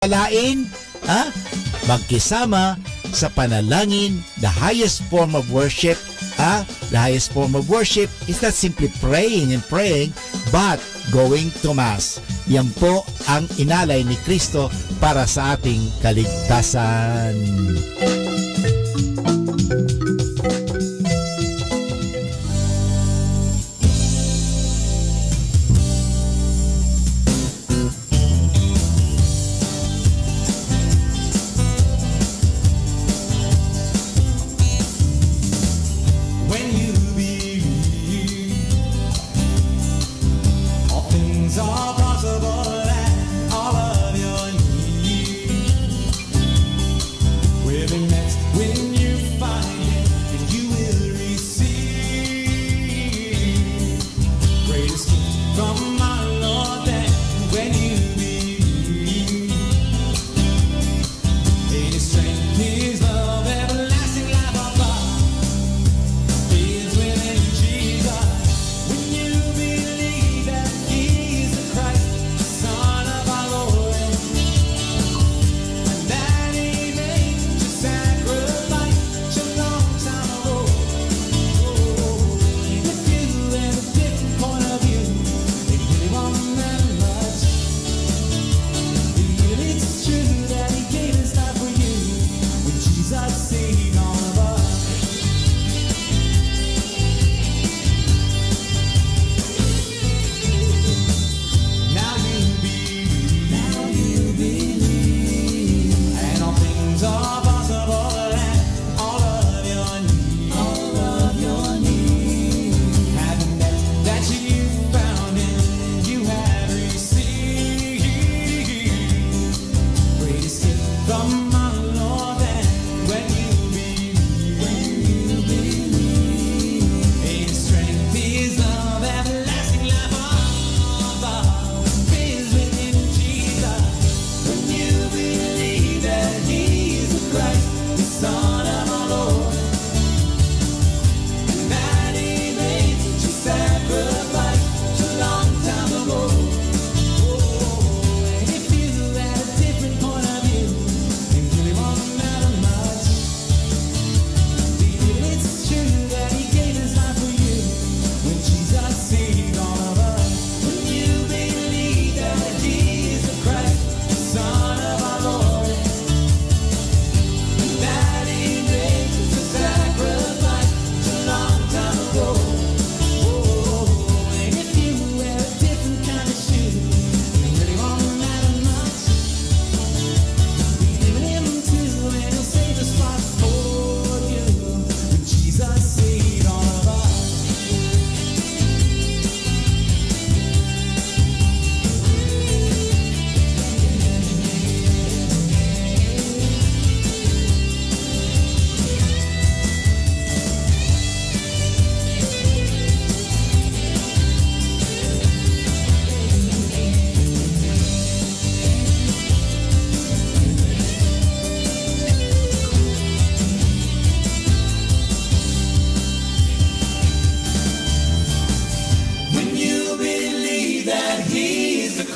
Palain, magkisama sa panalangin, the highest form of worship. The highest form of worship is not simply praying and praying, but going to Mass. Yan po ang inalay ni Kristo para sa ating kaligtasan.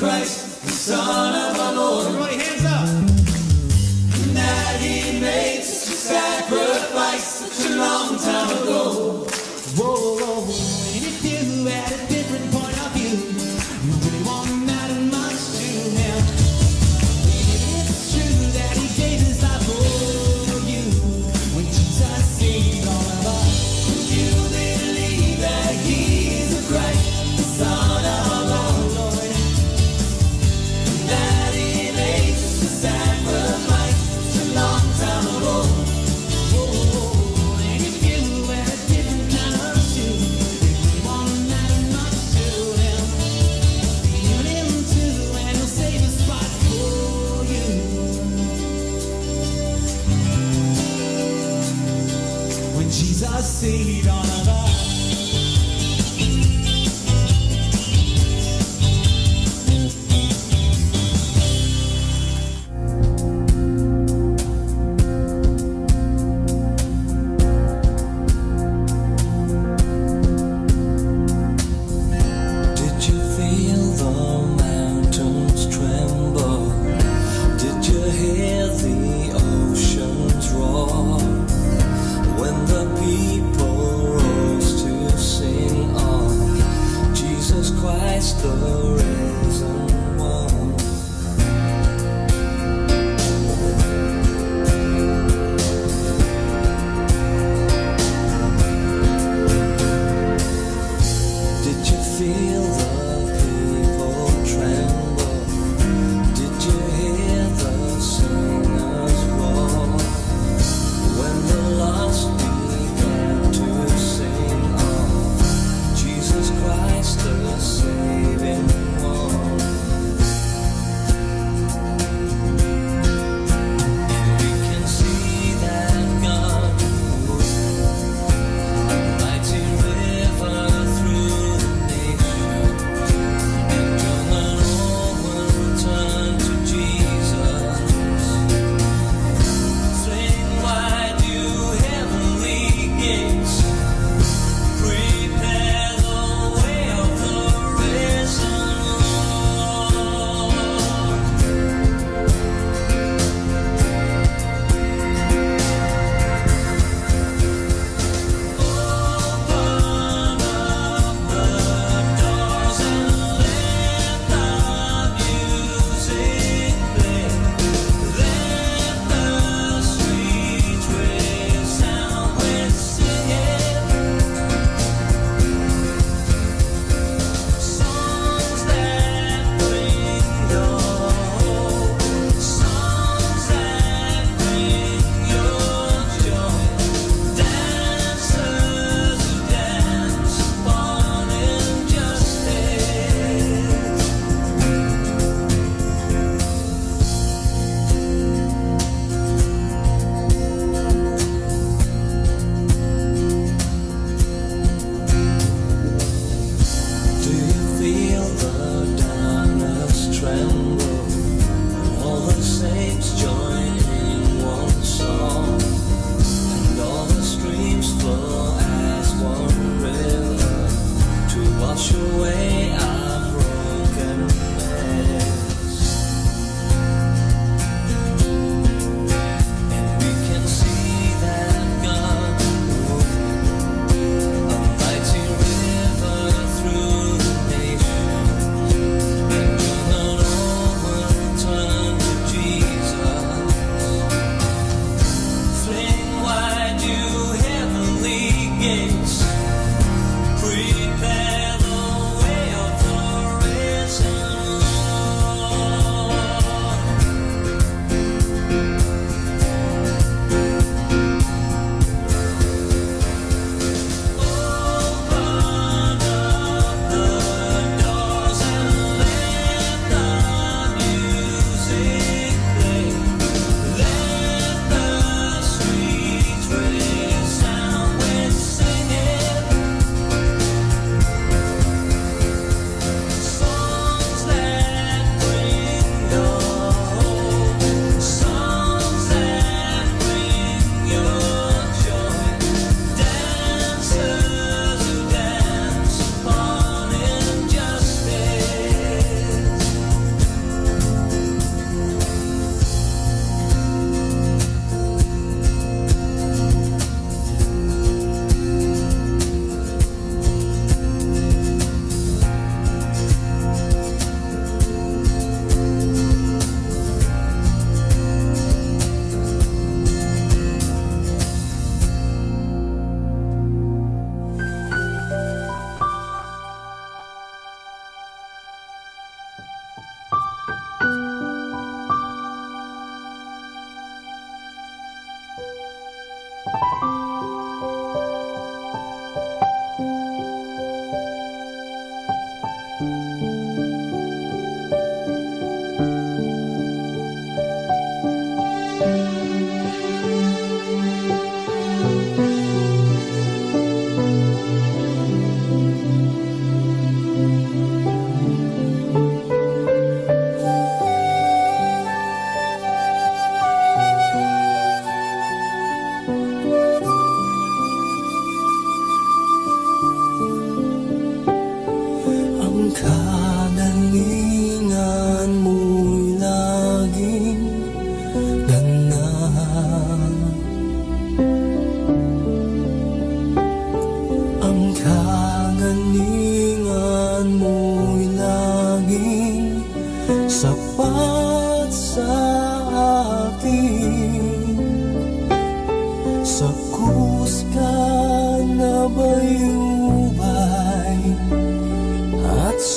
Christ, the Son of our Lord. Everybody hands up. And that he made such a sacrifice such a long time ago. Whoa, whoa, whoa. And if you had a different point of view, you really won't matter much to him. It's true that he gave his life for you. When Jesus saved all of us, would you believe that he is the Christ, the Son of our Lord? That he made such a sacrifice such a long time ago. Oh, and if you wear a different kind of shoe, it won't matter much to him. Feel him too, and he'll save a spot for you. When Jesus saved all of us. Did you feel the mountains tremble? Did hear the oceans roar, when the people rose to sing of Jesus Christ the risen one. Did you feel the people tremble? Did you hear the singers roar, when the lost began to sing of Jesus Christ the saving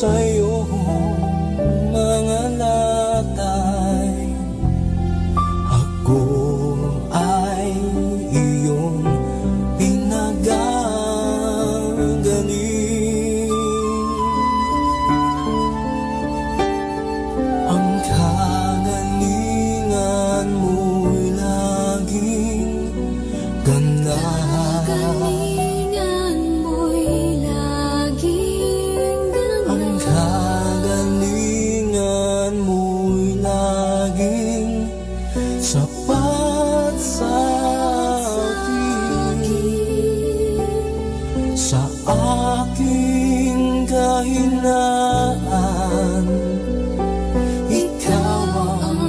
sa'yo mga latay. Ako ay iyong pinagagaling. Ang kagalingan mo'y laging ganahan. Ang kagalingan mo'y laging sapat sa akin, sa aking kahinaan. Ikaw ang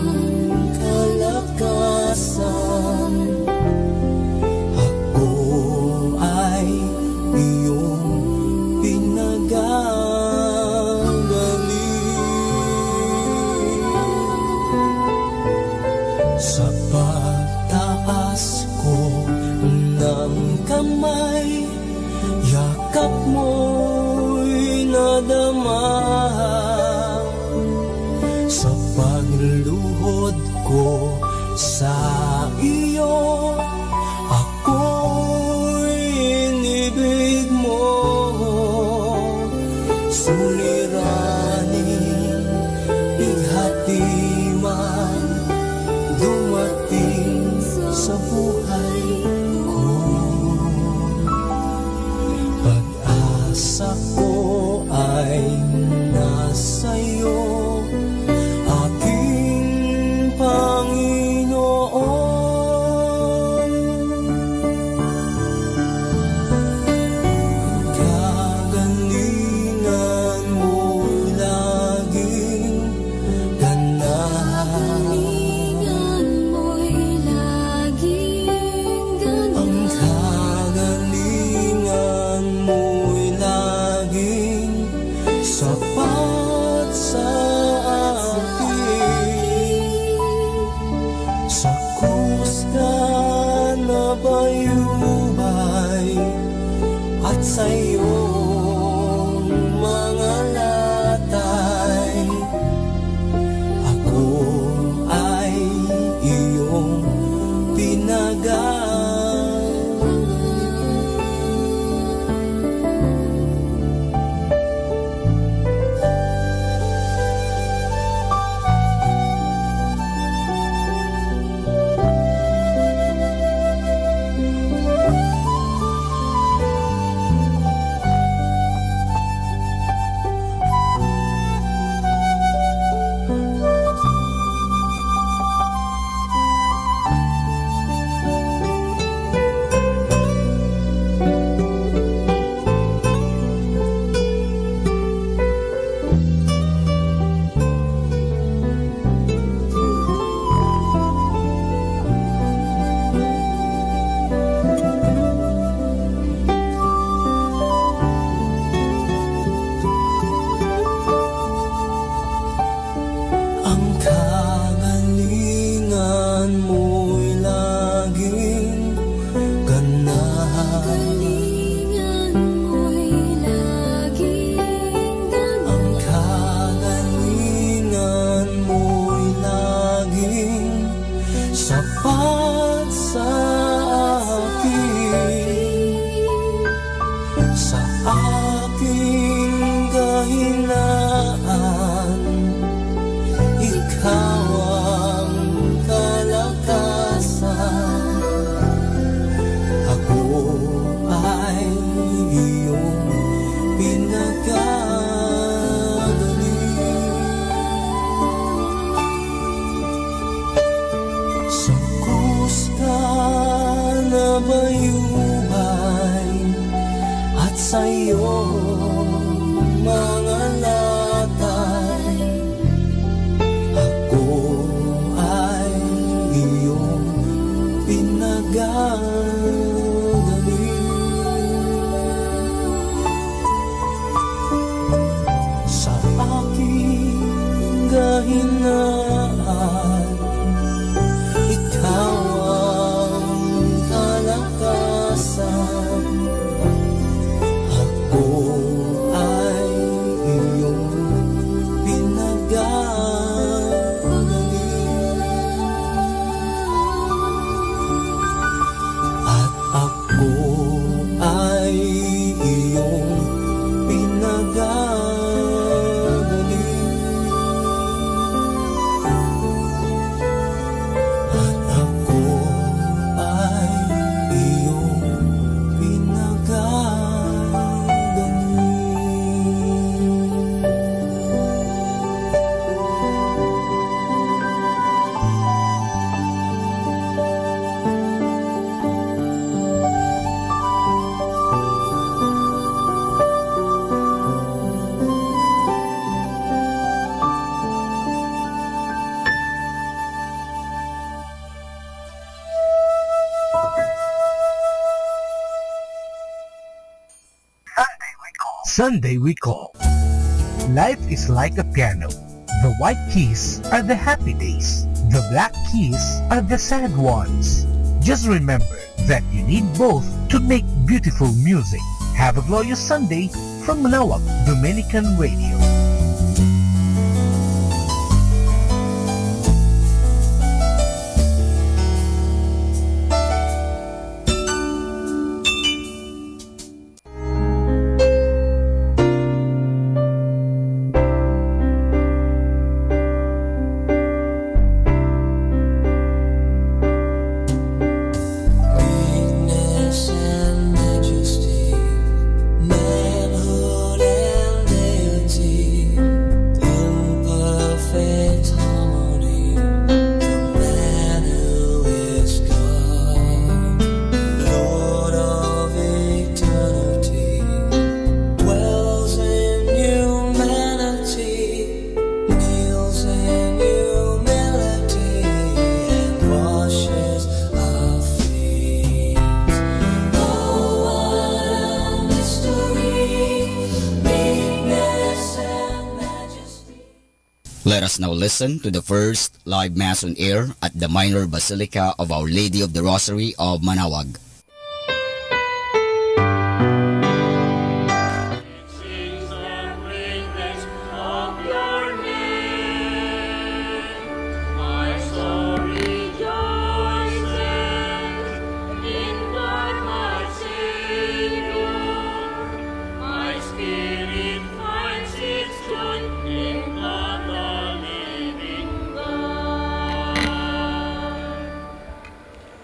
kalakasan. Ako ay iyong pinagagaling. Sa pagtaas ko ng kamay, yakap mo'y nadama. Sa pagluhod ko sa iyo, ako'y inibig mo. Suliraning pighatiman dumating sa buhay ko. Pag-asa ko ay nasa'yo, aking Panginoon. Kagalingan mo'y laging ganahan. Ang kagalingan mo'y laging sapat sa akin. Sa krus ka nabayubay at sa iyong mga latay, ako ay iyong pinagagaling. Ang kagalingan mo'y laging ganahan. Ang kagalingan mo'y laging sapat sa akin, sa aking kahinaan. Ikaw ang kalakasan. Ako ay iyong pinagagaling. Sa krus ka nabayubay at sa iyong mga latay, ako ay iyong pinagagaling. Sa aking kahinaan, ikaw ang kalakasan. Ako ay iyong Sunday we call. Life is like a piano. The white keys are the happy days. The black keys are the sad ones. Just remember that you need both to make beautiful music. Have a glorious Sunday from Manaoag Dominican Radio. Let us now listen to the first live Mass on air at the Minor Basilica of Our Lady of the Rosary of Manaoag.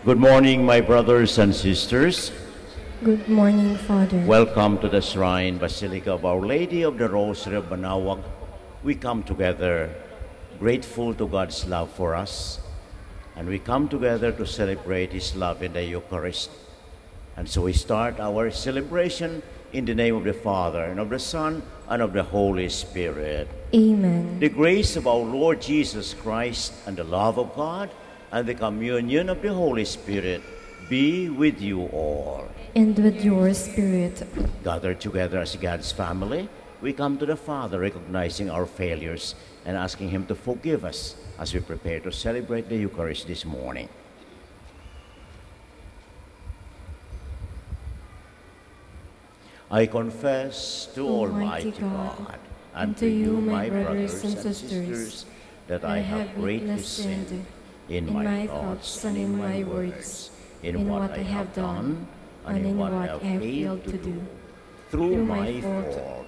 Good morning, my brothers and sisters. Good morning, Father. Welcome to the Shrine Basilica of Our Lady of the Rosary of Manaoag. We come together grateful to God's love for us, and we come together to celebrate His love in the Eucharist. And so we start our celebration in the name of the Father, and of the Son, and of the Holy Spirit. Amen. The grace of our Lord Jesus Christ, and the love of God, and the communion of the Holy Spirit be with you all. And with your spirit. Gathered together as God's family, we come to the Father recognizing our failures and asking Him to forgive us as we prepare to celebrate the Eucharist this morning. I confess to Almighty God and to you, my brothers and sisters, that I have greatly sinned in my thoughts and in my words, in what I have done and in what I have failed to do, through my fault,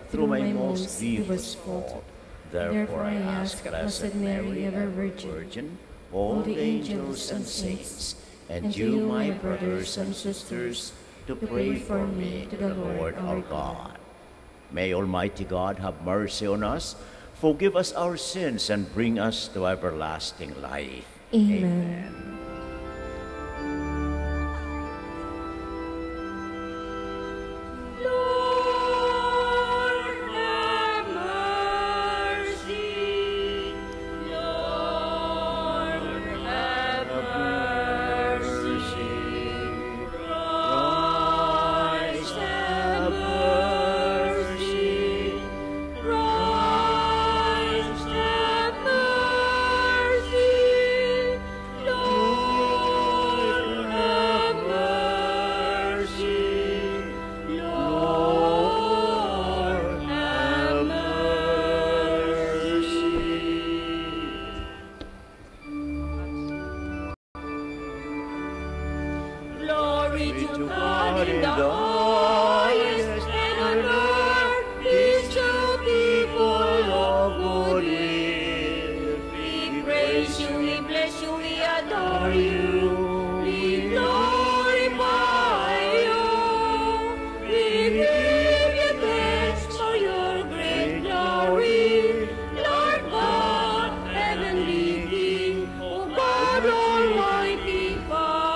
through my most grievous fault. Therefore I ask Blessed Mary, ever Virgin, all the angels and saints, and you, my brothers and sisters, to pray for me to the Lord our God. May Almighty God have mercy on us, forgive us our sins, and bring us to everlasting life. Amen. Lord, have mercy. Lord, have mercy. Christ, have mercy. Christ, have mercy. Lord, have mercy. Lord, have mercy. Glory to God in the highest, and on earth peace to people of good will. We praise you, we bless you, we adore you, we glorify you. We give you thanks for your great glory, Lord God, heavenly King, O God, Almighty Father.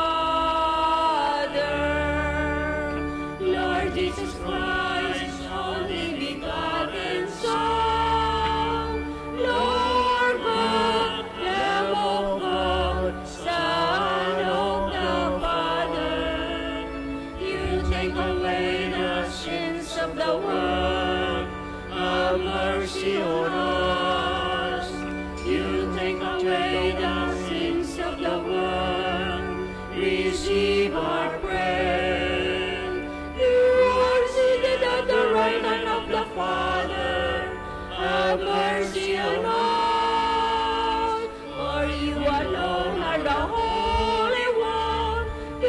Lord Jesus Christ, only begotten Son, Lord God, Lamb of God, Son away the sins of the world, receive our prayer. You are seated at the right hand of the Father, have mercy on us. For you alone are the Holy One, you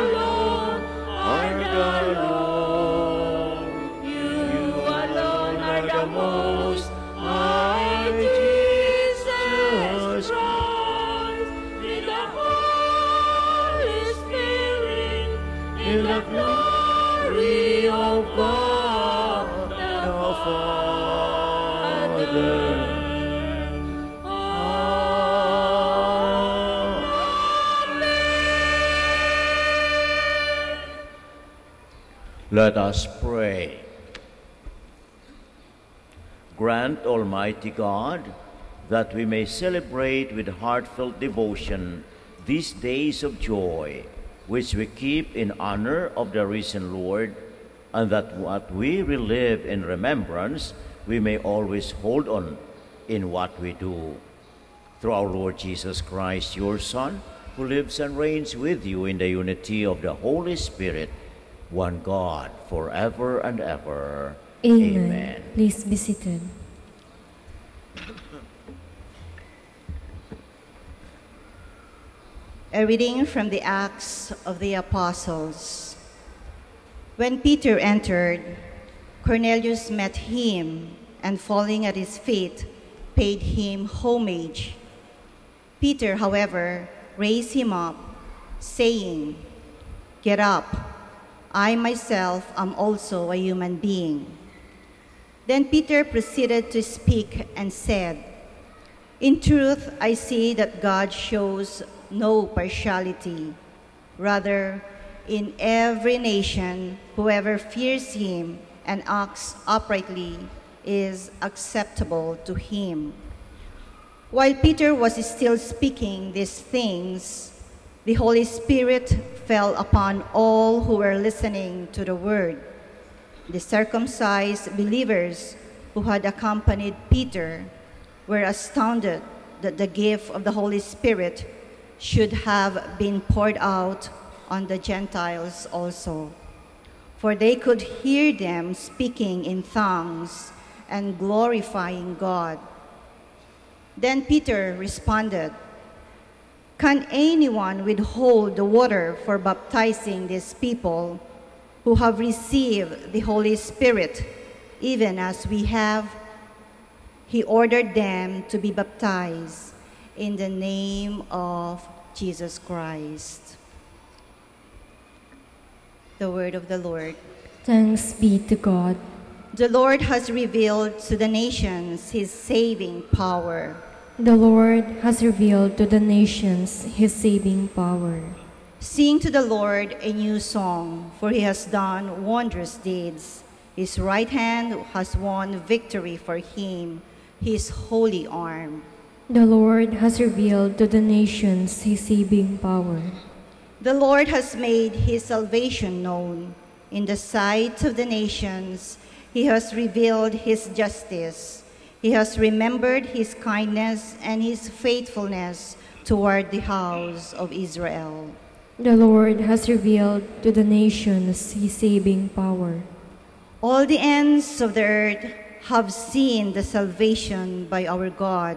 alone are the Lord, you alone are the Most High Jesus Christ, with the Holy Spirit, in the glory of God the Father. Let us pray. Grant, Almighty God, that we may celebrate with heartfelt devotion these days of joy, which we keep in honor of the risen Lord, and that what we relive in remembrance, we may always hold on in what we do. Through our Lord Jesus Christ, your Son, who lives and reigns with you in the unity of the Holy Spirit, one God, forever and ever. Amen. Please be seated. A reading from the Acts of the Apostles. When Peter entered, Cornelius met him and, falling at his feet, paid him homage. Peter, however, raised him up, saying, "Get up. I myself am also a human being." Then Peter proceeded to speak and said, "In truth, I see that God shows no partiality. Rather, in every nation, whoever fears him and acts uprightly is acceptable to him." While Peter was still speaking these things, the Holy Spirit fell upon all who were listening to the word. The circumcised believers who had accompanied Peter were astounded that the gift of the Holy Spirit should have been poured out on the Gentiles also. For they could hear them speaking in tongues and glorifying God. Then Peter responded, "Can anyone withhold the water for baptizing these people who have received the Holy Spirit, even as we have?" He ordered them to be baptized in the name of Jesus Christ. The word of the Lord. Thanks be to God. The Lord has revealed to the nations his saving power. The Lord has revealed to the nations his saving power. Sing to the Lord a new song, for he has done wondrous deeds. His right hand has won victory for him, his holy arm. The Lord has revealed to the nations his saving power. The Lord has made his salvation known. In the sight of the nations, he has revealed his justice. He has remembered his kindness and his faithfulness toward the house of Israel. The Lord has revealed to the nations his saving power. All the ends of the earth have seen the salvation by our God.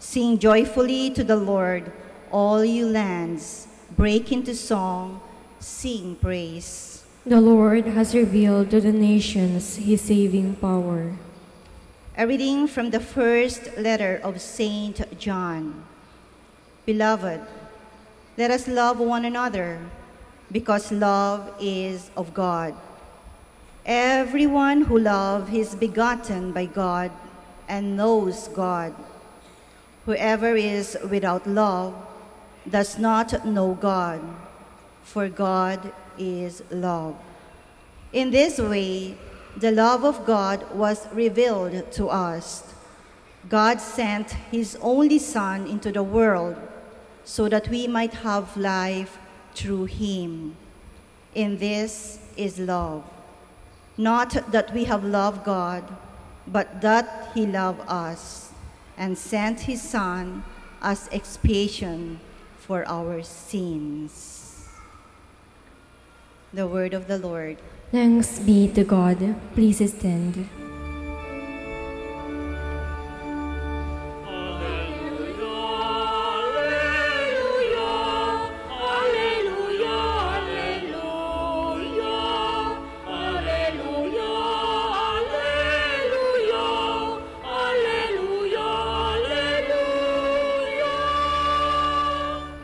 Sing joyfully to the Lord, all you lands. Break into song, sing praise. The Lord has revealed to the nations his saving power. A reading from the first letter of Saint John. Beloved, let us love one another, because love is of God. Everyone who loves is begotten by God and knows God. Whoever is without love does not know God, for God is love. In this way, the love of God was revealed to us. God sent his only Son into the world so that we might have life through him. In this is love. Not that we have loved God, but that he loved us and sent his Son as expiation for our sins. The word of the Lord. Thanks be to God. Please stand.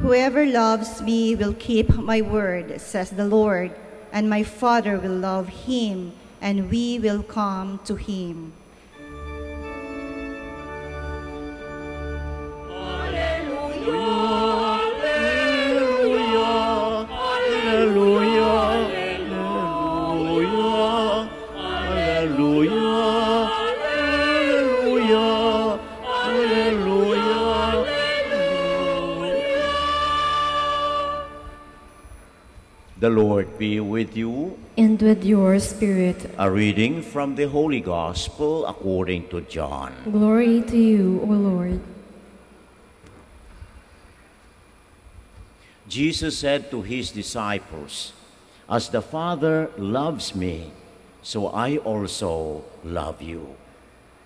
Whoever loves me will keep my word, says the Lord, and my Father will love him, and we will come to him. The Lord be with you. And with your spirit. A reading from the Holy Gospel according to John. Glory to you, O Lord. Jesus said to his disciples, "As the Father loves me, so I also love you.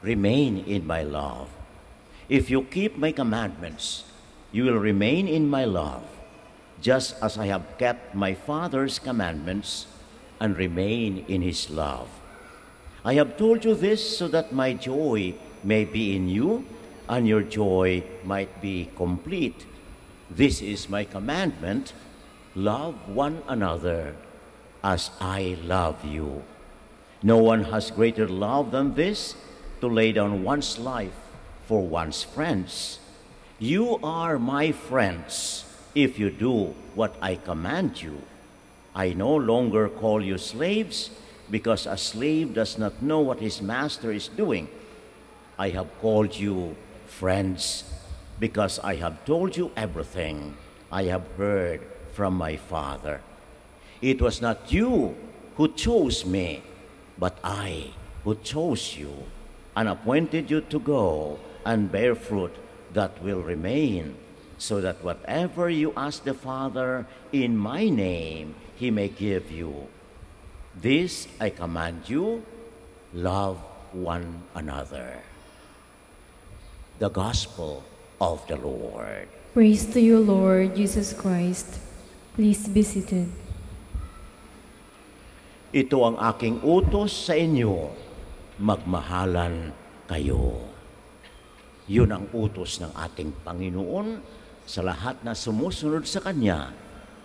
Remain in my love. If you keep my commandments, you will remain in my love, just as I have kept my Father's commandments and remain in his love. I have told you this so that my joy may be in you and your joy might be complete. This is my commandment: love one another as I love you. No one has greater love than this, to lay down one's life for one's friends. You are my friends if you do what I command you. I no longer call you slaves, because a slave does not know what his master is doing. I have called you friends, because I have told you everything I have heard from my Father. It was not you who chose me, but I who chose you and appointed you to go and bear fruit that will remain, so that whatever you ask the Father in my name, he may give you. This I command you: love one another." The Gospel of the Lord. Praise to you, Lord Jesus Christ. Please be seated. Ito ang aking utos sa inyo: magmahalan kayo. Yun ang utos ng ating Panginoon sa lahat na sumusunod sa Kanya,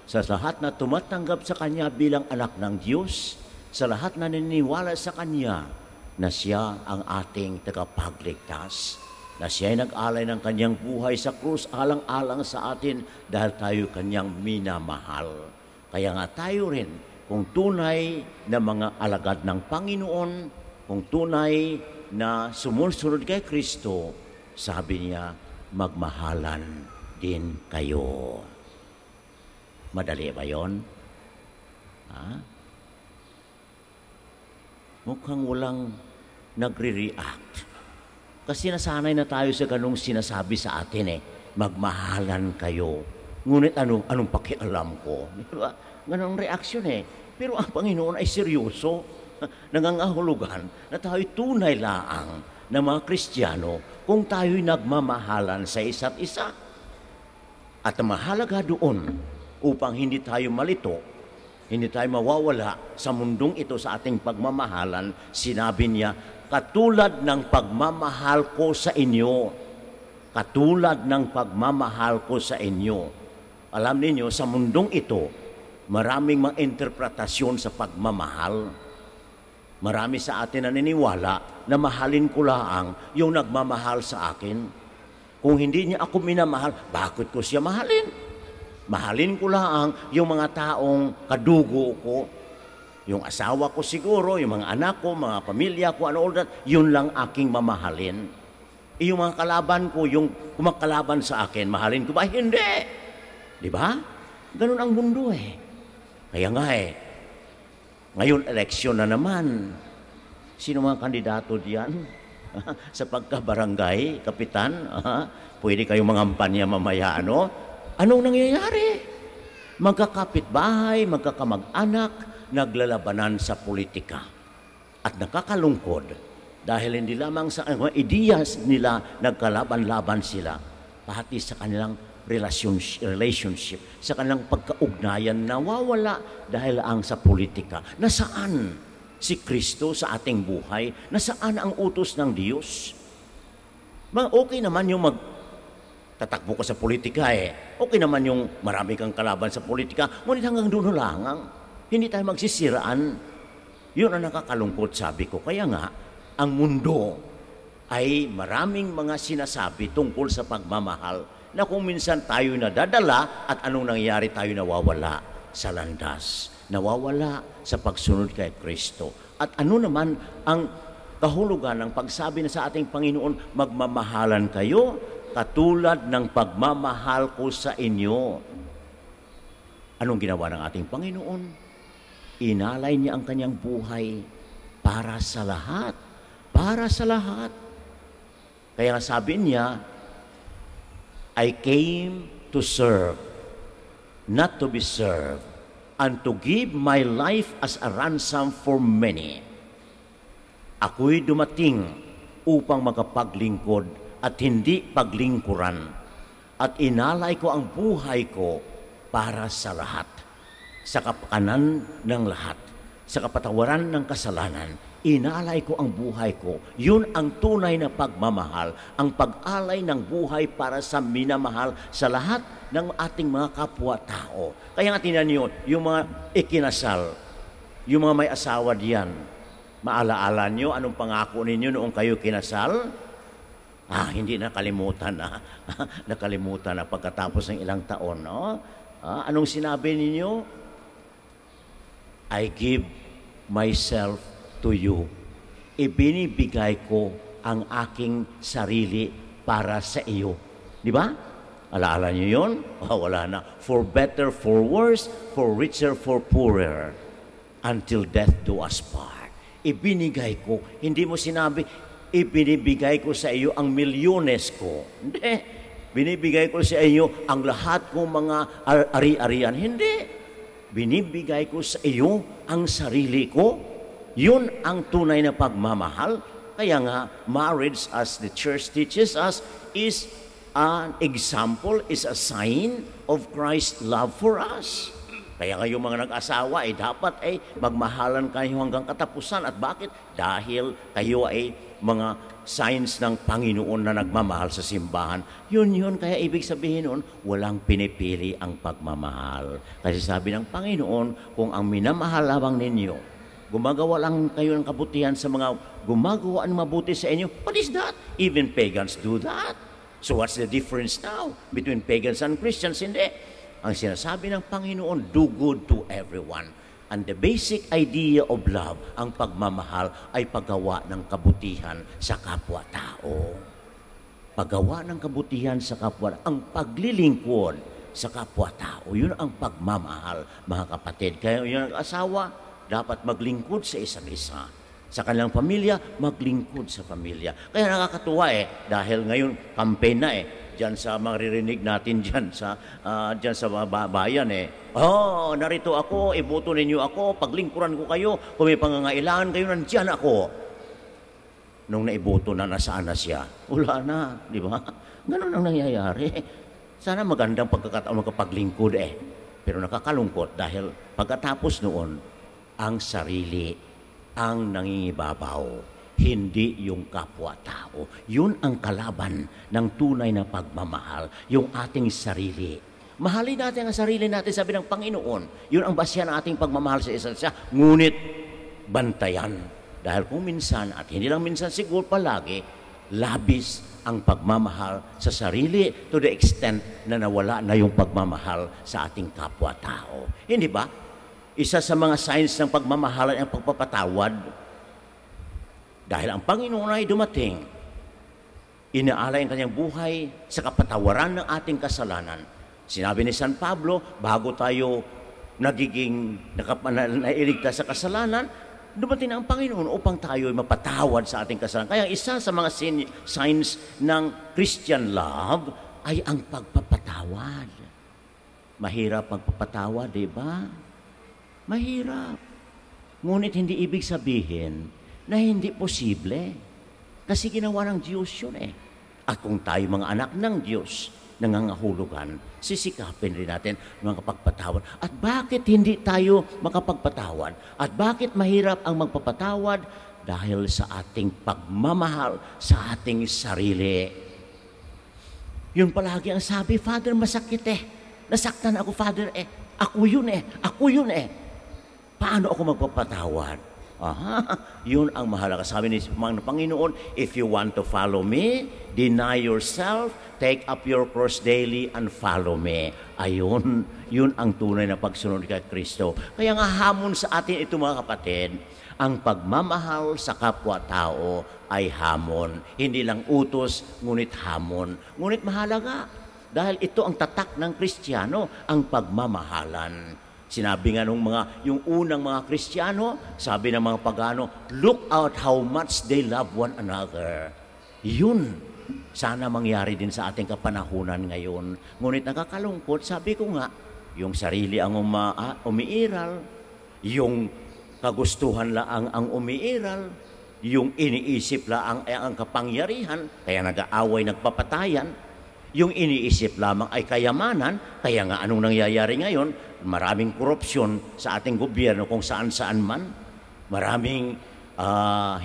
sa lahat na tumatanggap sa Kanya bilang anak ng Diyos, sa lahat na naniniwala sa Kanya na Siya ang ating tagapagligtas, na Siya ay nag-alay ng Kanyang buhay sa krus alang-alang sa atin dahil tayo Kanyang minamahal. Kaya nga tayo rin, kung tunay na mga alagad ng Panginoon, kung tunay na sumusunod kay Kristo, sabi niya, magmahalan din kayo. Madali ba yun? Ha? Mukhang walang nagre-react. Kasi nasanay na tayo sa ganung sinasabi sa atin magmahalan kayo. Ngunit anong pakialam ko? Diba? Ganong reaksyon Pero ang Panginoon ay seryoso. Nangangahulugan na tayo tunay laang na mga Kristiyano kung tayo'y nagmamahalan sa isa't isa. At ang mahalaga doon, upang hindi tayo malito, hindi tayo mawawala sa mundong ito sa ating pagmamahalan, sinabi niya, katulad ng pagmamahal ko sa inyo. Katulad ng pagmamahal ko sa inyo. Alam niyo, sa mundong ito, maraming mga interpretasyon sa pagmamahal. Marami sa atin na naniniwala na mahalin ko laang yung nagmamahal sa akin. Kung hindi niya ako minamahal, bakit ko siya mahalin? Mahalin ko laang yung mga taong kadugo ko. Yung asawa ko siguro, yung mga anak ko, mga pamilya ko, and all that, yun lang aking mamahalin. Yung mga kalaban ko, yung kumakalaban sa akin, mahalin ko ba? Hindi! Di ba? Ganun ang mundo Kaya nga ngayon eleksyon na naman. Sino mga kandidato diyan? sa pagka-barangay, kapitan, pwede kayong mangampanya mamaya, ano? Anong nangyayari? Magkakapitbahay, magkakamag-anak, naglalabanan sa politika. At nakakalungkod dahil hindi lamang sa mga ideyas nila nagkalaban-laban sila, pati sa kanilang relationship, sa kanilang pagkaugnayan nawawala dahil ang sa politika. Nasaan si Kristo sa ating buhay? Nasaan ang utos ng Diyos? Okay naman yung tatakbo ka sa politika Okay naman yung marami kang kalaban sa politika, ngunit hanggang doon lang. Hindi tayo magsisiraan. Yun ang nakakalungkot, sabi ko. Kaya nga, ang mundo ay maraming mga sinasabi tungkol sa pagmamahal na kung minsan tayo nadadala at anong nangyayari, tayo nawawala sa landas. Nawawala sa pagsunod kay Kristo. At ano naman ang kahulugan ng pagsabi na sa ating Panginoon, magmamahalan kayo katulad ng pagmamahal ko sa inyo. Anong ginawa ng ating Panginoon? Inalay niya ang kanyang buhay para sa lahat. Para sa lahat. Kaya sabi niya, I came to serve, not to be served, and to give my life as a ransom for many. Ako'y dumating upang makapaglingkod at hindi paglingkuran, at inalay ko ang buhay ko para sa lahat, sa kapakanan ng lahat, sa kapatawaran ng kasalanan. Inalay ko ang buhay ko. Yun ang tunay na pagmamahal, ang pag-alay ng buhay para sa minamahal sa lahat ng ating mga kapwa-tao. Kaya nga tingnan niyo, yung mga ikinasal, yung mga may asawa diyan, maalaala niyo anong pangako ninyo noong kayo kinasal? Hindi nakalimutan na. Nakalimutan na pagkatapos ng ilang taon, no? Anong sinabi ninyo? I give myself to you. Ibinibigay ko ang aking sarili para sa iyo. Di ba? Alaala niyo yun? Wala na. For better, for worse, for richer, for poorer, until death do us part. Ibinigay ko. Hindi mo sinabi, ibinibigay ko sa iyo ang milyones ko. Hindi. Binibigay ko sa iyo ang lahat kong mga ari-arian. Hindi. Binibigay ko sa iyo ang sarili ko. Yun ang tunay na pagmamahal. Kaya nga, marriage, as the church teaches us, is an example, is a sign of Christ's love for us. Kaya nga yung mga nag-asawa ay dapat magmahalan kayo hanggang katapusan. At bakit? Dahil kayo ay mga signs ng Panginoon na nagmamahal sa simbahan. Yun. Kaya ibig sabihin nun, walang pinipili ang pagmamahal. Kasi sabi ng Panginoon, kung ang minamahal lamang ninyo, gumagawa lang kayo ng kabutihan sa mga gumagawa ng mabuti sa inyo, what is that? Even pagans do that. So what's the difference now between pagans and Christians? Hindi. Ang sinasabi ng Panginoon, do good to everyone. And the basic idea of love, ang pagmamahal, ay paggawa ng kabutihan sa kapwa-tao. Paggawa ng kabutihan sa kapwa, ang paglilingkod sa kapwa-tao, yun ang pagmamahal, mga kapatid. Kaya yung asawa, dapat maglingkod sa isa't isa. Sa kanilang pamilya, maglingkod sa pamilya. Kaya nakakatuwa dahil ngayon campaign na diyan sa maririnig natin diyan sa bayan narito ako, iboto ninyo ako, paglingkuran ko kayo, kung may pangangailangan kayo, nandiyan ako. Nung naiboto na, nasaan na siya? Wala na, di ba? Ganun ang nangyayari. Sana magandang pagkakataon makapaglingkod Pero nakakalungkot dahil pagkatapos noon, ang sarili ang nangingibabaw, hindi yung kapwa-tao. Yun ang kalaban ng tunay na pagmamahal, yung ating sarili. Mahalin natin ang sarili natin, sabi ng Panginoon. Yun ang basya ng ating pagmamahal sa isa't isa. Ngunit, bantayan. Dahil kung minsan, at hindi lang minsan, siguro palagi, labis ang pagmamahal sa sarili to the extent na nawala na yung pagmamahal sa ating kapwa-tao. Hindi ba? Isa sa mga signs ng pagmamahal ay ang pagpapatawad. Dahil ang Panginoon ay dumating, inaalay ang kanyang buhay sa kapatawaran ng ating kasalanan. Sinabi ni San Pablo, bago tayo nailigtas sa kasalanan, dumating na ang Panginoon upang tayo ay mapatawad sa ating kasalanan. Kaya isa sa mga signs ng Christian love ay ang pagpapatawad. Mahirap magpapatawad, di ba? Mahirap. Ngunit hindi ibig sabihin na hindi posible. Kasi ginawa ng Diyos yun eh. At kung tayo mga anak ng Diyos, nangangahulugan, sisikapin rin natin makapagpatawad. At bakit hindi tayo makapagpatawad? At bakit mahirap ang magpapatawad? Dahil sa ating pagmamahal sa ating sarili. Yun palagi ang sabi, Father, masakit eh. Nasaktan ako, Father eh. Ako yun eh. Ako yun eh. Paano ako magpapatawad? Yun ang mahalaga. Sabi ni Panginoon, if you want to follow me, deny yourself, take up your cross daily, and follow me. Ayun, yun ang tunay na pagsunod kay Kristo. Kaya nga hamon sa atin ito mga kapatid, ang pagmamahal sa kapwa-tao ay hamon. Hindi lang utos, ngunit hamon. Ngunit mahalaga, dahil ito ang tatak ng Kristiyano, ang pagmamahalan. Sinabi nga yung unang mga Kristiyano, sabi ng mga pagano, look out how much they love one another. Yun, sana mangyari din sa ating kapanahunan ngayon. Ngunit nakakalungkot, sabi ko nga, yung sarili ang umiiral, yung kagustuhan lang ang umiiral, yung iniisip lang ang kapangyarihan, kaya nag-aaway, nagpapatayan, yung iniisip lamang ay kayamanan, kaya nga anong nangyayari ngayon? Maraming korupsyon sa ating gobyerno kung saan-saan man. Maraming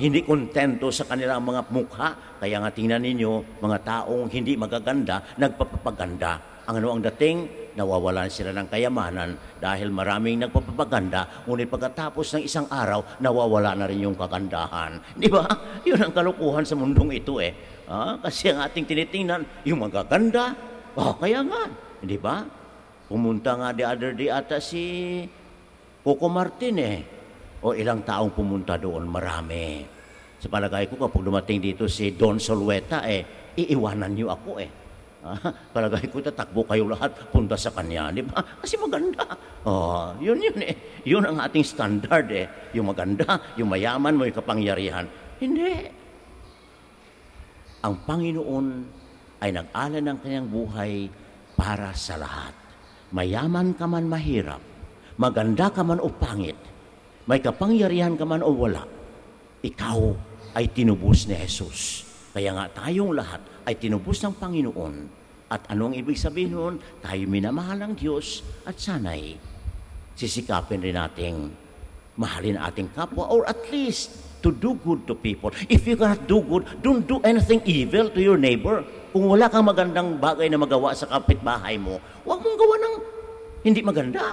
hindi kontento sa kanilang mga mukha. Kaya nga tingnan ninyo, mga taong hindi magaganda, nagpapaganda. Ang ano ang dating? Nawawalan sila ng kayamanan dahil maraming nagpapaganda, ngunit pagkatapos ng isang araw, nawawala na rin yung kagandahan. Di ba? Yun ang kalukuhan sa mundong ito eh. Kasi ang ating tinitingnan, yung magaganda, kaya nga, di ba? Pumunta nga the other day ata si Coco Martin eh. O ilang taong pumunta doon, marami. Sa palagay ko, kapag dumating dito si Don Solweta eh, iiwanan niyo ako eh. Palagay ko, tatakbo kayo lahat, punta sa kanya, di ba? Kasi maganda. Yun eh. Yun ang ating standard eh. Yung maganda, yung mayaman, may kapangyarihan. Hindi. Ang Panginoon ay nag-alay ng kanyang buhay para sa lahat. Mayaman ka man mahirap, maganda ka man o pangit, may kapangyarihan ka man o wala, ikaw ay tinubos ni Jesus. Kaya nga tayong lahat ay tinubos ng Panginoon. At anong ibig sabihin nun? Tayo minamahal ng Diyos at sana'y sisikapin rin nating mahalin ating kapwa or at least to do good to people. If you cannot do good, don't do anything evil to your neighbor. Kung wala kang magandang bagay na magawa sa kapitbahay mo, huwag mong gawa ng hindi maganda.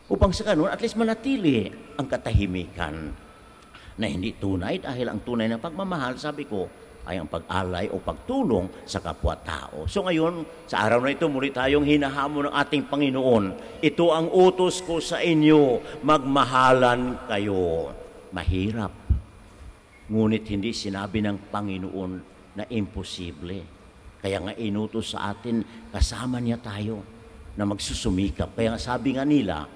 Upang sa ganun, at least manatili ang katahimikan na hindi tunay dahil ang tunay na pagmamahal, sabi ko, ay ang pag-alay o pagtulong sa kapwa-tao. So ngayon, sa araw na ito, muli tayong hinahamon ng ating Panginoon. Ito ang utos ko sa inyo, magmahalan kayo. Mahirap. Ngunit hindi sinabi ng Panginoon na imposible. Kaya nga inutos sa atin, kasama niya tayo na magsusumikap. Kaya sabi nga nila,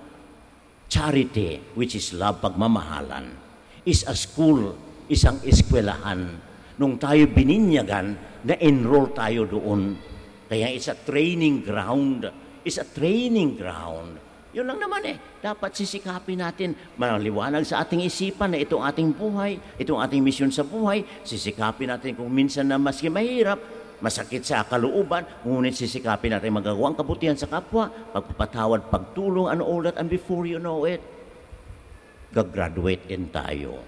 charity, which is love, pagmamahalan, is a school, isang eskwelahan. Nung tayo bininyagan, na-enroll tayo doon. Kaya it's a training ground. It's a training ground. Yun lang naman eh. Dapat sisikapin natin, maliwanag sa ating isipan na itong ating buhay, itong ating misyon sa buhay. Sisikapin natin kung minsan na maski mahirap, masakit sa kalooban, ngunit sisikapin natin magagawa ang kabutihan sa kapwa, pagpapatawad, pagtulong, and all that, and before you know it, gagraduate din tayo.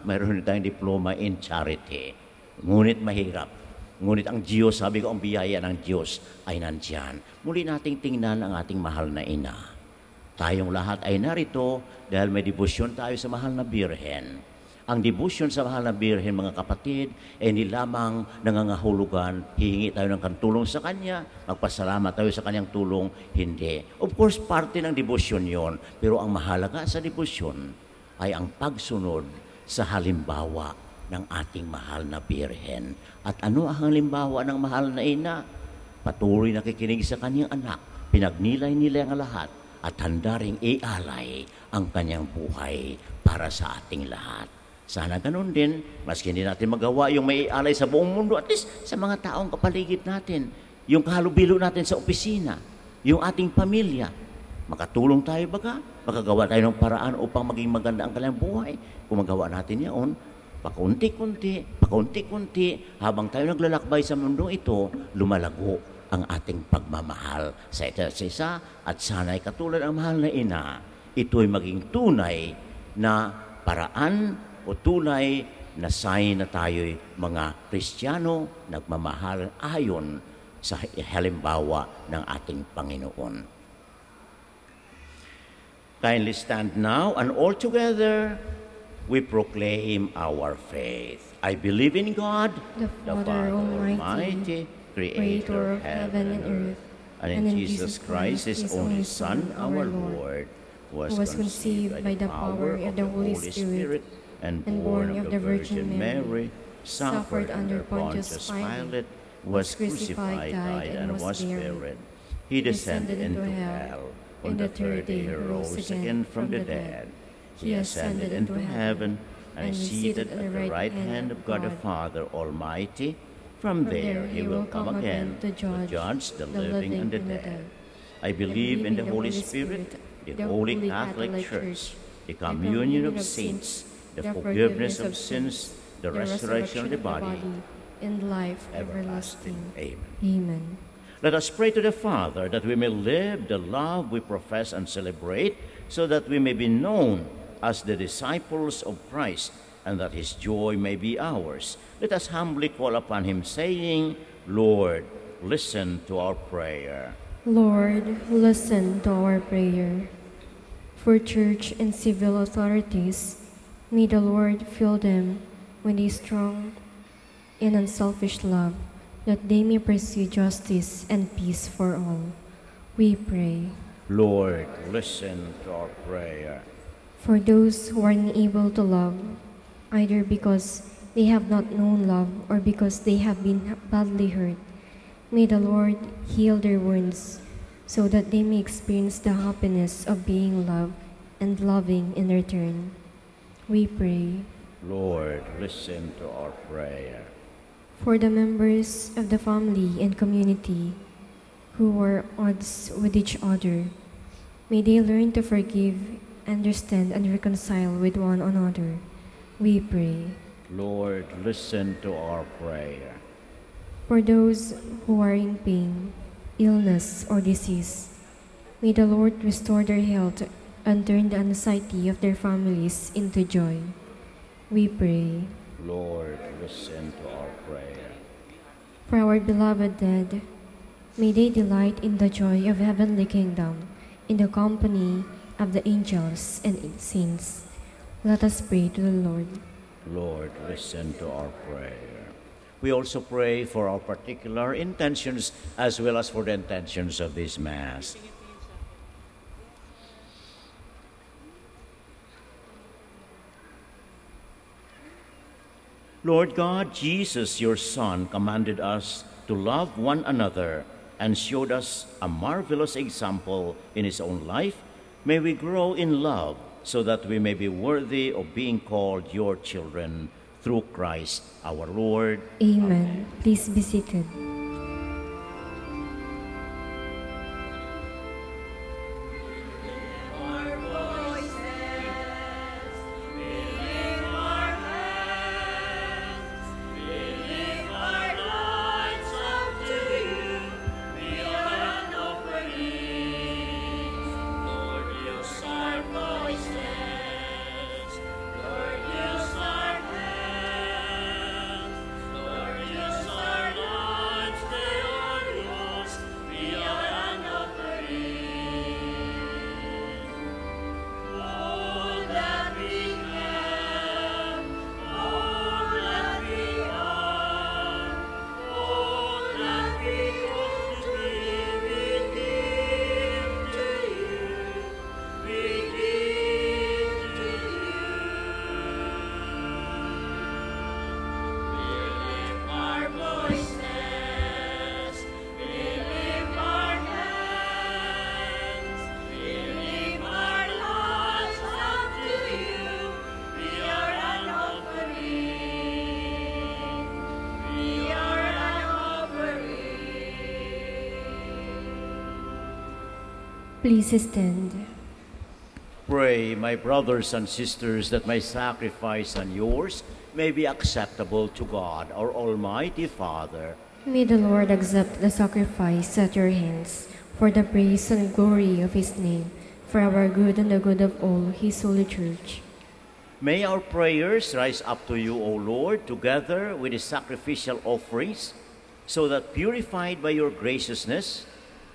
Mayroon din tayong diploma in charity. Ngunit mahirap. Ngunit ang Diyos, sabi ko, ang biyaya ng Diyos ay nandyan. Muli nating tingnan ang ating mahal na ina. Tayong lahat ay narito dahil may debosyon tayo sa mahal na Birhen. Ang debosyon sa mahal na Birhen, mga kapatid, ay hindi lamang nangangahulugan, hihingi tayo ng kantulong sa Kanya, magpasalamat tayo sa Kanyang tulong, hindi. Of course, parte ng debosyon yon, pero ang mahalaga sa debosyon ay ang pagsunod sa halimbawa ng ating mahal na Birhen. At ano ang halimbawa ng mahal na ina? Patuloy nakikinig sa kanyang anak, pinagnilay-nilay ang lahat, at handa ring ialay ang kanyang buhay para sa ating lahat. Sana ganun din, maski hindi natin magawa yung may ialay sa buong mundo, at least sa mga taong kapaligid natin, yung kahalubilo natin sa opisina, yung ating pamilya. Makatulong tayo baga, makagawa tayo ng paraan upang maging maganda ang kanilang buhay. Kung magawa natin yaon, pakunti-kunti, habang tayo naglalakbay sa mundo ito, lumalago ang ating pagmamahal sa isa't isa, at sana'y katulad ang mahal na ina, ito'y maging tunay na paraan o tunay na sign na tayo'y mga Kristiyano nagmamahal ayon sa halimbawa ng ating Panginoon. Kindly stand now, and all together we proclaim our faith. I believe in God, the Father Almighty, Creator of heaven and earth, and in Jesus Christ, His only Son, our Lord, who was conceived by the power of the Holy Spirit and born of the Virgin Mary, suffered under Pontius Pilate, was crucified, died, and was buried. He descended into hell. On the third day He rose again from the dead. He ascended into heaven and is seated at the right hand of God the Father Almighty. From there He will come again to judge the living and the dead. I believe in the Holy Spirit, the Holy Catholic Church, the communion of saints, the forgiveness of sins, the resurrection of the body, and life everlasting. Amen. Amen. Let us pray to the Father that we may live the love we profess and celebrate, so that we may be known as the disciples of Christ, and that His joy may be ours. Let us humbly call upon Him, saying, Lord, listen to our prayer. Lord, listen to our prayer. For church and civil authorities, may the Lord fill them with a strong and unselfish love, that they may pursue justice and peace for all. We pray. Lord, listen to our prayer. For those who are unable to love, either because they have not known love or because they have been badly hurt, may the Lord heal their wounds, so that they may experience the happiness of being loved and loving in return. We pray. Lord, listen to our prayer. For the members of the family and community who are at odds with each other, may they learn to forgive, understand, and reconcile with one another. We pray. Lord, listen to our prayer. For those who are in pain, illness, or disease, may the Lord restore their health and turn the anxiety of their families into joy. We pray. Lord, listen to our prayer. For our beloved dead, may they delight in the joy of heavenly kingdom, in the company of the angels and saints. Let us pray to the Lord. Lord, listen to our prayer. We also pray for our particular intentions as well as for the intentions of this Mass. Lord God, Jesus, your Son, commanded us to love one another and showed us a marvelous example in His own life. May we grow in love so that we may be worthy of being called your children through Christ our Lord. Amen. Please be seated. Lord, Please stand. Pray, my brothers and sisters, that my sacrifice and yours may be acceptable to God, our Almighty Father. May the Lord accept the sacrifice at your hands for the praise and glory of his name, for our good and the good of all his holy church. May our prayers rise up to you, O Lord, together with the sacrificial offerings, so that purified by your graciousness,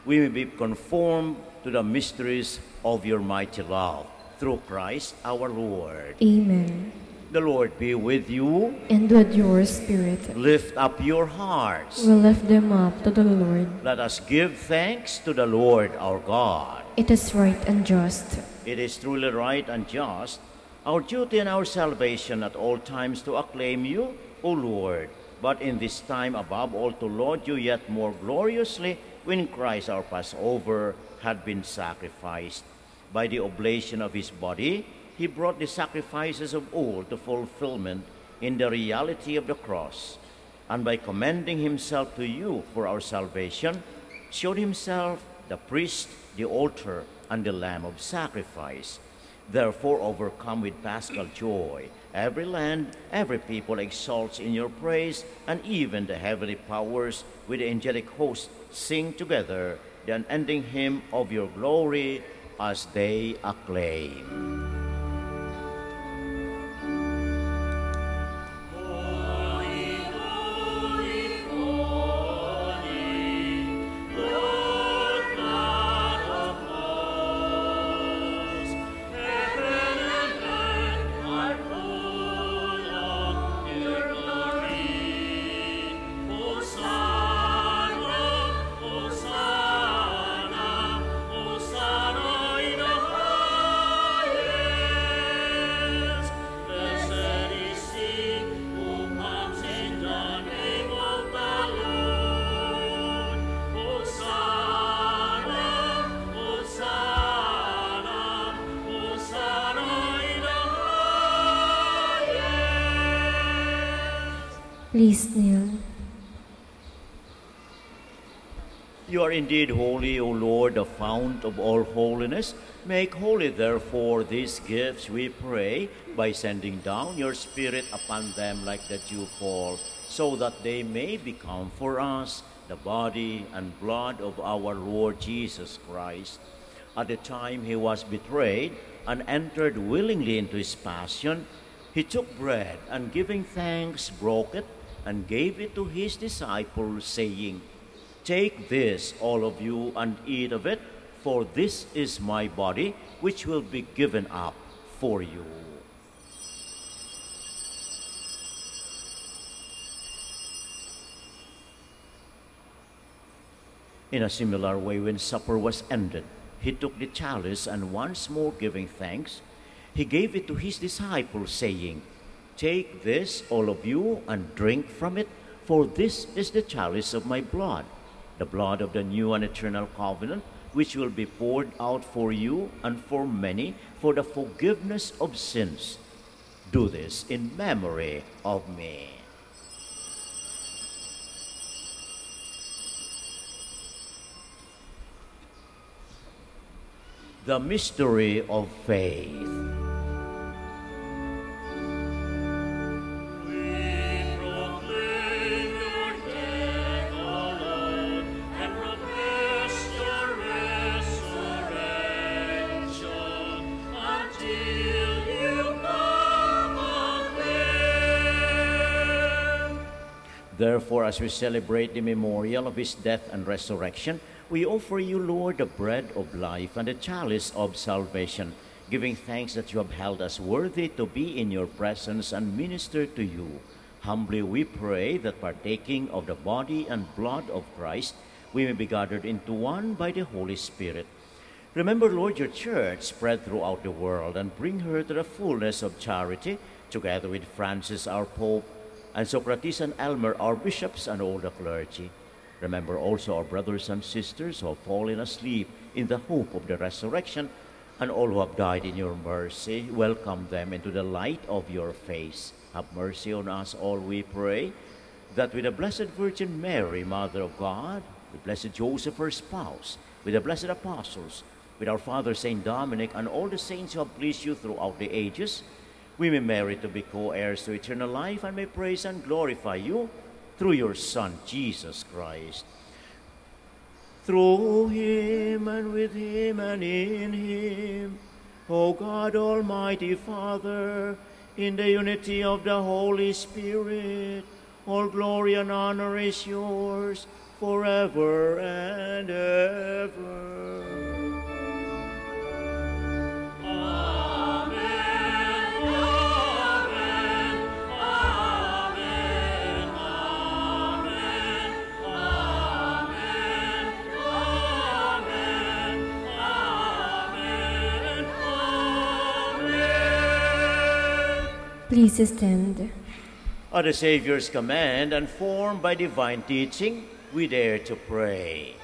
we may be conformed to the mysteries of your mighty love. Through Christ our Lord. Amen. The Lord be with you. And with your spirit. Lift up your hearts. We lift them up to the Lord. Let us give thanks to the Lord our God. It is right and just. It is truly right and just, our duty and our salvation at all times to acclaim you, O Lord, but in this time above all to laud you yet more gloriously when Christ our Passover had been sacrificed. By the oblation of his body, he brought the sacrifices of old to fulfillment in the reality of the cross, and by commending himself to you for our salvation, showed himself the priest, the altar, and the lamb of sacrifice. Therefore, overcome with paschal joy, every land, every people exalts in your praise, and even the heavenly powers with the angelic host sing together the unending hymn of your glory as they acclaim. Please kneel. You are indeed holy, O Lord, the fount of all holiness. Make holy, therefore, these gifts, we pray, by sending down your Spirit upon them like the dew fall, so that they may become for us the body and blood of our Lord Jesus Christ. At the time he was betrayed and entered willingly into his passion, he took bread and giving thanks, broke it, and gave it to his disciples, saying, "Take this, all of you, and eat of it, for this is my body, which will be given up for you." In a similar way, when supper was ended, he took the chalice, and once more giving thanks, he gave it to his disciples, saying, "Take this, all of you, and drink from it, for this is the chalice of my blood, the blood of the new and eternal covenant, which will be poured out for you and for many for the forgiveness of sins. Do this in memory of me." The mystery of faith. Therefore, as we celebrate the memorial of his death and resurrection, we offer you, Lord, the bread of life and the chalice of salvation, giving thanks that you have held us worthy to be in your presence and minister to you. Humbly we pray that partaking of the body and blood of Christ, we may be gathered into one by the Holy Spirit. Remember, Lord, your church spread throughout the world, and bring her to the fullness of charity, together with Francis, our Pope, and Socrates and Elmer, our bishops, and all the clergy. Remember also our brothers and sisters who have fallen asleep in the hope of the resurrection, and all who have died in your mercy. Welcome them into the light of your face. Have mercy on us all, we pray, that with the Blessed Virgin Mary, Mother of God, with Blessed Joseph, her spouse, with the blessed apostles, with with our Father Saint Dominic and all the saints who have pleased you throughout the ages, we may merit to be co-heirs to eternal life and may praise and glorify you through your Son, Jesus Christ. Through him and with him and in him, O God, Almighty Father, in the unity of the Holy Spirit, all glory and honor is yours forever and ever. Please stand. At the Savior's command and formed by divine teaching, we dare to pray.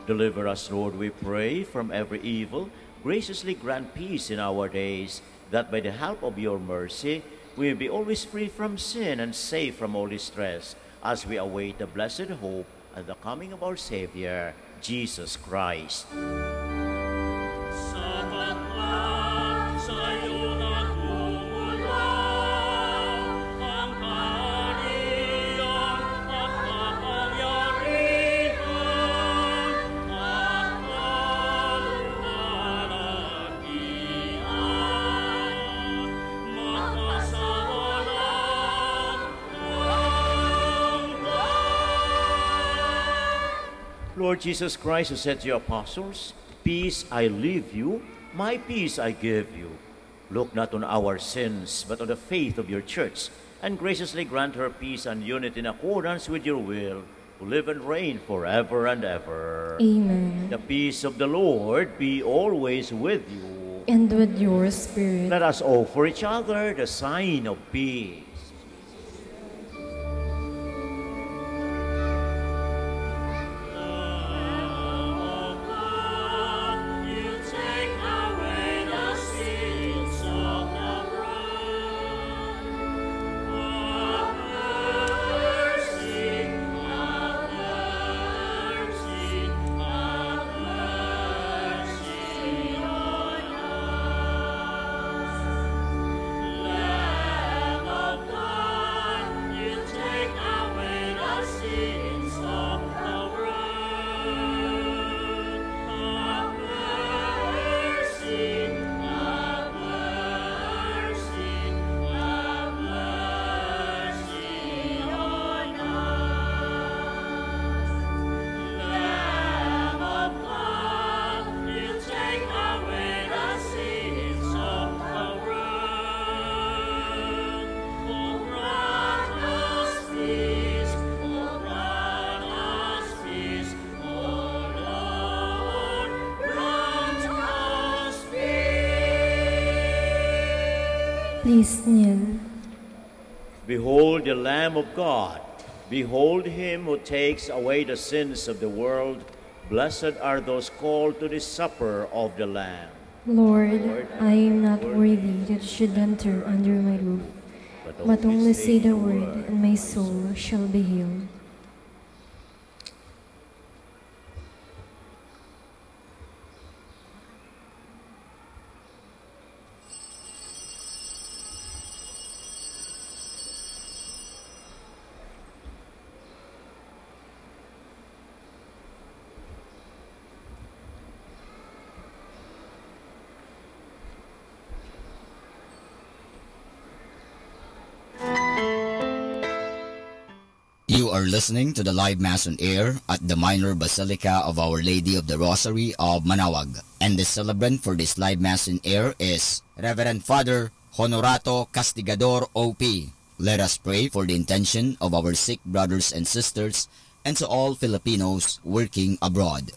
Deliver us, Lord, we pray, from every evil. Graciously grant peace in our days, that by the help of your mercy, we may be always free from sin and safe from all distress, as we await the blessed hope and the coming of our Savior, Jesus Christ. Lord Jesus Christ, who said to your apostles, "Peace I leave you, my peace I give you." Look not on our sins, but on the faith of your church, and graciously grant her peace and unity in accordance with your will, who live and reign forever and ever. Amen. The peace of the Lord be always with you. And with your spirit. Let us offer each other the sign of peace. Lamb of Please kneel. Behold the Lamb of God. Behold him who takes away the sins of the world. Blessed are those called to the supper of the Lamb. Lord, I am not worthy that you should enter under my roof, but only say the word, and my soul shall be healed. You are listening to the live Mass on air at the Minor Basilica of Our Lady of the Rosary of Manaoag. And the celebrant for this live Mass on air is Reverend Father Honorato Castigador O.P. Let us pray for the intention of our sick brothers and sisters and to all Filipinos working abroad.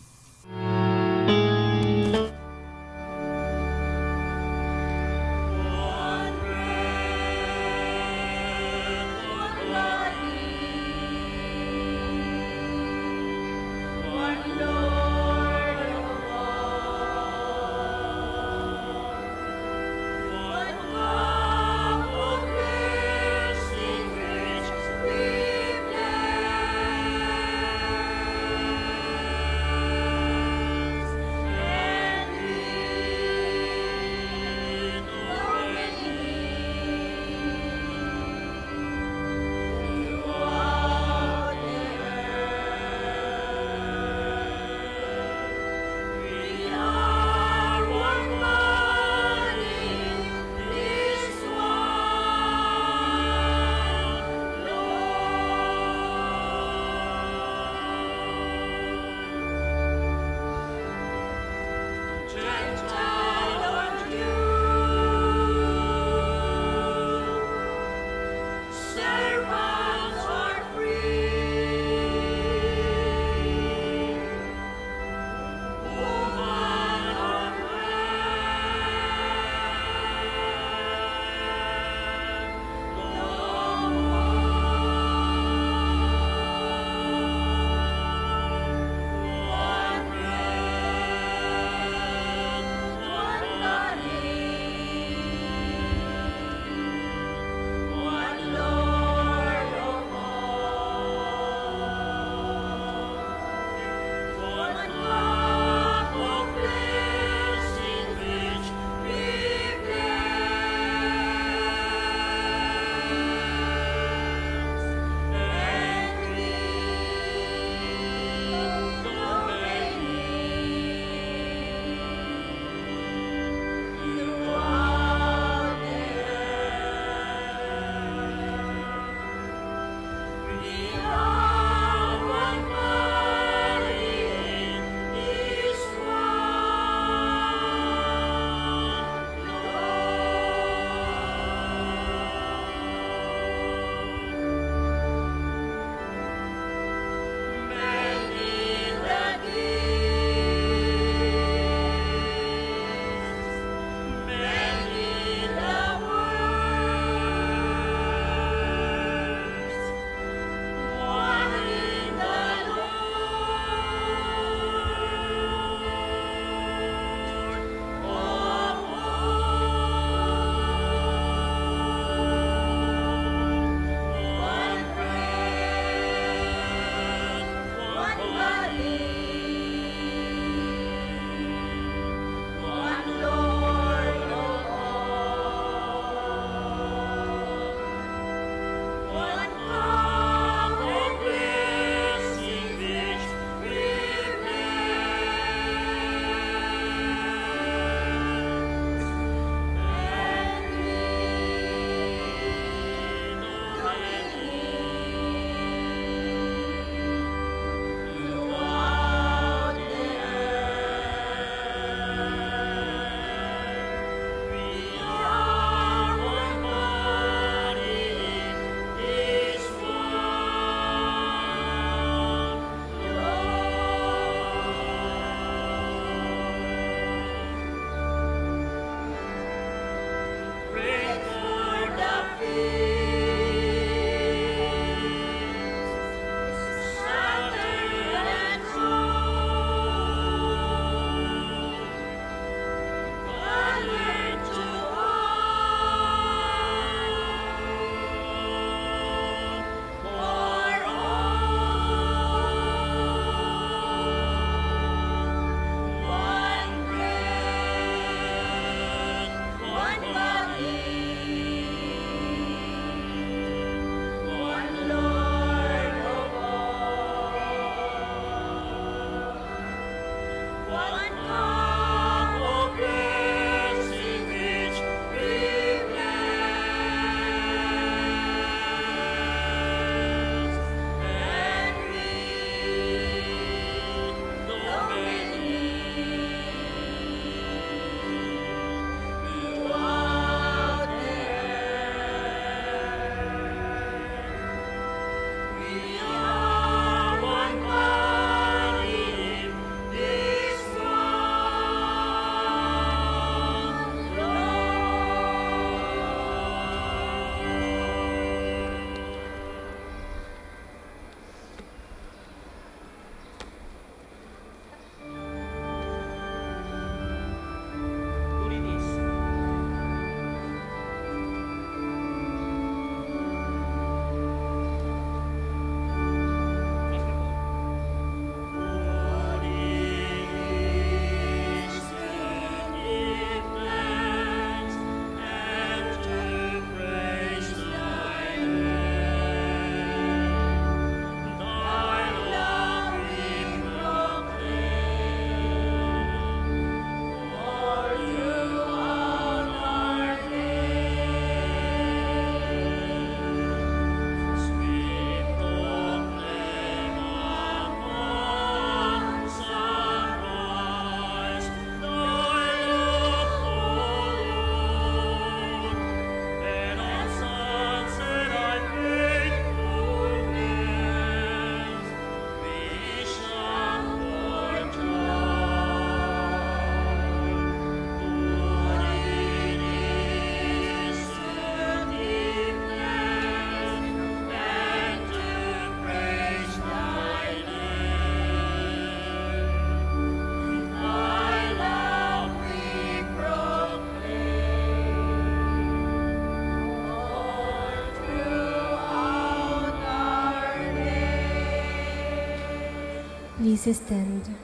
Please stand.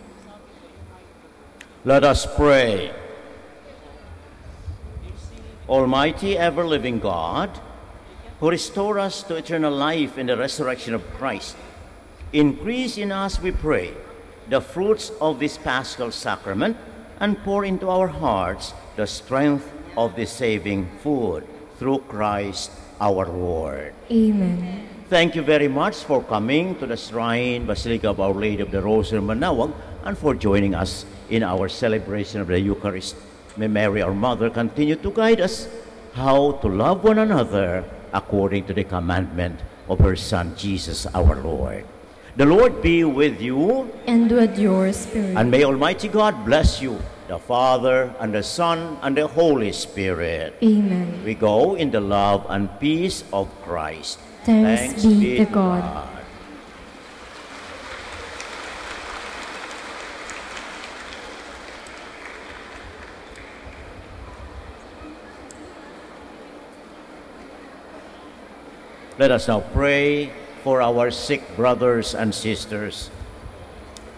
Let us pray. Almighty, ever-living God, who restore us to eternal life in the resurrection of Christ, increase in us, we pray, the fruits of this Paschal sacrament, and pour into our hearts the strength of this saving food, through Christ our Lord. Amen. Thank you very much for coming to the Shrine Basilica of Our Lady of the Rosary, Manaoag, and for joining us in our celebration of the Eucharist. May Mary, our Mother, continue to guide us how to love one another according to the commandment of her Son, Jesus our Lord. The Lord be with you. And with your spirit. And may Almighty God bless you, the Father, and the Son, and the Holy Spirit. Amen. We go in the love and peace of Christ. Thanks be to God. Let us now pray for our sick brothers and sisters.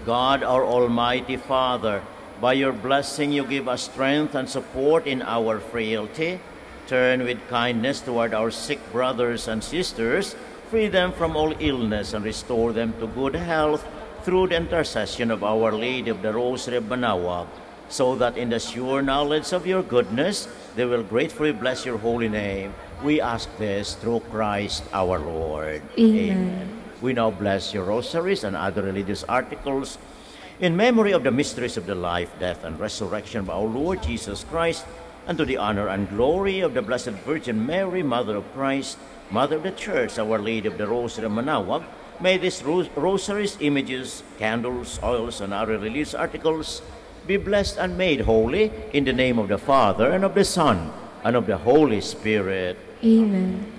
God, our Almighty Father, by your blessing you give us strength and support in our frailty. Turn with kindness toward our sick brothers and sisters, free them from all illness, and restore them to good health through the intercession of Our Lady of the Rosary of Manaoag, so that in the sure knowledge of your goodness they will gratefully bless your holy name. We ask this through Christ our Lord. Amen. We now bless your rosaries and other religious articles in memory of the mysteries of the life, death, and resurrection of our Lord Jesus Christ, and to the honor and glory of the Blessed Virgin Mary, Mother of Christ, Mother of the Church, Our Lady of the Rosary of Manaoag. May these rosaries, images, candles, oils, and other religious articles be blessed and made holy in the name of the Father, and of the Son, and of the Holy Spirit. Amen.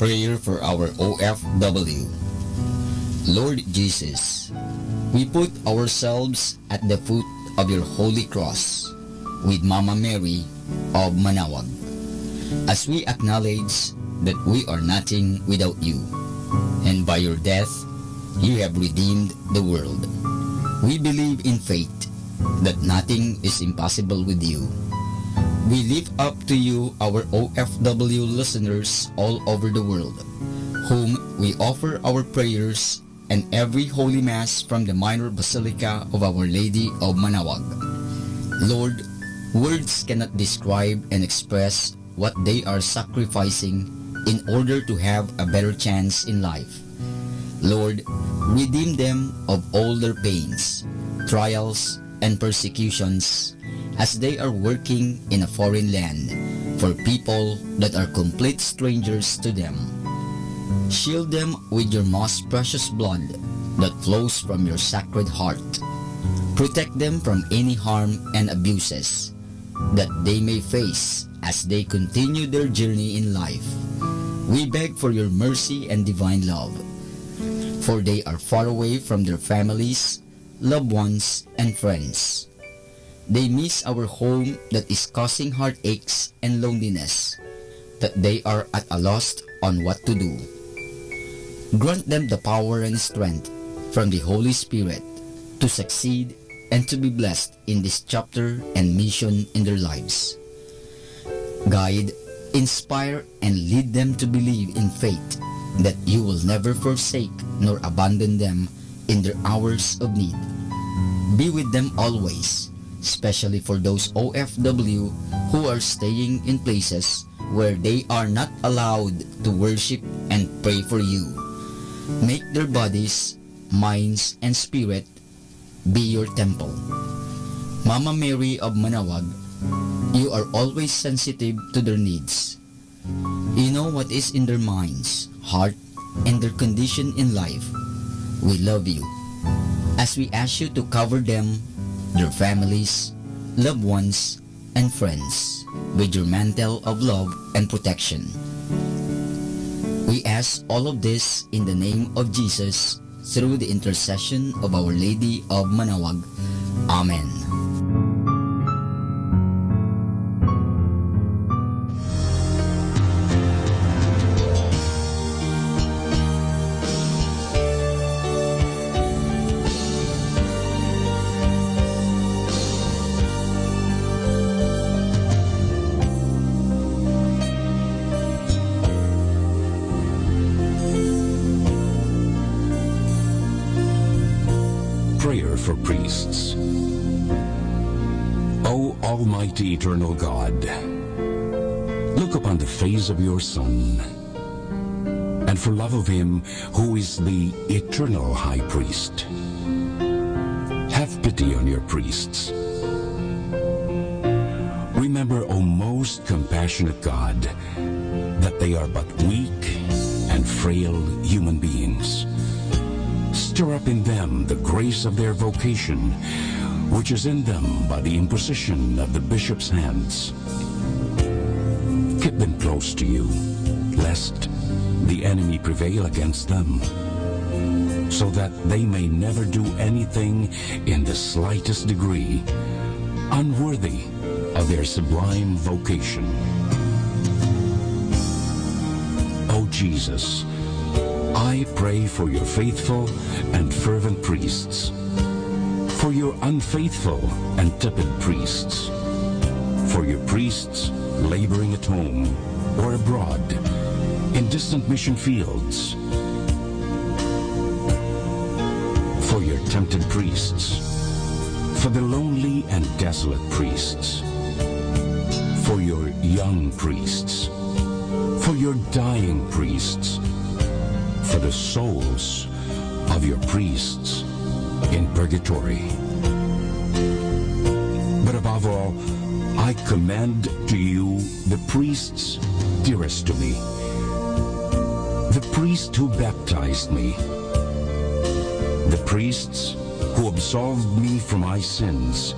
Prayer for our OFW. Lord Jesus, we put ourselves at the foot of your holy cross with Mama Mary of Manaoag, as we acknowledge that we are nothing without you, and by your death you have redeemed the world. We believe in faith that nothing is impossible with you. We lift up to you our OFW listeners all over the world, whom we offer our prayers and every Holy Mass from the Minor Basilica of Our Lady of Manaoag. Lord, words cannot describe and express what they are sacrificing in order to have a better chance in life. Lord, redeem them of all their pains, trials, and persecutions as they are working in a foreign land for people that are complete strangers to them. Shield them with your most precious blood that flows from your sacred heart. Protect them from any harm and abuses that they may face as they continue their journey in life. We beg for your mercy and divine love, for they are far away from their families, loved ones, and friends. They miss our home that is causing heartaches and loneliness, that they are at a loss on what to do. Grant them the power and strength from the Holy Spirit to succeed and to be blessed in this chapter and mission in their lives. Guide, inspire, and lead them to believe in faith that you will never forsake nor abandon them in their hours of need. Be with them always, especially for those OFW who are staying in places where they are not allowed to worship and pray for you. Make their bodies, minds, and spirit be your temple. Mama Mary of Manaoag, you are always sensitive to their needs. You know what is in their minds, heart, and their condition in life. We love you, as we ask you to cover them, their families, loved ones, and friends with your mantle of love and protection. We ask all of this in the name of Jesus, through the intercession of Our Lady of Manaoag. Amen. For priests. O Almighty Eternal God, look upon the face of your Son, and for love of him who is the eternal High Priest, have pity on your priests. Remember, O most compassionate God, that they are but weak and frail human beings. Stir up in them the grace of their vocation, which is in them by the imposition of the bishop's hands. Keep them close to you, lest the enemy prevail against them, so that they may never do anything in the slightest degree unworthy of their sublime vocation. O Jesus, I pray for your faithful and fervent priests, for your unfaithful and tepid priests, for your priests laboring at home or abroad in distant mission fields, for your tempted priests, for the lonely and desolate priests, for your young priests, for your dying priests, for the souls of your priests in purgatory. But above all, I commend to you the priests dearest to me, the priest who baptized me, the priests who absolved me from my sins,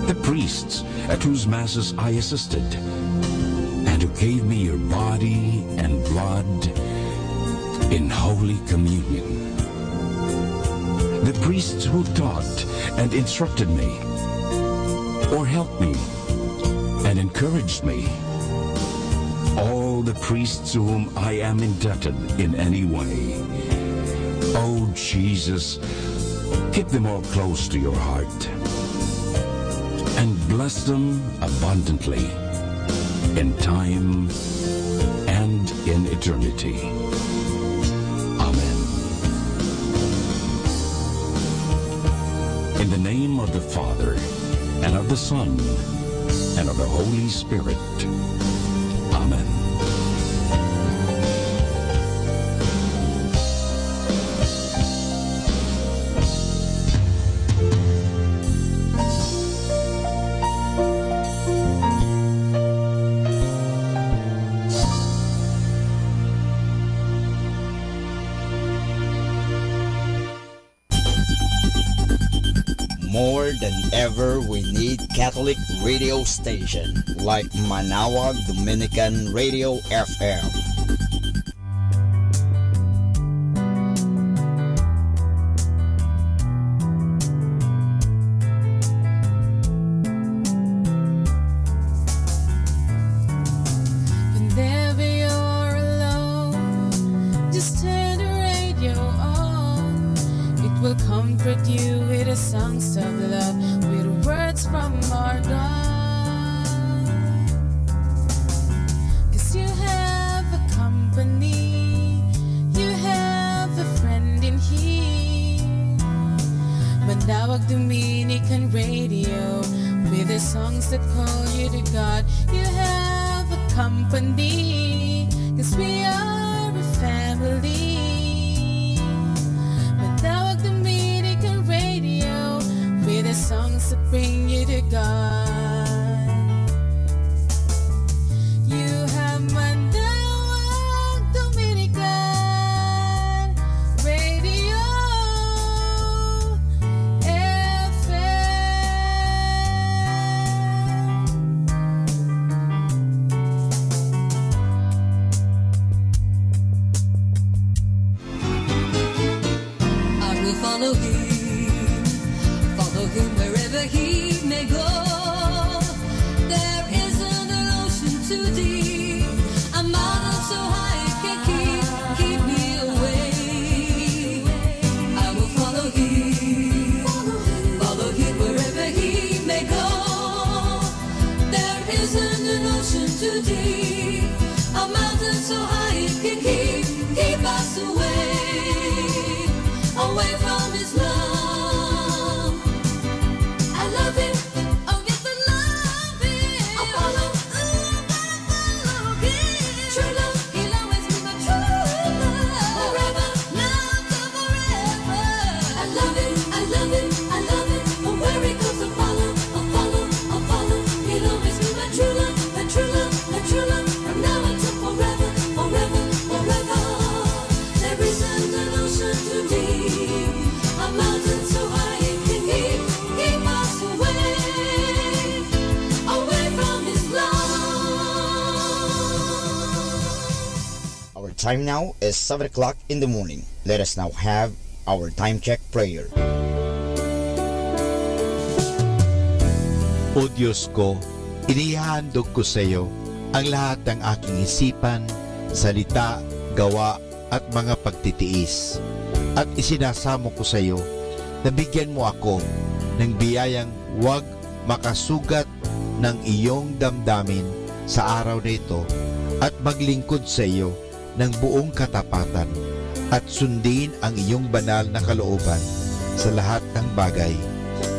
the priests at whose masses I assisted, and who gave me your body and blood in Holy Communion, the priests who taught and instructed me, or helped me and encouraged me, all the priests to whom I am indebted in any way, Oh, Jesus, keep them all close to your heart and bless them abundantly in time and in eternity. Amen. In the name of the Father, and of the Son, and of the Holy Spirit. Amen. More than ever, we need Catholic radio station like Manaoag Dominican Radio FM. Whenever you're alone, just turn the radio on. It will comfort you with the songs of love, with words from our God. 'Cause you have a company, you have a friend in here. Manaoag Dominican Radio, with the songs that call you to God. You have a company, 'cause we are a family. Manaoag Dominican Radio, with the songs that bring you to God. You have Manaoag Dominican Radio I will follow him wherever he may go. There isn't an ocean too deep, a mountain so high it can keep me away. I will follow him wherever he may go. There isn't an ocean too deep, a mountain so high it can keep us away from his love. I love him. Oh yes, I love him. I'll follow. I'll follow him. True love, he'll always be my true love. Forever, now to forever. I love him. I love him. I love him. Oh, where he goes, I'll follow. I'll follow. I'll follow. He'll always be my true love. My true love. My true love. From now until forever, forever, forever. There isn't an ocean too deep, a mountain so high it can keep us away from his love. Our time now is 7 o'clock in the morning. Let us now have our time check prayer. O Diyos ko, inihahandog ko sa iyo ang lahat ng aking isipan, salita, gawa at mga pagtitiis. At isinasamo ko sa iyo na bigyan mo ako ng biyayang huwag makasugat ng iyong damdamin sa araw na ito at maglingkod sa iyo ng buong katapatan at sundin ang iyong banal na kalooban sa lahat ng bagay.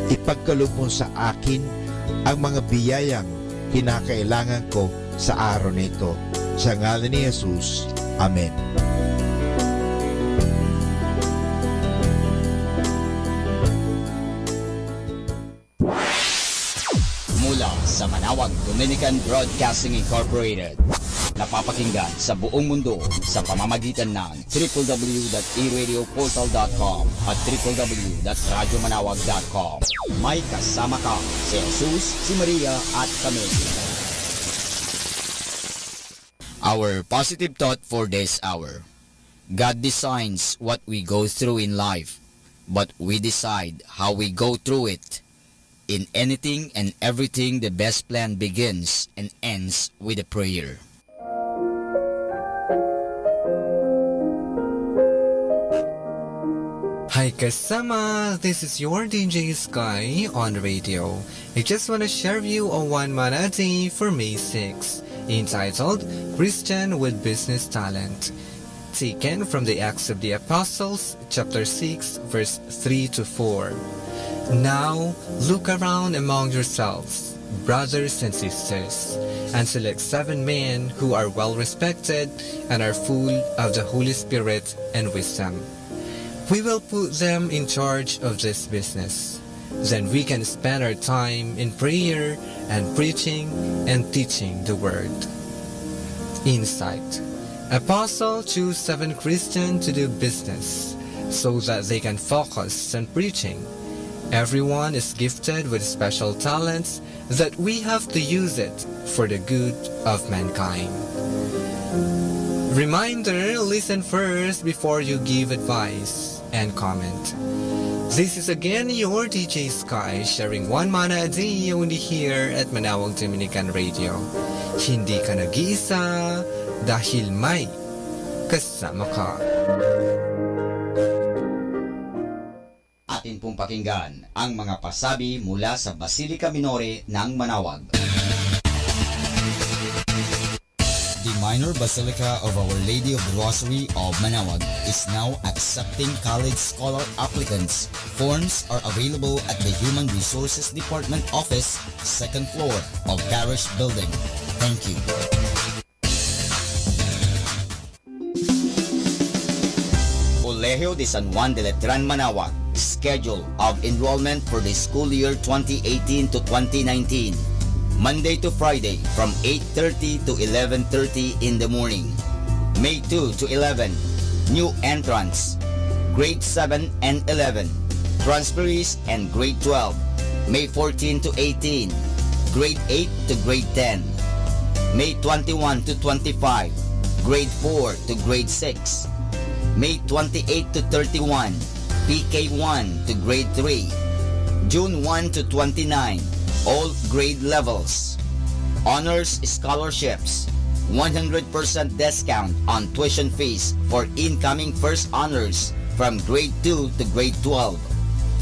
Ipagkaloob mo sa akin ang mga biyayang kinakailangan ko sa araw na ito. Sa ngalan ni Jesus. Amen. Mula sa Manaoag Dominican Broadcasting Incorporated, napapakinggan sa buong mundo sa pamamagitan ng www.eradioportal.com at www.radyomanawag.com. May kasama ka si Jesus, si Maria at kami. Our positive thought for this hour. God designs what we go through in life, but we decide how we go through it. In anything and everything, the best plan begins and ends with a prayer. Hi kasama, this is your DJ Sky on the radio. I just want to share you a one mana day for May 6, entitled Christian with Business Talent, taken from the Acts of the Apostles, chapter 6, verse 3 to 4. Now look around among yourselves, brothers and sisters, and select 7 men who are well respected and are full of the Holy Spirit and wisdom. We will put them in charge of this business. Then we can spend our time in prayer and preaching and teaching the word. Insight. Apostle choose 7 Christians to do business so that they can focus on preaching. Everyone is gifted with special talents that we have to use it for the good of mankind. Reminder, listen first before you give advice and comment. This is again your DJ Sky sharing one mana a day only here at Manaoag Dominican Radio. Hindi ka nag-iisa dahil may kasama ka. Atin pong pakinggan ang mga pasabi mula sa Basilica Minore ng Manaoag. The Minor Basilica of Our Lady of the Rosary of Manaoag is now accepting college scholar applicants. Forms are available at the Human Resources Department office, 2nd floor of Parish Building. Thank you. Colegio de San Juan de Letran Manaoag. Schedule of enrollment for the school year 2018 to 2019. Monday to Friday from 8:30 to 11:30 in the morning. May 2 to 11, new entrants, grade 7 and 11, transferees and grade 12. May 14 to 18, grade 8 to grade 10. May 21 to 25, grade 4 to grade 6. May 28 to 31, PK1 to grade 3. June 1 to 29, all grade levels. Honors scholarships, 100% discount on tuition fees for incoming first honors from grade 2 to grade 12.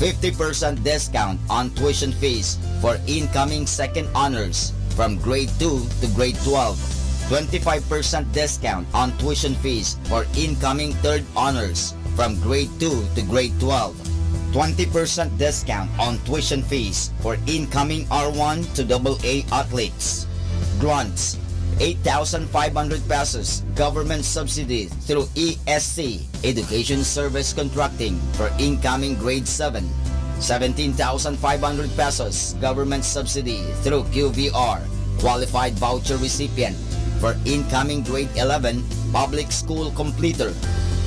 50% discount on tuition fees for incoming second honors from grade 2 to grade 12. 25% discount on tuition fees for incoming third honors from grade 2 to grade 12. 20% discount on tuition fees for incoming R1 to AA athletes. Grants, 8,500 pesos government subsidy through ESC, Education Service Contracting, for incoming grade 7. 17,500 pesos government subsidy through QVR, qualified voucher recipient, for incoming grade 11 public school completer.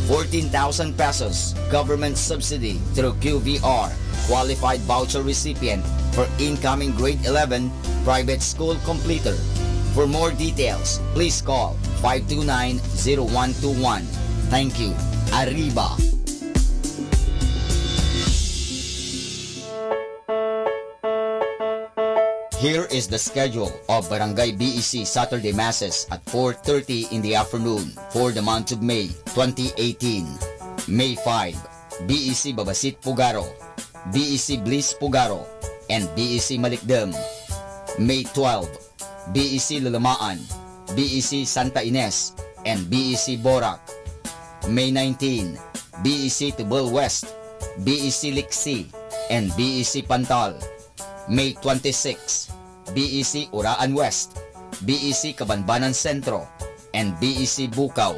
14,000 pesos government subsidy through QVR, qualified voucher recipient, for incoming grade 11 private school completer. For more details, please call 529-0121. Thank you. Arriba! Here is the schedule of Barangay BEC Saturday Masses at 4:30 in the afternoon for the month of May 2018. May 5, BEC Babasit Pugaro, BEC Bliss Pugaro, and BEC Malikdem. May 12, BEC Lulamaan, BEC Santa Ines, and BEC Borac. May 19, BEC Tubal West, BEC Liksi, and BEC Pantal. May 26, BEC Uraan West, BEC Cabanbanan Centro, and BEC Bukaw.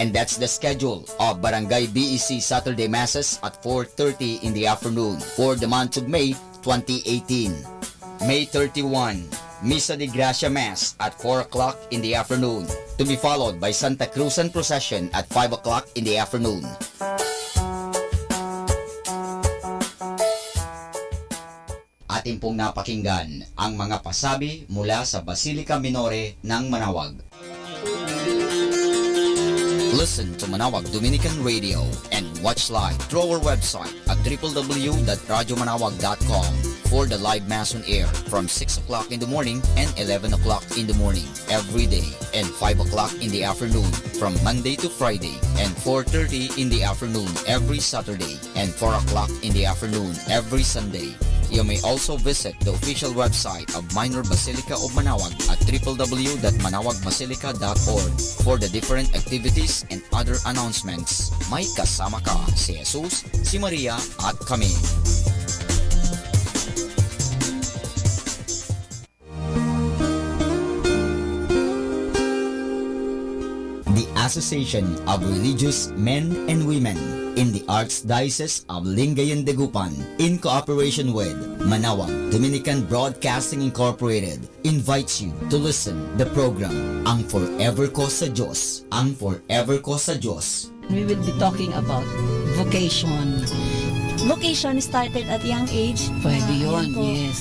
And that's the schedule of Barangay BEC Saturday Masses at 4:30 in the afternoon for the month of May 2018. May 31, Misa de Gracia Mass at 4 o'clock in the afternoon, to be followed by Santa Cruzan Procession at 5 o'clock in the afternoon. Atin pong napakinggan ang mga pasabi mula sa Basilica Minore ng Manaoag. Listen to Manaoag Dominican Radio and watch live through our website at www.radiomanaoag.com. for the live Mass on air from 6 o'clock in the morning and 11 o'clock in the morning every day, and 5 o'clock in the afternoon from Monday to Friday, and 4:30 in the afternoon every Saturday, and 4 o'clock in the afternoon every Sunday. You may also visit the official website of Minor Basilica of Manaoag at www.manaoagbasilica.org for the different activities and other announcements. May kasama ka si Jesus, si Maria at kami. The Association of Religious Men and Women in the Archdiocese of Lingayen de Gupan, in cooperation with Manaoag Dominican Broadcasting Incorporated, invites you to listen the program Ang Forever Ko sa Diyos. Ang Forever Ko sa Diyos. We will be talking about vocation. Vocation started at young age. Pwede yun, yes.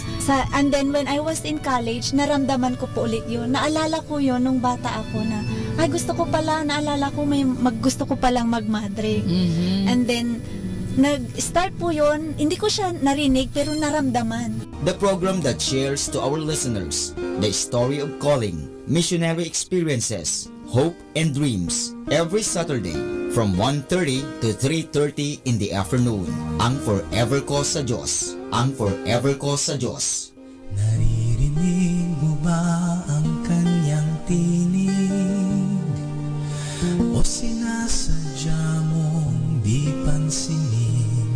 And then when I was in college, naramdaman ko po ulit yun. Naalala ko yun nung bata ako na, ay gusto ko pala, naalala ko gusto ko palang magmadre. And then, nag-start po yun, hindi ko siya narinig pero naramdaman. The program that shares to our listeners the story of calling, missionary experiences, hope and dreams every Saturday from 1:30 to 3:30 in the afternoon. Ang Forever Ko sa Diyos. Ang Forever Ko sa Diyos. Naririnig mo ba ang kanyang tinig? O sinasadya mong di pansinin?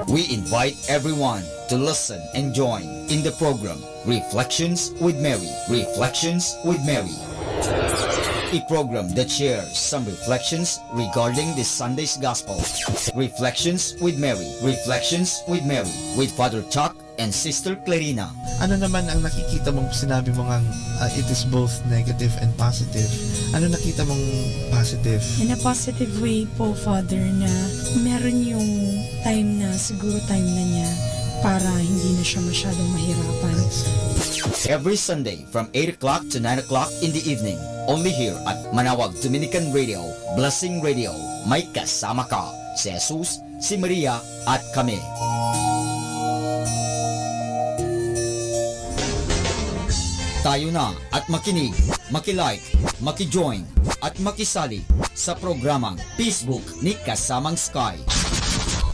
We invite everyone to listen and join in the program Reflections with Mary. Reflections with Mary. A program that shares some reflections regarding this Sunday's Gospel. Reflections with Mary. Reflections with Mary with Father Chuck and Sister Clarina. Ano naman ang nakikita mong sinabi mo nga it is both negative and positive? Ano nakita mong positive? In a positive way po, Father, na meron yung time na, siguro time na niya para hindi na siya masyadong mahirapan. Every Sunday from 8 o'clock to 9 o'clock in the evening, only here at Manaoag Dominican Radio, Blessing Radio. May kasama ka, si Jesus, si Maria at kami. Tayo na at makinig, makilike, makijoin at makisali sa programang Facebook ni Kasamang Sky.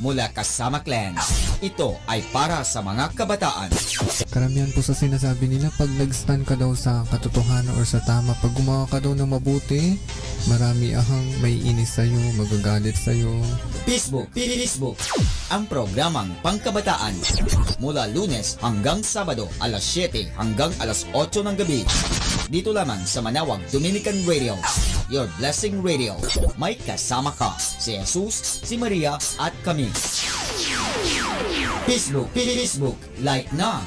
Mula Kasama Clan, ito ay para sa mga kabataan. Karamihan po sa sinasabi nila, pag nag-stand ka daw sa katotohanan or sa tama, pag gumawa ka daw ng mabuti, marami ahang may inis sa'yo, magagalit sa'yo. Facebook, ang programang pangkabataan. Mula Lunes hanggang Sabado, alas 7 hanggang alas 8 ng gabi. Dito lamang sa Manaoag Dominican Radio, your blessing radio. May kasama ka, si Jesus, si Maria at kami. Facebook, like na.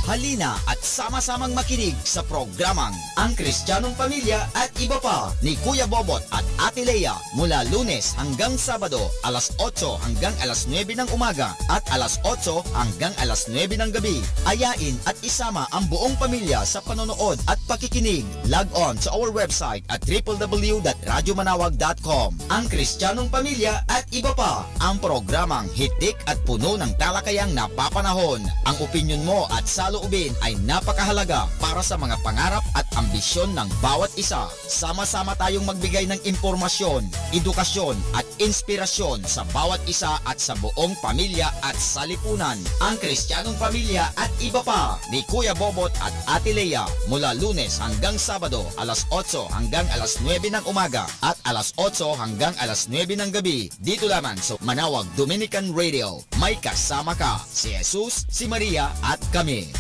Halina at sama-samang makinig sa programang Ang Kristiyanong Pamilya at Iba Pa ni Kuya Bobot at Ate Lea mula Lunes hanggang Sabado alas 8 hanggang alas 9 ng umaga at alas 8 hanggang alas 9 ng gabi. Ayain at isama ang buong pamilya sa panonood at pakikinig. Log on sa our website at www.radiomanaoag.com. Ang Kristiyanong Pamilya at Iba Pa, ang programang hitik at puno ng talakayang napapanahon. Ang opinyon mo at saloobin ay napakahalaga para sa mga pangarap at ambisyon ng bawat isa. Sama-sama tayong magbigay ng impormasyon, edukasyon at inspirasyon sa bawat isa at sa buong pamilya at salipunan. Ang Kristiyanong Pamilya at Iba Pa ni Kuya Bobot at Ate Lea mula Lunes hanggang Sabado alas 8 hanggang alas 9 ng umaga at alas 8 hanggang alas 9 ng gabi. Dito lamang sa Manaoag Dominican Radio. May kasama ka, si Jesus, si Maria at kami.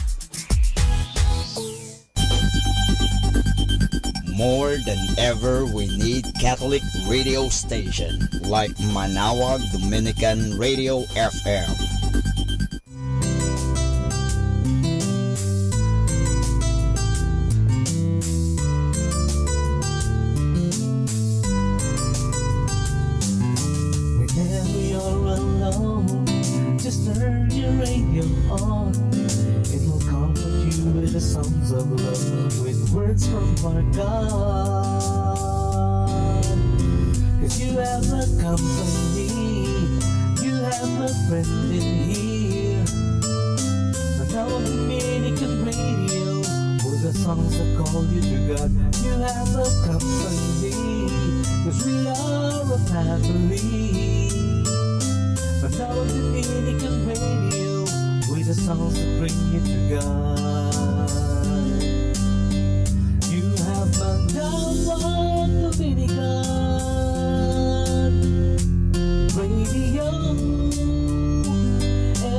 More than ever, we need Catholic radio station like Manaoag Dominican Radio FM. Whenever you're alone, turn your radio on. It will comfort you with the songs of love, with words from our God. 'Cause you have a company, you have a friend in here. Manaoag Dominican Radio, with the songs that call you to God. You have a company, 'cause we are a family. Manaoag Dominican Radio, with the songs that bring you to God. You have Manaoag Dominican Radio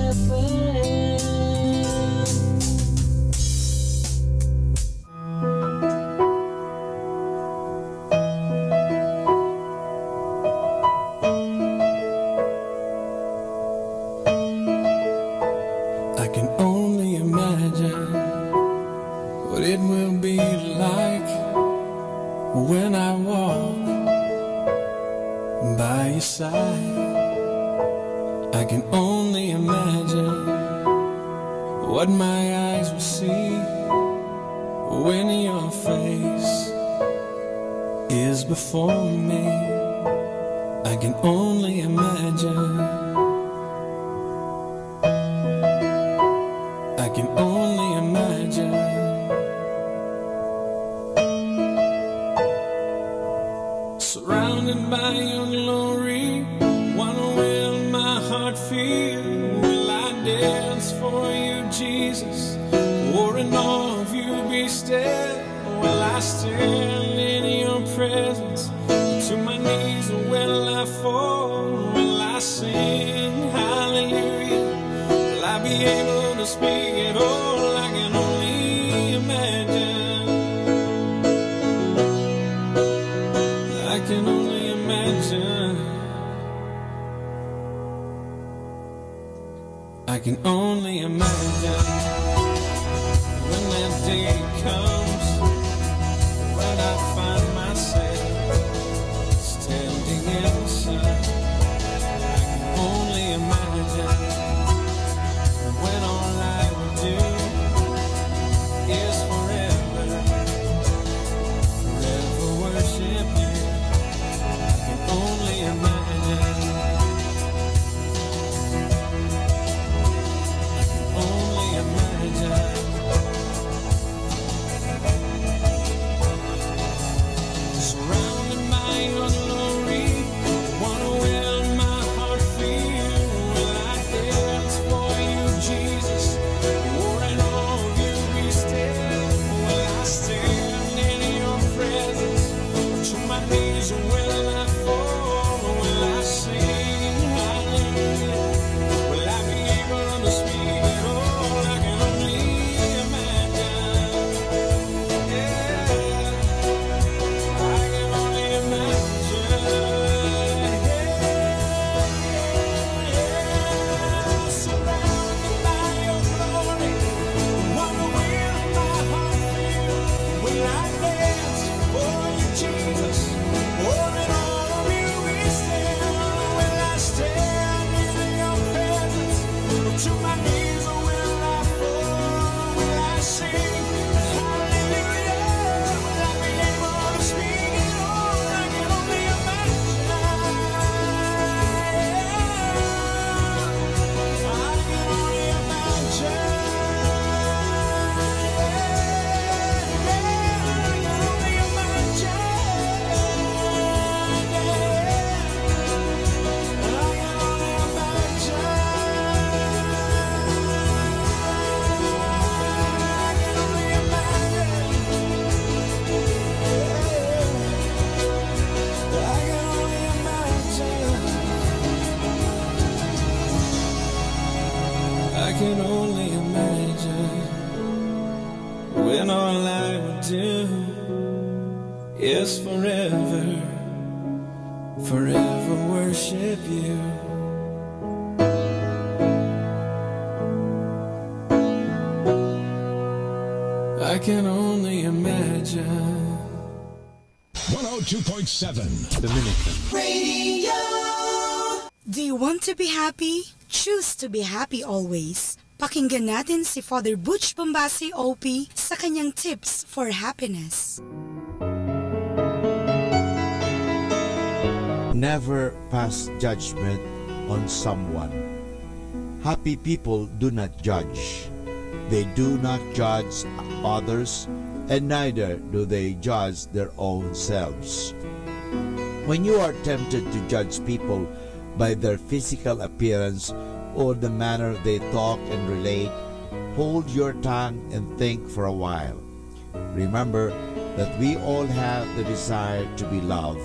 FM. I can only imagine what it will be like when I walk by your side. I can only imagine what my eyes will see when your face is before me. I can only imagine. I can only imagine. Surrounded by your glory, wonder will my heart feel? Will I dance for you, Jesus? Or in awe of you be still? Will I stand in your presence? To my knees or will I fall? Will I sing hallelujah? Will I be able to speak at all? I can only imagine. I can only imagine. I can only imagine when that day comes, when I find myself standing in the sun. I can only imagine when all I will do is forever, forever worship you. I can only imagine. I can only imagine. Surrounded by your glory, wonder will my heart feel? Will I dance for you, Jesus? Or in awe of you be still? Will I stand in your presence? To my knees or will I fall? Will I sing hallelujah? Will I be able to speak at all? I can only imagine. Yeah, I can only imagine. Surrounded by your glory, wonder will my heart feel? Will I dance for you, Jesus? Or in all of you we stand? Will I stand in your presence? To my knees or will I fall? Will I sing hallelujah? Will I be able to speak at all? I can only imagine. I can only imagine. I can only imagine when all I would do is forever, forever worship you. I can only imagine. 102.7 Dominican Radio. Do you want to be happy? Choose to be happy always. Pakinggan natin si Father Butch Bombasi OP sa kanyang tips for happiness. Never pass judgment on someone. Happy people do not judge. They do not judge others, and neither do they judge their own selves. When you are tempted to judge people by their physical appearance or the manner they talk and relate, hold your tongue and think for a while. Remember that we all have the desire to be loved.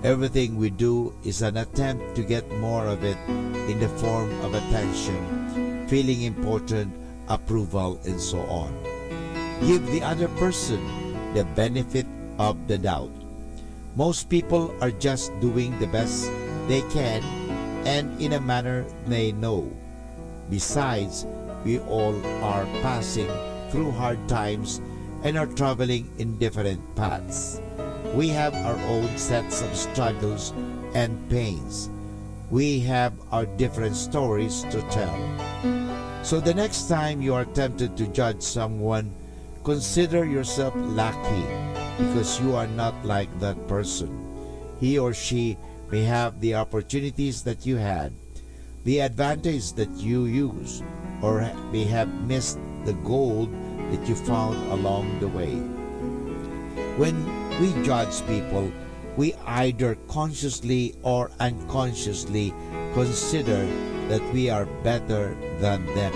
Everything we do is an attempt to get more of it in the form of attention, feeling important, approval, and so on. Give the other person the benefit of the doubt. Most people are just doing the best they can and in a manner they know. Besides, we all are passing through hard times and are traveling in different paths. We have our own sets of struggles and pains. We have our different stories to tell. So the next time you are tempted to judge someone, consider yourself lucky because you are not like that person. He or she may have the opportunities that you had, the advantage that you use, or may have missed the gold that you found along the way. When we judge people, we either consciously or unconsciously consider that we are better than them.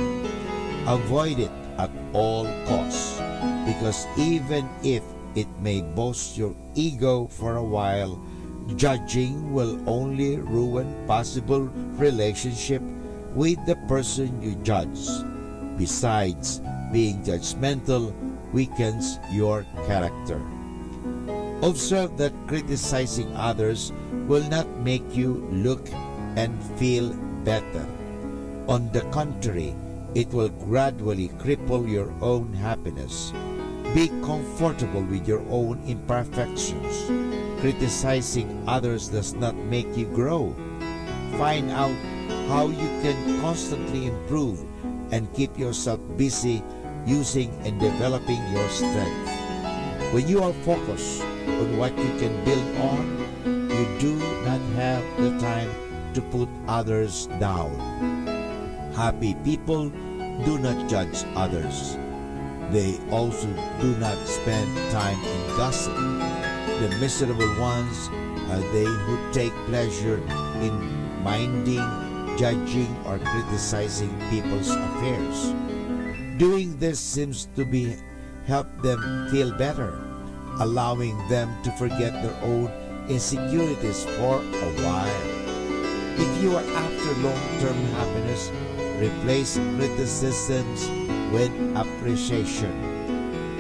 Avoid it at all costs, because even if it may boost your ego for a while, judging will only ruin possible relationship with the person you judge. Besides, being judgmental weakens your character. Observe that criticizing others will not make you look and feel better. On the contrary, it will gradually cripple your own happiness. Be comfortable with your own imperfections. Criticizing others does not make you grow. Find out how you can constantly improve and keep yourself busy using and developing your strength. When you are focused on what you can build on, you do not have the time to put others down. Happy people do not judge others. They also do not spend time in gossip. The miserable ones are they who take pleasure in minding, judging, or criticizing people's affairs. Doing this seems to be help them feel better, allowing them to forget their own insecurities for a while. If you are after long-term happiness, replace criticisms with appreciation.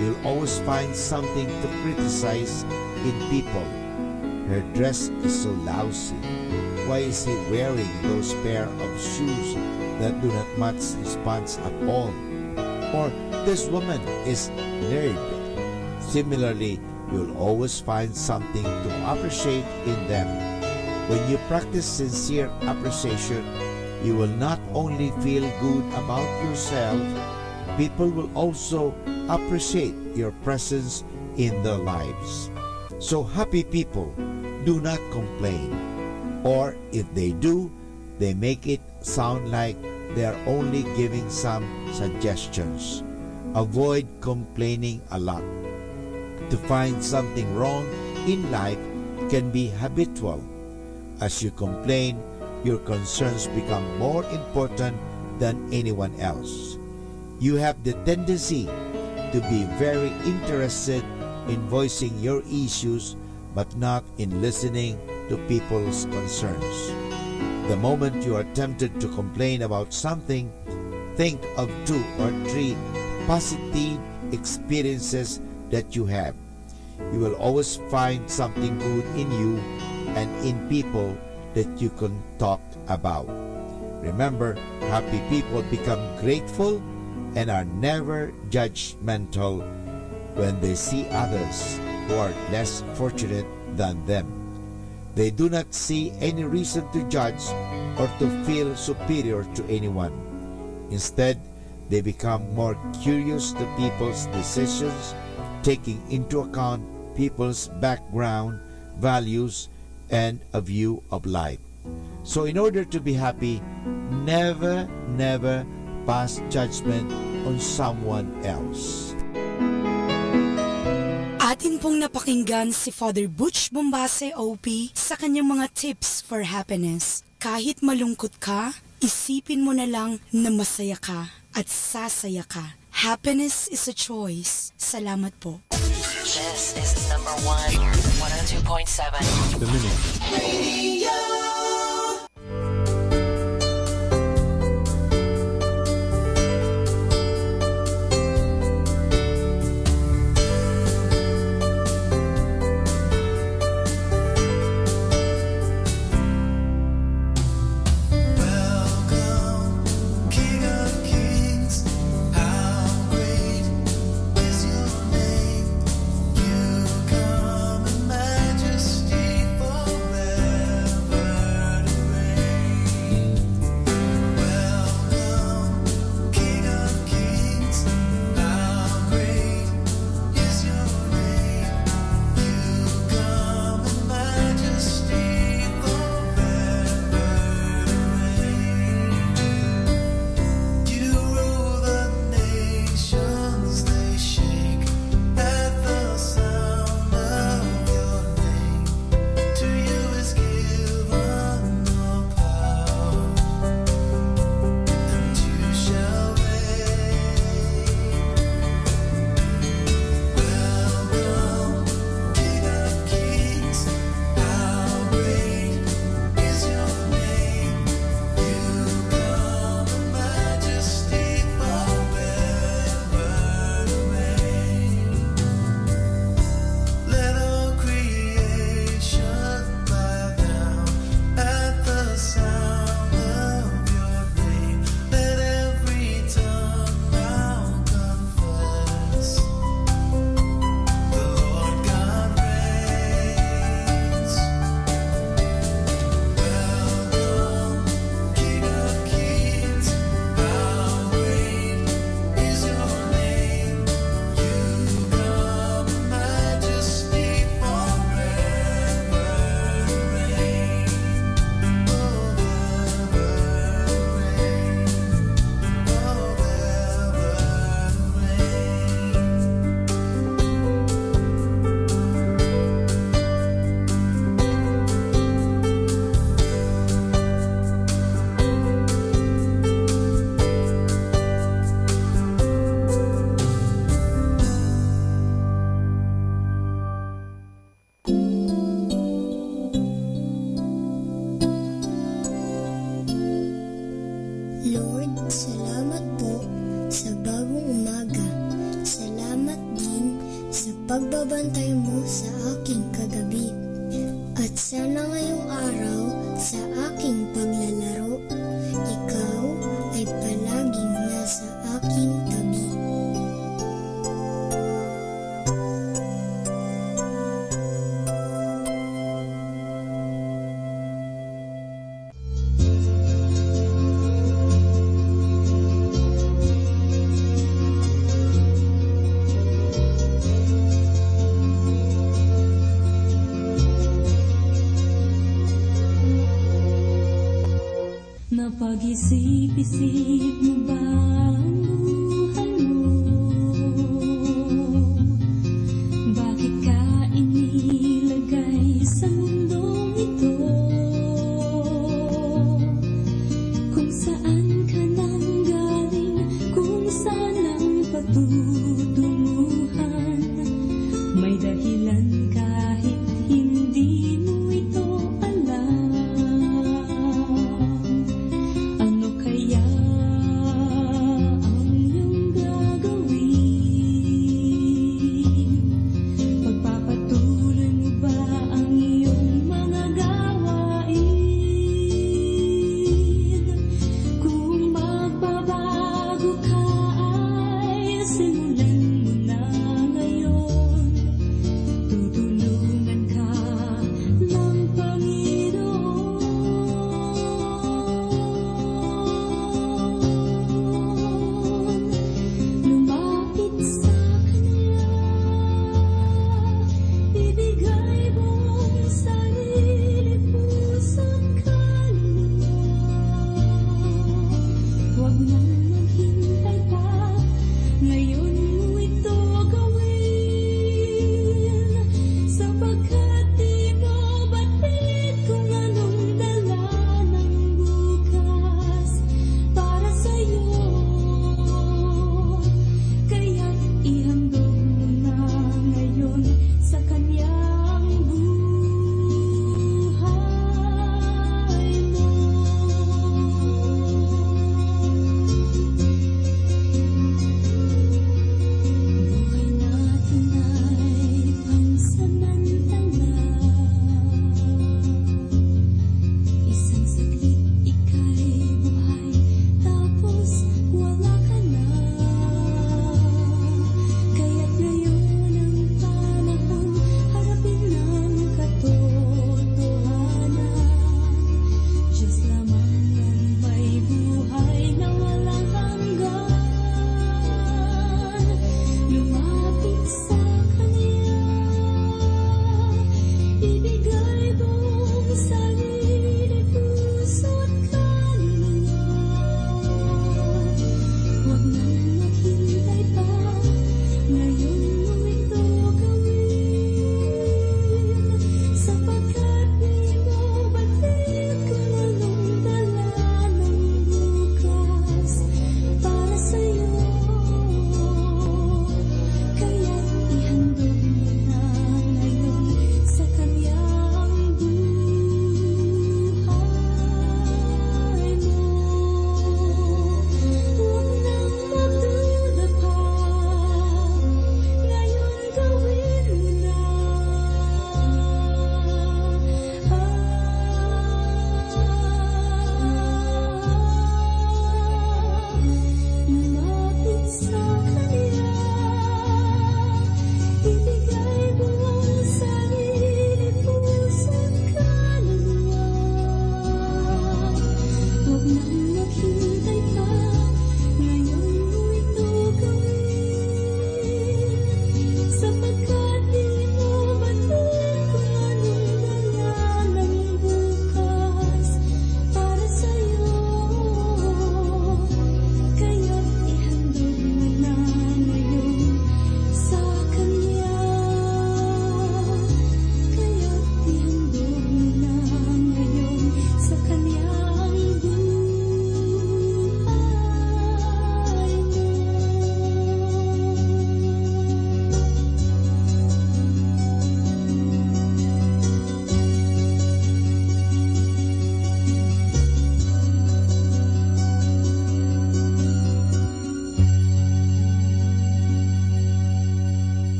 You'll always find something to criticize in people. Her dress is so lousy. Why is he wearing those pair of shoes that do not match his pants at all? Or this woman is nerd. Similarly, you'll always find something to appreciate in them. When you practice sincere appreciation, you will not only feel good about yourself, people will also appreciate your presence in their lives. So happy people do not complain, or if they do, they make it sound like they are only giving some suggestions. Avoid complaining a lot. To find something wrong in life can be habitual. As you complain, your concerns become more important than anyone else. You have the tendency to be very interested in voicing your issues but not in listening to people's concerns. The moment you are tempted to complain about something, think of 2 or 3 positive experiences that you have. You will always find something good in you and in people that you can talk about. Remember, happy people become grateful and are never judgmental when they see others who are less fortunate than them. They do not see any reason to judge or to feel superior to anyone. Instead, they become more curious to people's decisions, taking into account people's background, values, and a view of life. So in order to be happy, never pass judgment on someone else. Atin pong napakinggan si Father Butch Bombase OP sa kanyang mga tips for happiness. Kahit malungkot ka, isipin mo na lang na masaya ka at sasaya ka. Happiness is a choice. Salamat po. This is number 102.7 Dominican Radio. pagbabantay mo sa aking kagabi. At sana ngayong araw sa aking paglalaro, ikaw ay palaging nasa aking tabi. Napag-isip-isip mo ba ang buhay mo? Bakit ka inilagay sa mundong ito? Kung saan ka nang galing, kung saan ang patutunguhan, may dahilan kahit hindi mo ito alam. Ano kaya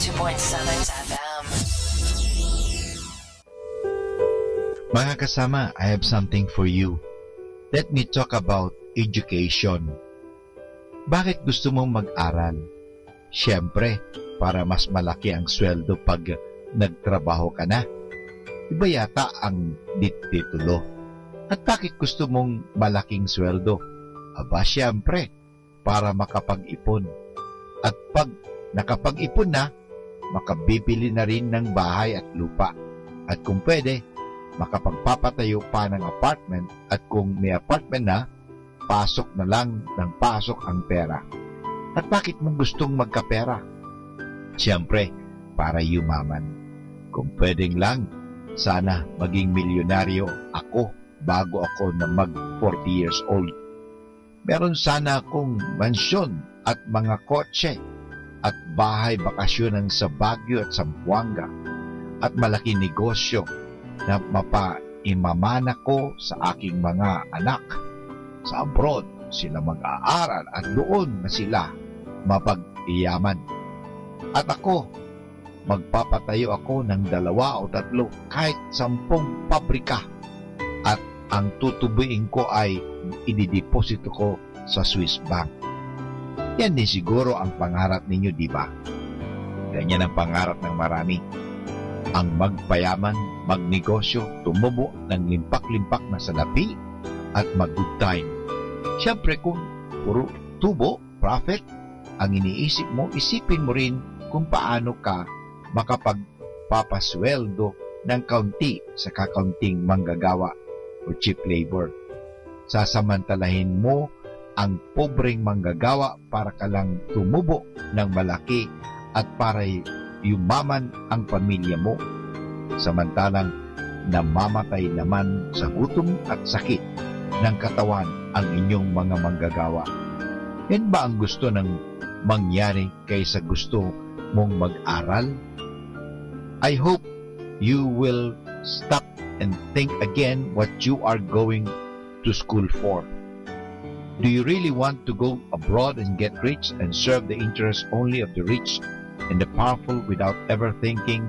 102.7 FM. Mga kasama, I have something for you. Let me talk about education. Bakit gusto mong mag-aral? Siyempre, para mas malaki ang sweldo pag nagtrabaho ka na. Iba yata ang titulo. At bakit gusto mong malaking sweldo? Aba, siyempre, para makapag-ipon. At pag nakapag-ipon na, makabibili na rin ng bahay at lupa. At kung pwede, makapagpapatayo pa ng apartment, at kung may apartment na, pasok na lang ng pasok ang pera. At bakit mo gustong magkapera? Siyempre, para yumaman. Kung pwedeng lang, sana maging milyonaryo ako bago ako na mag 40 years old. Meron sana akong mansyon at mga kotse at bahay bakasyonan sa Baguio at Zamboanga at malaking negosyo na mapaimamana ko sa aking mga anak. Sa abroad, sila mag-aaral at doon na sila mapag-iyaman. At ako, magpapatayo ako ng 2 o 3 kahit 10 pabrika. At ang tutubuin ko ay idideposito ko sa Swiss Bank. Yan din siguro ang pangarap ninyo, di ba? Ganyan ang pangarap ng marami. Ang magpayaman, magnegosyo, tumubo ng limpak-limpak na salapi at mag-good time. Siyempre kung puro tubo, profit, ang iniisip mo, isipin mo rin kung paano ka makapagpapasweldo ng kaunti sa kakaunting manggagawa o cheap labor. Sasamantalahin mo ang pobreng manggagawa para ka lang tumubo ng malaki at para yumaman ang pamilya mo. Samantalang namamatay naman sa gutom at sakit ng katawan ang inyong mga manggagawa. Yan ba ang gusto ng mangyari kaysa gusto mong mag-aral? I hope you will stop and think again what you are going to school for. Do you really want to go abroad and get rich and serve the interests only of the rich and the powerful without ever thinking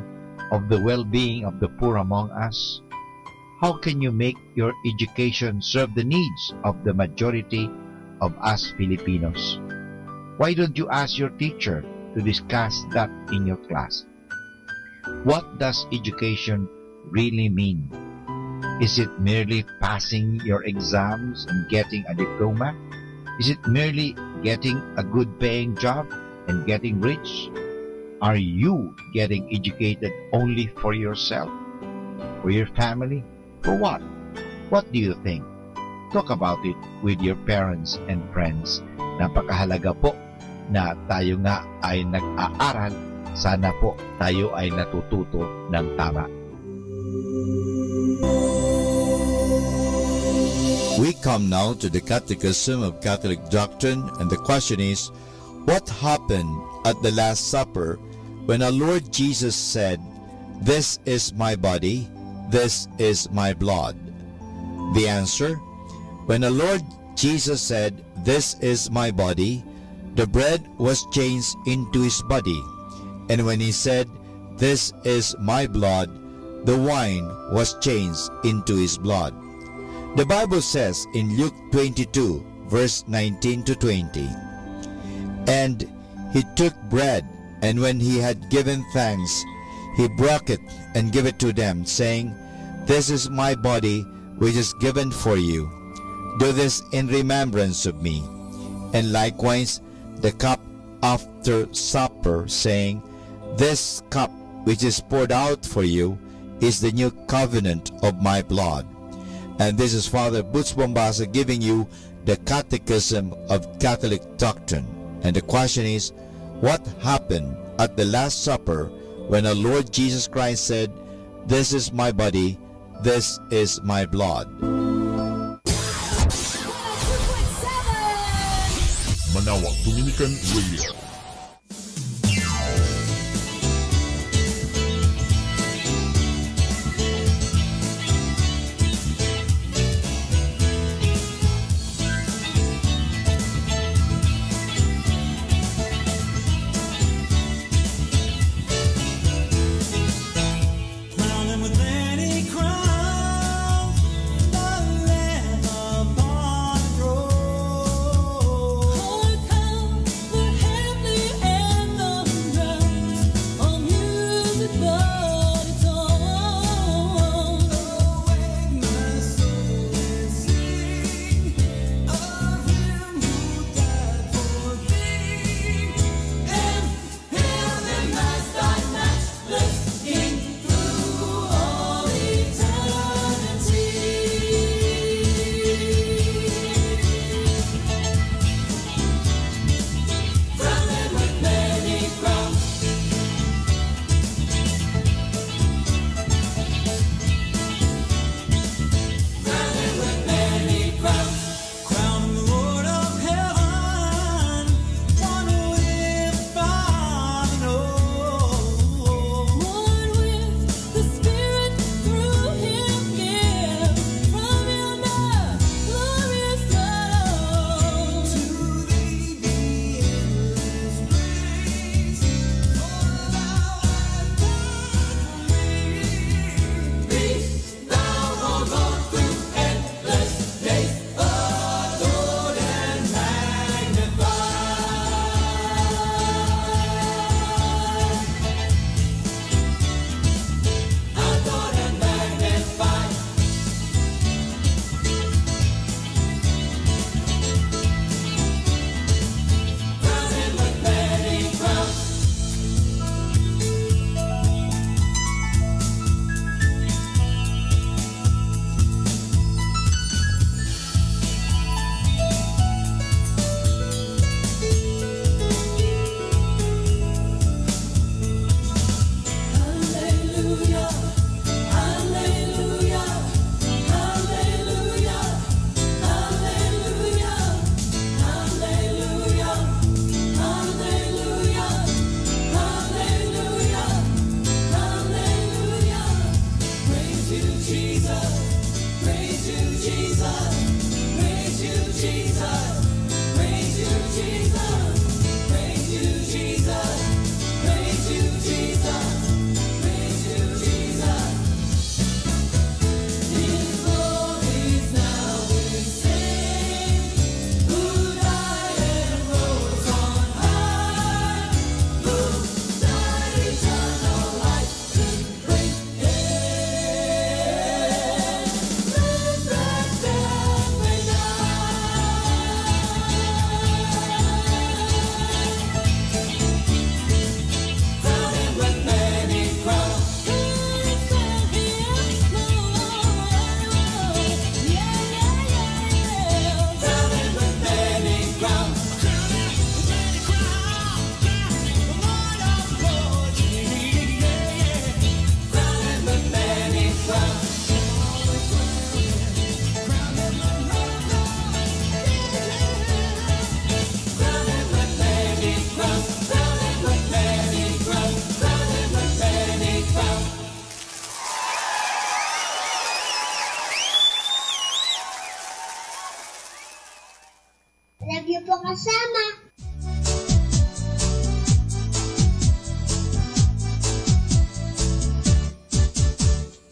of the well-being of the poor among us? How can you make your education serve the needs of the majority of us Filipinos? Why don't you ask your teacher to discuss that in your class? What does education really mean? Is it merely passing your exams and getting a diploma? Is it merely getting a good paying job and getting rich? Are you getting educated only for yourself? For your family? For what? What do you think? Talk about it with your parents and friends. Napakahalaga po na tayo nga ay nag-aaral. Sana po tayo ay natututo ng tama. We come now to the Catechism of Catholic Doctrine, and the question is, what happened at the Last Supper when our Lord Jesus said, "This is my body, this is my blood"? The answer, when our Lord Jesus said, "This is my body," the bread was changed into his body. And when he said, "This is my blood," the wine was changed into his blood. The Bible says in Luke 22, verse 19 to 20, "And he took bread, and when he had given thanks, he broke it and gave it to them, saying, This is my body, which is given for you. Do this in remembrance of me. And likewise the cup after supper, saying, This cup which is poured out for you is the new covenant of my blood." And this is Father Butch Bombasa giving you the Catechism of Catholic Doctrine. And the question is, what happened at the Last Supper when our Lord Jesus Christ said, "This is my body, this is my blood"? Manaoag Dominican Radio. Love you po kasama.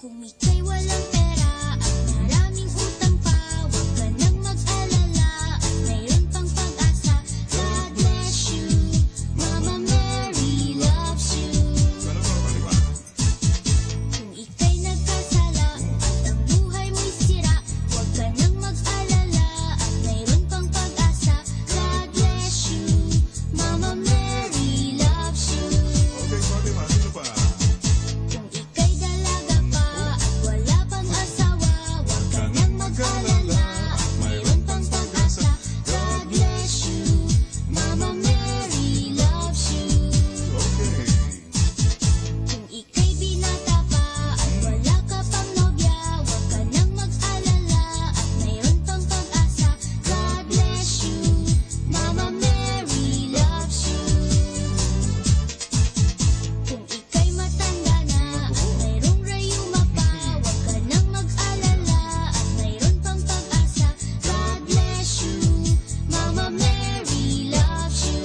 Kung ika'y walang pera at maraming utang pa, huwag ka nang mag-alala at mayroon pang pag-asa. God bless you, Mama Mary loves you. Kung ika'y nagkasala at ang buhay mo'y sira, huwag ka nang mag-alala at mayroon pang pag-asa. God bless you, Mama Mary loves you. Kung ika'y dalaga pa at wala pang asawa, huwag ka nang mag-alala at mayroon pang pag-asa. God bless you, Mama Mary loves you. Kung ika'y binata pa at wala ka pang nobya, huwag ka nang mag-alala at mayroon pang pag-asa. God bless you, Mama Mary loves you. Kung ika'y matanda na at mayroong rayuma pa, huwag ka nang mag-alala at mayroon pang pag-asa. God bless you, Mama Mary loves you.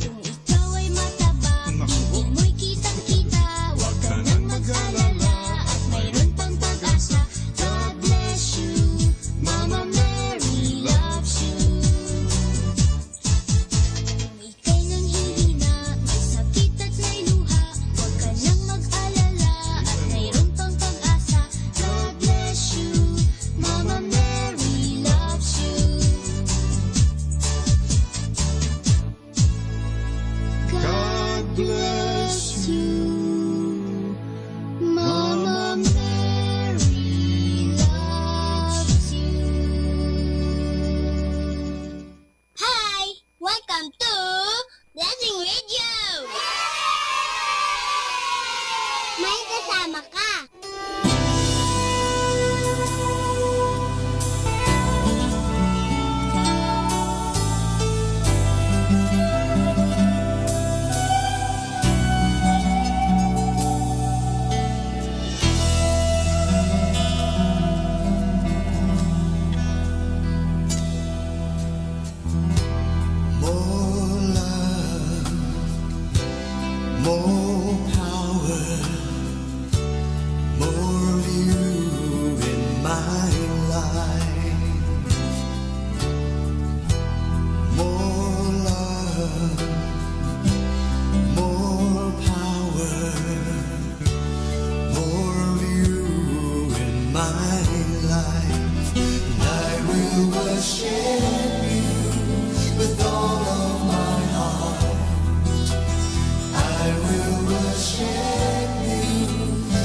Kung ikaw ay mataba, ibig mo'y kitang-kita, huwag ka nang mag-alala at mayroon pang pag-asa. God bless you, Mama Mary loves you. Kung ika'y nanghihina, may sakit at may luha, huwag ka nang mag-alala at mayroon pang pag-asa. God bless you, Mama Mary loves you. God bless you, Mama Mary loves you. Hi! Welcome to Blessing Radio! May kasama ka! More love, more power, more of you in my life. More love, more power, more of you in my life. And I will worship you with all of my heart. I will worship you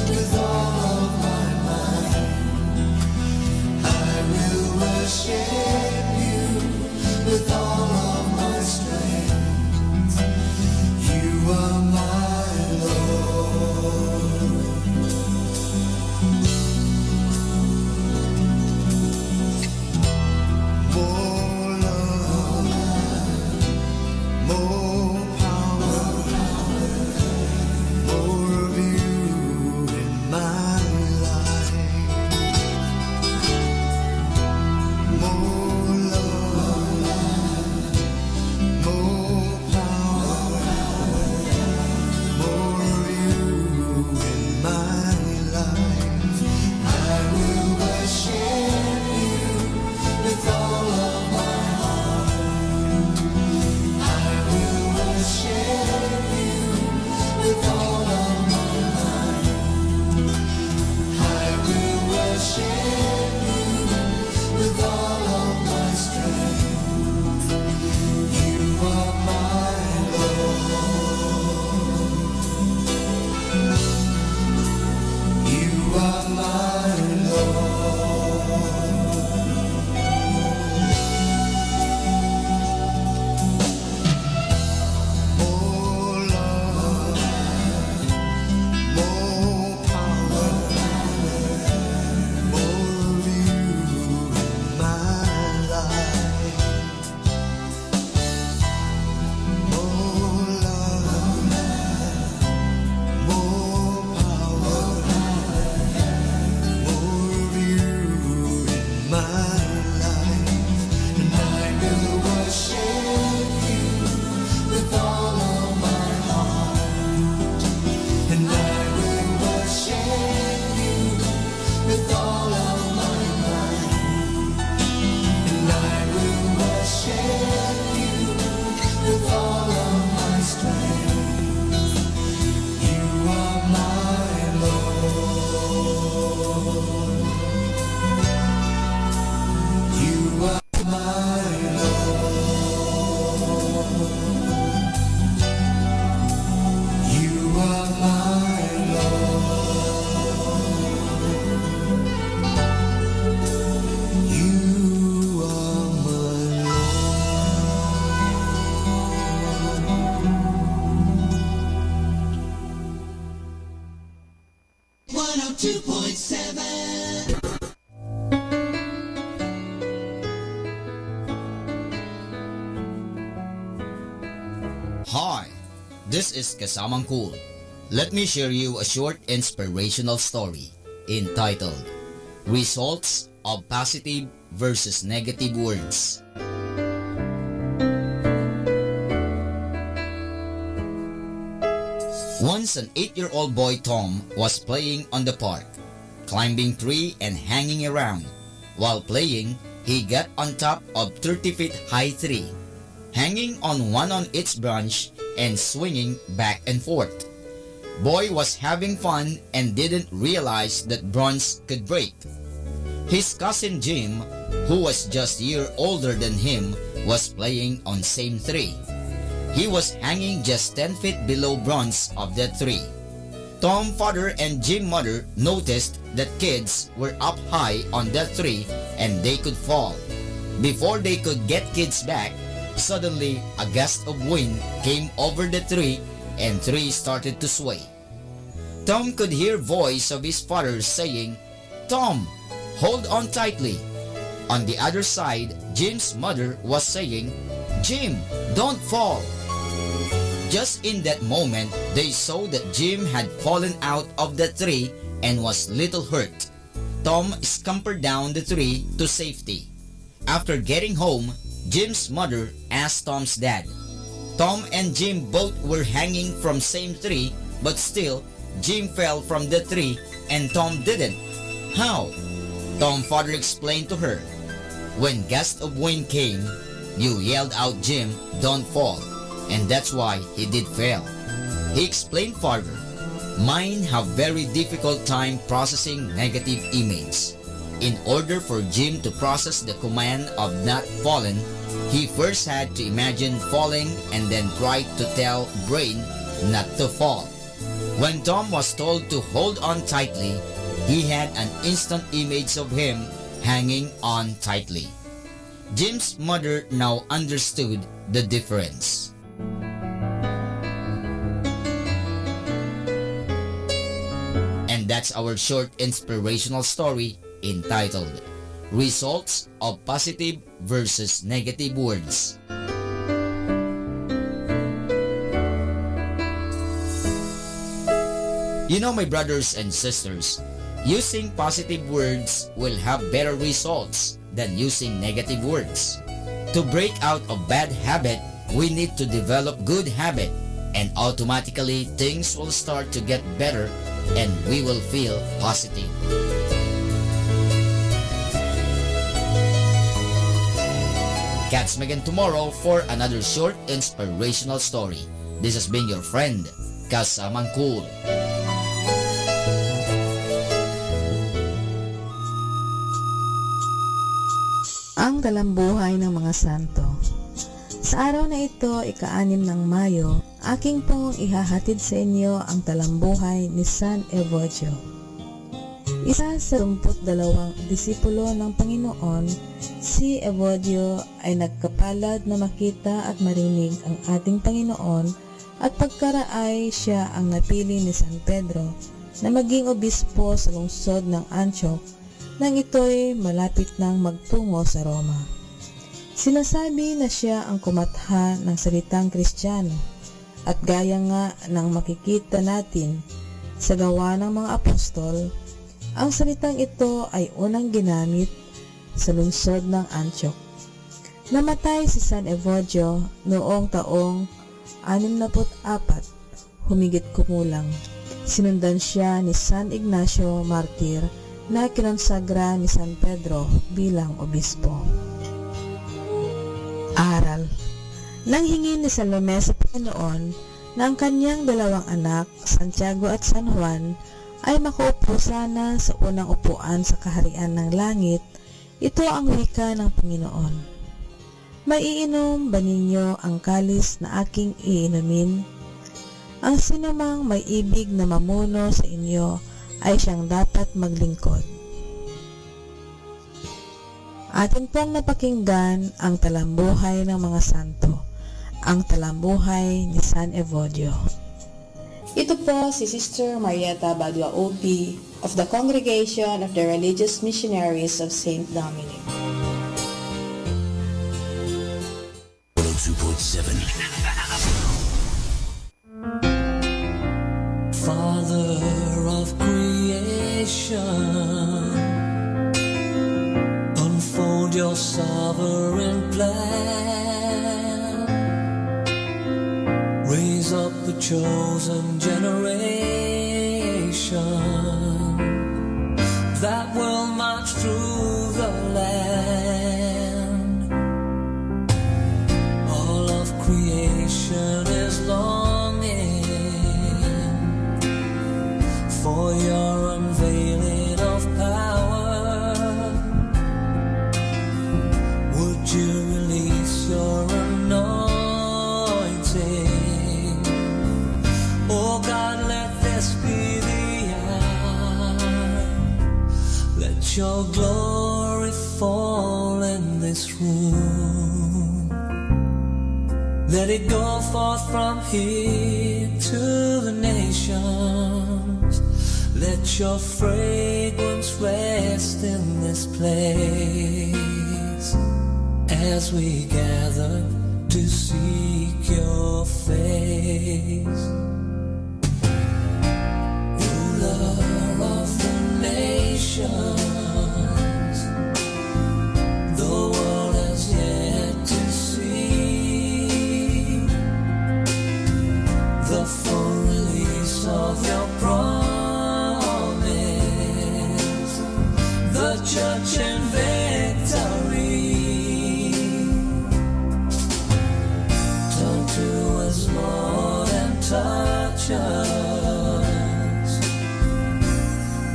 with all of my mind. I will worship you with all of my strength. You are my Lord. More love, more power, more of you in my life. This is Kasamang Cool. Let me share you a short inspirational story entitled Results of Positive versus Negative Words. Once an 8-year-old boy Tom was playing on the park, climbing tree and hanging around. While playing, he got on top of 30 feet high tree, hanging on one on its branch and swinging back and forth. Boy was having fun and didn't realize that branch could break. His cousin Jim, who was just a year older than him, was playing on same tree. He was hanging just 10 feet below branch of that tree. Tom father and Jim mother noticed that kids were up high on that tree and they could fall. Before they could get kids back, suddenly a gust of wind came over the tree and tree started to sway. Tom could hear voice of his father saying, "Tom, hold on tightly." On the other side, Jim's mother was saying, "Jim, don't fall." Just in that moment, they saw that Jim had fallen out of the tree and was little hurt. Tom scampered down the tree to safety. After getting home, Jim's mother asked Tom's dad. Tom and Jim both were hanging from same tree, but still, Jim fell from the tree and Tom didn't. How? Tom's father explained to her. When gust of wind came, you yelled out, "Jim, don't fall." And that's why he did fail. He explained further, "Mine have very difficult time processing negative images. In order for Jim to process the command of not fallen, he first had to imagine falling and then try to tell brain not to fall. When Tom was told to hold on tightly, he had an instant image of him hanging on tightly." Jim's mother now understood the difference. And that's our short inspirational story entitled Results of Positive versus Negative Words. You know, my brothers and sisters, using positive words will have better results than using negative words. To break out of bad habit, we need to develop good habit, and automatically things will start to get better and we will feel positive. Catch me again tomorrow for another short inspirational story. This has been your friend, Kasamang Cool. Ang talambuhay ng mga santo. Sa araw na ito, ika-6 ng Mayo, aking pong ihahatid sa inyo ang talambuhay ni San Evodio. Isa sa 22 disipulo ng Panginoon, si Evodio ay nagkapalad na makita at marinig ang ating Panginoon at pagkaraay siya ang napili ni San Pedro na maging obispo sa lungsod ng Antioch nang ito'y malapit nang magtungo sa Roma. Sinasabi na siya ang kumatha ng salitang Kristiyano at gaya nga ng makikita natin sa gawa ng mga apostol, ang salitang ito ay unang ginamit sa lungsod ng Antioch. Namatay si San Evodio noong taong 64, humigit kumulang. Sinundan siya ni San Ignacio Martir na kinonsagra ni San Pedro bilang obispo. Aral. Nanghingi ni Salome sa Panginoon na ang kanyang 2 anak, Santiago at San Juan, ay makaupo sana sa unang upuan sa kaharian ng langit. Ito ang wika ng Panginoon. Maiinom ba ninyo ang kalis na aking iinumin? Ang sinumang may ibig na mamuno sa inyo ay siyang dapat maglingkod. Atin pong napakinggan ang talambuhay ng mga santo, ang talambuhay ni San Evodio. Ito po si Sister Marieta Badua OP of the Congregation of the Religious Missionaries of St. Dominic. 102.7 your sovereign plan. Raise up the chosen generation that will march through the land. All of creation is longing for your unveiling of power. Would you release your anointing? Oh God, let this be the hour. Let your glory fall in this room. Let it go forth from here to the nations. Let your fragrance rest in this place as we gather to seek your face. Ruler of the nations, the world has yet to see the full release of your promise, the church in victory. Turn to us, Lord, and touch us.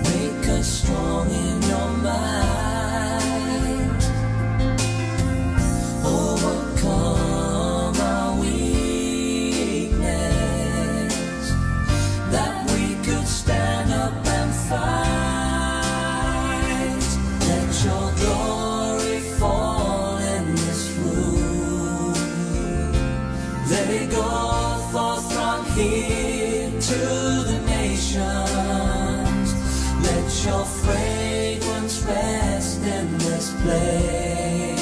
Make us strong in your might. Overcome our weakness, that we could stand up and fight. Let your glory fall in this room. Let it go forth from here to the nations. Let your fragrance rest in this place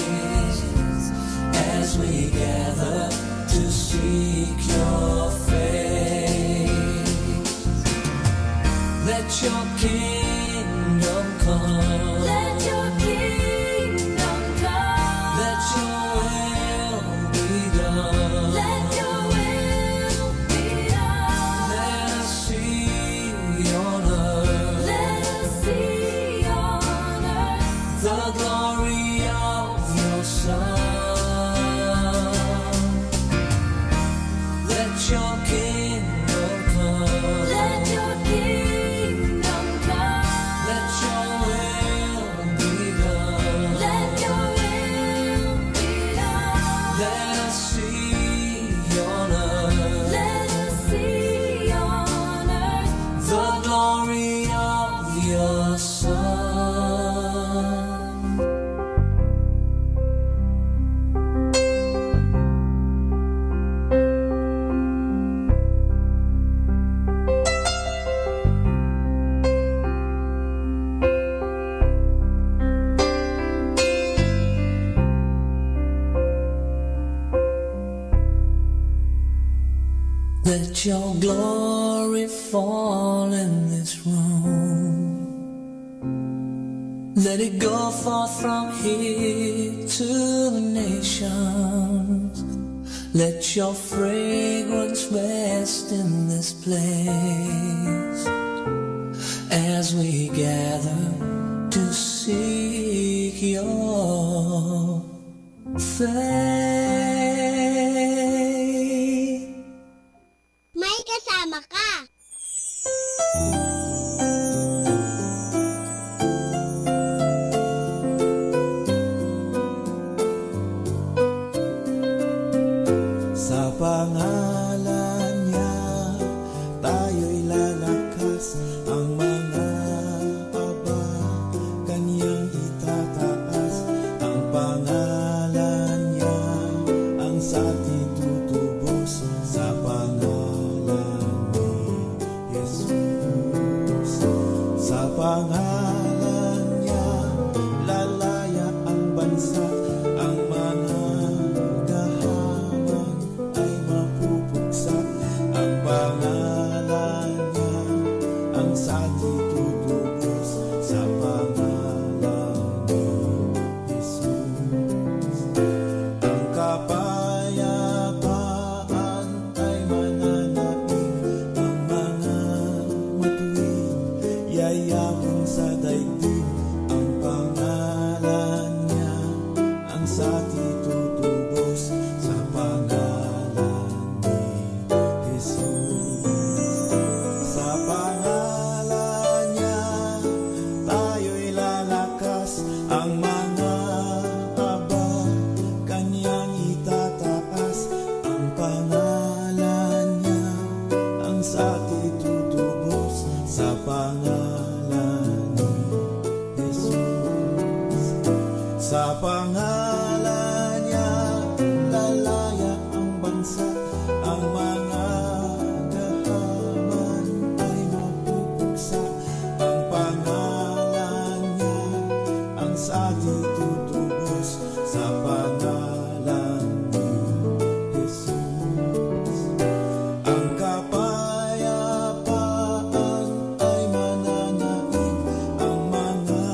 as we gather to seek your face. Let your kingdom come. Let your kingdom come. Let your will be done. Let your will be done. Let us see on earth. Let us see on earth the glory of your Son. Let your kingdom come. Let your kingdom come. Let your will be done. Let your will be done. Let us see on earth. Let us see on earth the glory of your Son. Let your glory fall in this room. Let it go forth from here to the nations. Let your fragrance rest in this place as we gather to seek your face. May kasama ka. Sa pangalan niya, tayo'y lalakas. Ang mga aba, kanyang itataas. Ang pangalan niya, ang mga aba, kanyang itataas ang pangalan niya, ang sati tutubos sa pangalan ni Jesus. Sa pangalan niya lalaya ang bansa, ang mga gahaman ay mapupuksa, ang pangalan niya ang sati tutubos sa pangalan ni Jesus. Ang kapayapaan ay mananaig, ang mga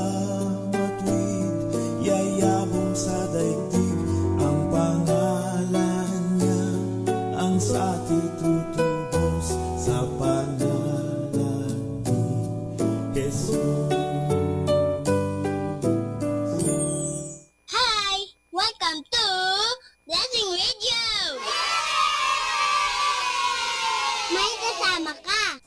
matuwid yayabong sa daigdig, ang pangalan niya ang sati tutubos sa pangalan ni Jesus. Hi! Welcome to Blessing Radio! May kasama ka!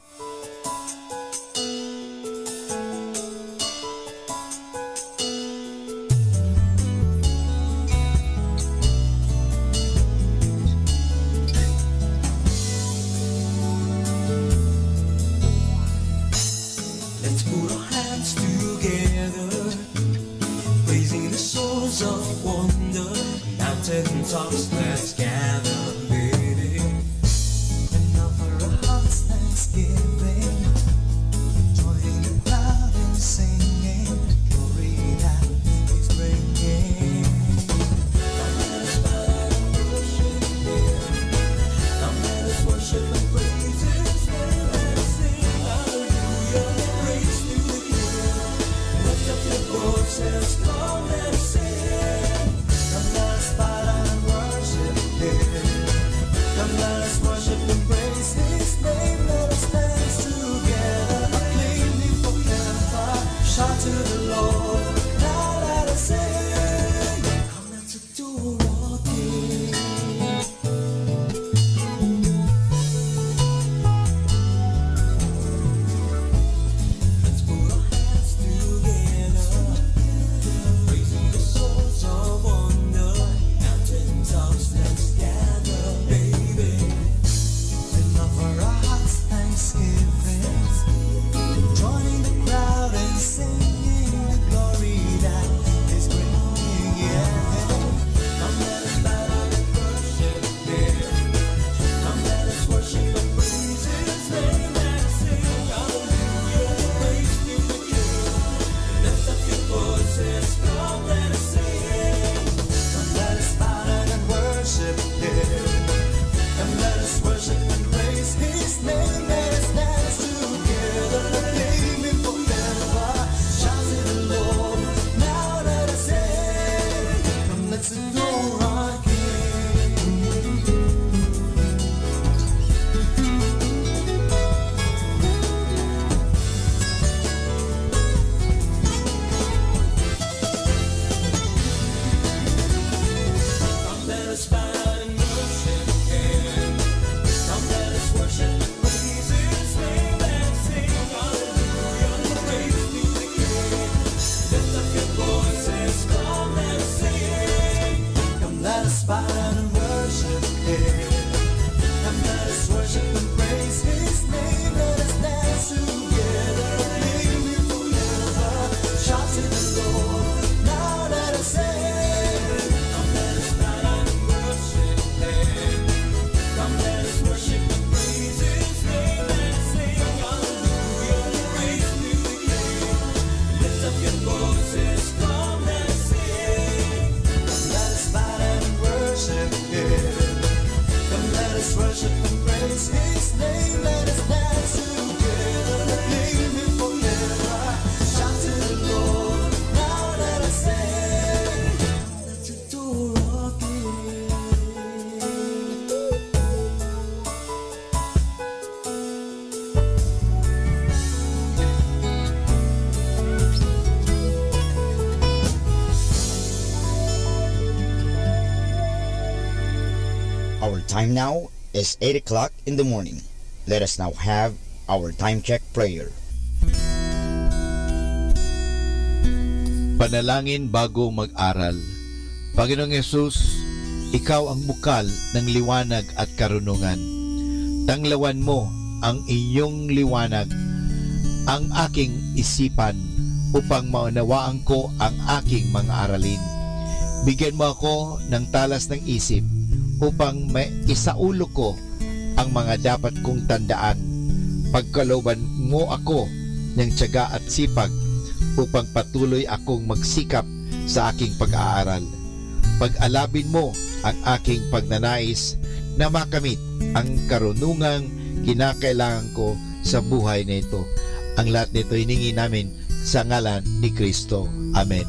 Let's put our hands together, praising the source of wonder. Mountain tops, let's gather, baby, and offer our hearts thanksgiving, joining the crowd and singing glory that is bringing. Come let us bow and worship Him. Come let us worship and praise His name. Let us sing hallelujah, praise to the King. Lift up your voices, come let us sing. Come let us bow down and worship Him. Come let us worship and praise His name. Let us dance together, acclaim Him forever. Shout to the Lord, now let us sing. Come let's adore our King. Let's put our hands together, praising the source of wonder. Mountain tops, let's gather, baby, and offer our hearts thanksgiving, joining the crowd and singing the glory that is bringing. Yeah, come let us bow down and worship Him. Come let us worship and praise His name. Let us sing hallelujah, praise to the King. Lift up your voices, come let us sing. Come let us bow down and worship Him. Come let us worship and praise His name. Let us dance together, acclaim Him forever. Shout to the Lord, now let us sing. Come let's adore our King. Come let us bow down and worship Him. Come let us worship and praise His name. Let us sing hallelujah, praise to the King. Lift up your voices, come let us sing. Come let us bow down and worship Him. Come let us worship and praise His name. Let us dance together, acclaim Him forever. Shout to the Lord, now let us sing. Come let us bow down and worship Him. Come let us worship and praise His name. Let us sing hallelujah, praise to the King. Lift up your voices, come let us sing. Come let us bow down and worship Him. Come let us worship and praise His name. Let us dance together, acclaim Him forever. Shout to the Lord, now let us sing. Let's adore our King. Our time now is 8 o'clock in the morning. Let us now have our time check prayer. Panalangin bago mag-aral. Panginoong Yesus, Ikaw ang bukal ng liwanag at karunungan. Tanglawan mo ang iyong liwanag, ang aking isipan, upang maunawaan ko ang aking mga aralin. Bigyan mo ako ng talas ng isip upang maisaulo ko ang mga dapat kong tandaan. Pagkalooban mo ako ng tiyaga at sipag upang patuloy akong magsikap sa aking pag-aaral. Pag-alabin mo ang aking pagnanais na makamit ang karunungang kinakailangan ko sa buhay na ito. Ang lahat nito hiningi namin sa ngalan ni Kristo. Amen.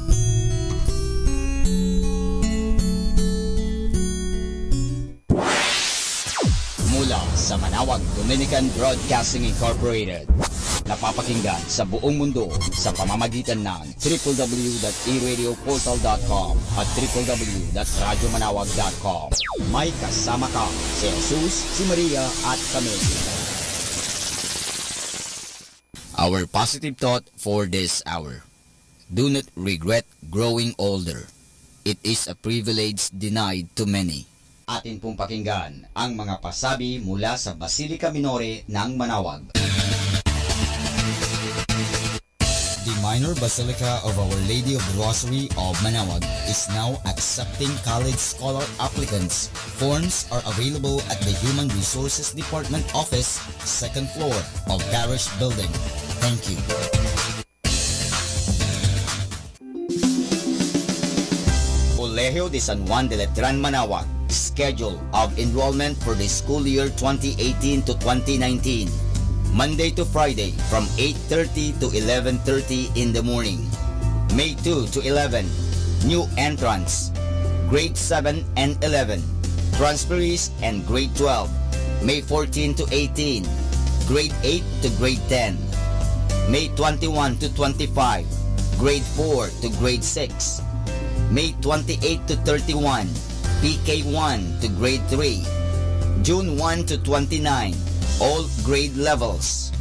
Mula sa Manaoag Dominican Broadcasting Incorporated, napapakinggan sa buong mundo sa pamamagitan ng www.eradioportal.com at www.radyomanawag.com. May kasama ka si Jesus, si Maria at kami. Our positive thought for this hour: do not regret growing older. It is a privilege denied to many. Atin pong pakinggan ang mga pasabi mula sa Basilica Minore ng Manaoag. The Minor Basilica of Our Lady of the Rosary of Manaoag is now accepting college scholar applicants. Forms are available at the Human Resources Department office, second floor of Parish Building. Thank you. Colegio de San Juan de Letran, Manaoag. Schedule of enrollment for the school year 2018 to 2019. Monday to Friday from 8:30 to 11:30 in the morning. May 2 to 11, new entrants. Grade 7 and 11, transferees and grade 12. May 14 to 18, grade 8 to grade 10. May 21 to 25, grade 4 to grade 6. May 28 to 31, PK1 to grade 3. June 1 to 29, all grade levels.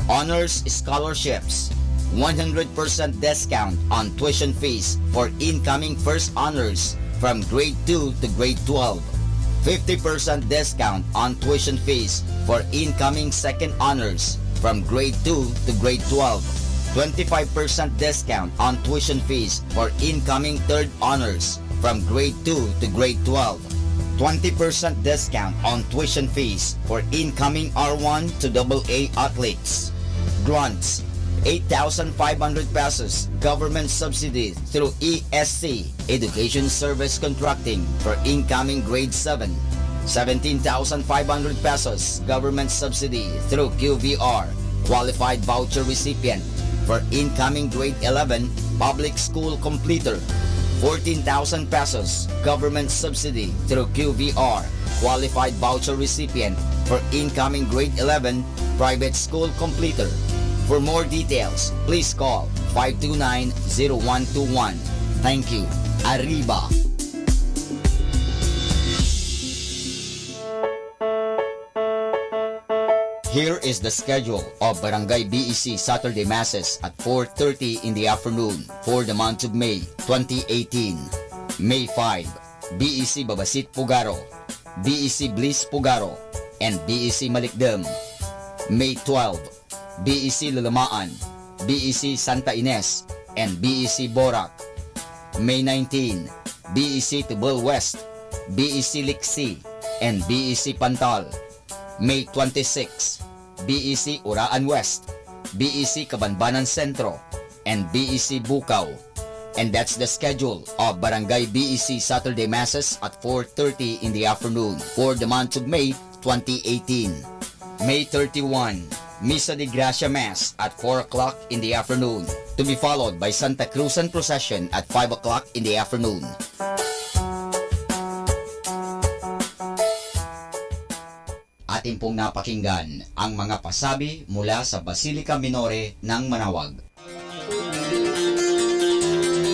Honors scholarships, 100% discount on tuition fees for incoming first honors from grade 2 to grade 12. 50% discount on tuition fees for incoming second honors from grade 2 to grade 12. 25% discount on tuition fees for incoming third honors from grade 2 to grade 12. 20% discount on tuition fees for incoming R1 to AA athletes. Grants, 8,500 pesos government subsidy through ESC, Education Service Contracting, for incoming grade 7. 17,500 pesos government subsidy through QVR, qualified voucher recipient, for incoming grade 11 public school completer. 14,000 pesos government subsidy through QVR, qualified voucher recipient, for incoming grade 11 private school completer. For more details, please call 529-0121. Thank you. Arriba! Here is the schedule of Barangay BEC Saturday Masses at 4:30 in the afternoon for the month of May 2018. May 5, BEC Babasit Pugaro, BEC Bliss Pugaro, and BEC Malikdem. May 12, BEC Lulamaan, BEC Santa Ines, and BEC Borac. May 19, BEC Tubal West, BEC Liksi, and BEC Pantal. May 26, BEC Uraan West, BEC Cabanbanan Centro, and BEC Bukaw. And that's the schedule of Barangay BEC Saturday Masses at 4:30 in the afternoon for the month of May 2018. May 31, Misa de Gracia Mass at 4 o'clock in the afternoon, to be followed by Santa Cruzan Procession at 5 o'clock in the afternoon. Atin pong napakinggan ang mga pasabi mula sa Basilica Minore ng Manaoag.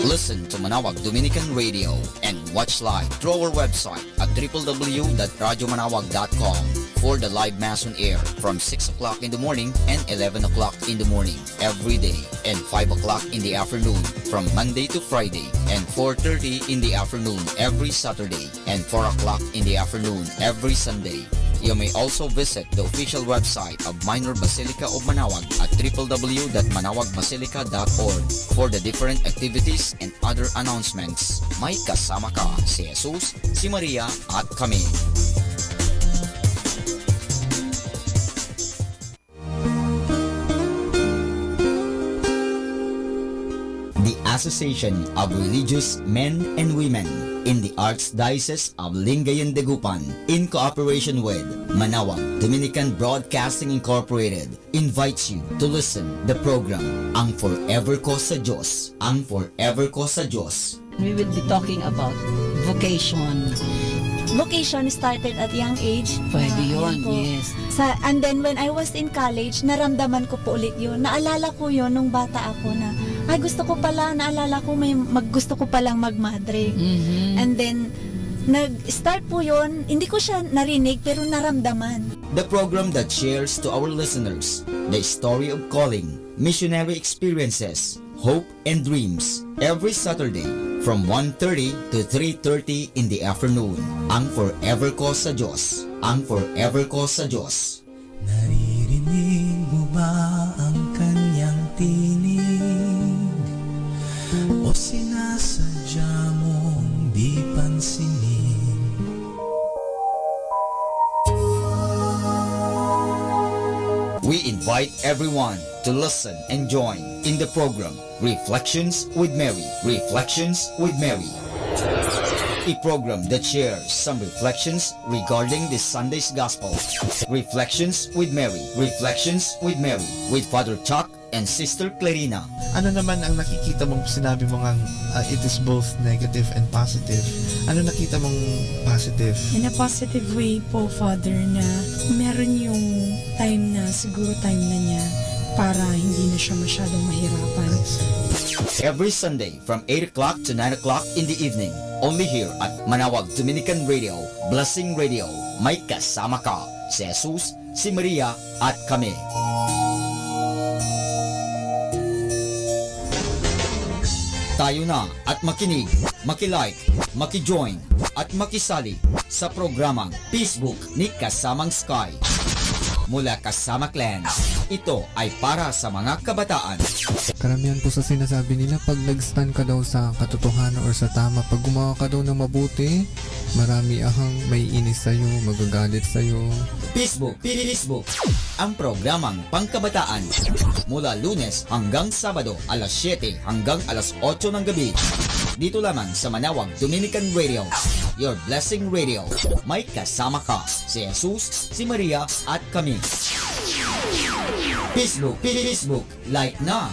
Listen to Manaoag Dominican Radio and watch live through our website at www.radyomanawag.com. for the live Mass on air from 6 o'clock in the morning and 11 o'clock in the morning every day, and 5 o'clock in the afternoon from Monday to Friday, and 4:30 in the afternoon every Saturday, and 4 o'clock in the afternoon every Sunday. You may also visit the official website of Minor Basilica of Manaoag at www.manaoagbasilica.org for the different activities and other announcements. May kasama ka si Jesus, si Maria at kami. The Association of Religious Men and Women in the Archdiocese of Lingayen de Gupan, in cooperation with Manaoag Dominican Broadcasting Incorporated, invites you to listen the program Ang Forever Ko sa Diyos. Ang Forever Ko sa Diyos. We will be talking about vocation. Vocation started at young age. Pwede yun, Ayan po. yes. And then when I was in college, naramdaman ko po ulit yun. Naalala ko yun nung bata ako na, ay gusto ko pala, naalala ko gusto ko palang magmadre. And then, nag-start po yun, hindi ko siya narinig pero naramdaman. The program that shares to our listeners the story of calling, missionary experiences, hope and dreams every Saturday from 1:30 to 3:30 in the afternoon. Ang Forever Ko sa Diyos. Ang Forever Ko sa Diyos. Naririnig mo ba ang kanyang tinig? O sinasadya mong di pansinin? We invite everyone to listen and join in the program Reflections with Mary. Reflections with Mary. A program that shares some reflections regarding this Sunday's Gospel. Reflections with Mary. Reflections with Mary with Father Chuck and Sister Clarina. Ano naman ang nakikita mong sinabi mo ngang it is both negative and positive? Ano nakita mong positive? In a positive way po, Father, na meron yung time na, siguro time na niya para hindi na siya masyadong mahirapan. Every Sunday from 8 o'clock to 9 o'clock in the evening, only here at Manaoag Dominican Radio, Blessing Radio. May kasama ka si Jesus, si Maria at kami. Tayo na at makinig, makilike, makijoin at makisali sa programang Facebook ni Kasamang Sky. Mula Kasama Clans, ito ay para sa mga kabataan. Karamihan po sa sinasabi nila, pag nag-stand ka daw sa katotohanan or sa tama, pag gumawa ka daw ng mabuti, marami ahang may inis sa'yo, magagalit sa'yo. Facebook, ang programang pangkabataan. Mula Lunes hanggang Sabado, alas 7 hanggang alas 8 ng gabi. Dito lamang sa Manaoag Dominican Radio, your blessing radio. May kasama ka si Jesus, si Maria at kami. Facebook, like na.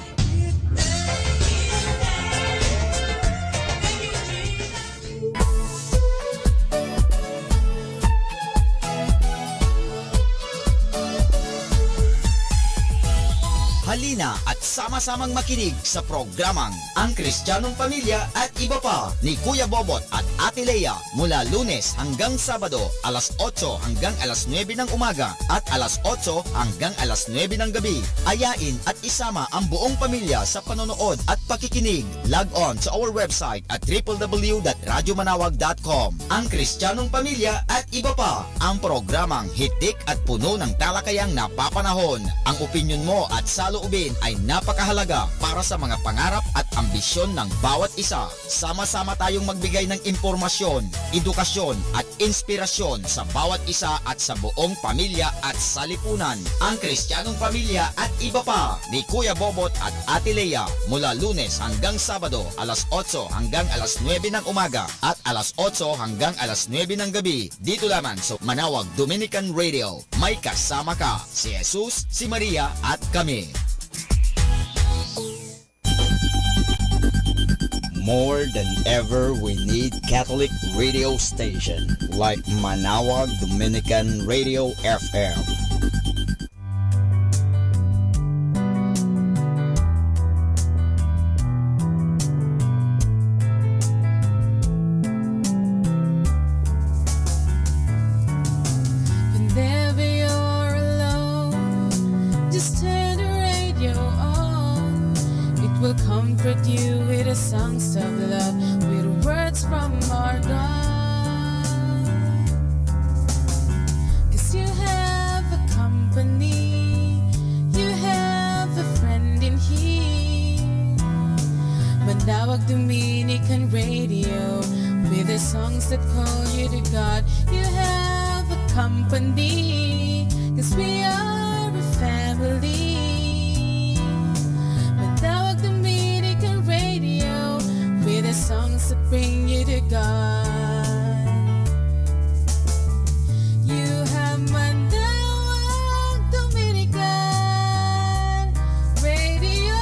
Halina at sama-samang makinig sa programang Ang Kristiyanong Pamilya at Iba Pa ni Kuya Bobot at Ate Lea mula Lunes hanggang Sabado alas 8 hanggang alas 9 ng umaga at alas 8 hanggang alas 9 ng gabi. Ayain at isama ang buong pamilya sa panonood at pakikinig. Log on sa our website at www.radiomanaoag.com. Ang Kristiyanong Pamilya at Iba Pa, ang programang hitik at puno ng talakayang napapanahon. Ang opinyon mo at saloobin ay napakahalaga para sa mga pangarap at ambisyon ng bawat isa. Sama-sama tayong magbigay ng impormasyon, edukasyon at inspirasyon sa bawat isa at sa buong pamilya at salipunan. Ang Kristiyanong Pamilya at Iba Pa ni Kuya Bobot at Ate Lea mula Lunes hanggang Sabado alas 8 hanggang alas 9 ng umaga at alas 8 hanggang alas 9 ng gabi. Dito lamang sa Manaoag Dominican Radio. May kasama ka si Jesus, si Maria at kami. More than ever, we need Catholic radio station like Manaoag Dominican Radio FM. When there Radio, with the songs that call you to God. You have a company, 'cause we are a family. Manaoag Dominican Radio, with the songs that bring you to God. You have Manaoag Dominican Radio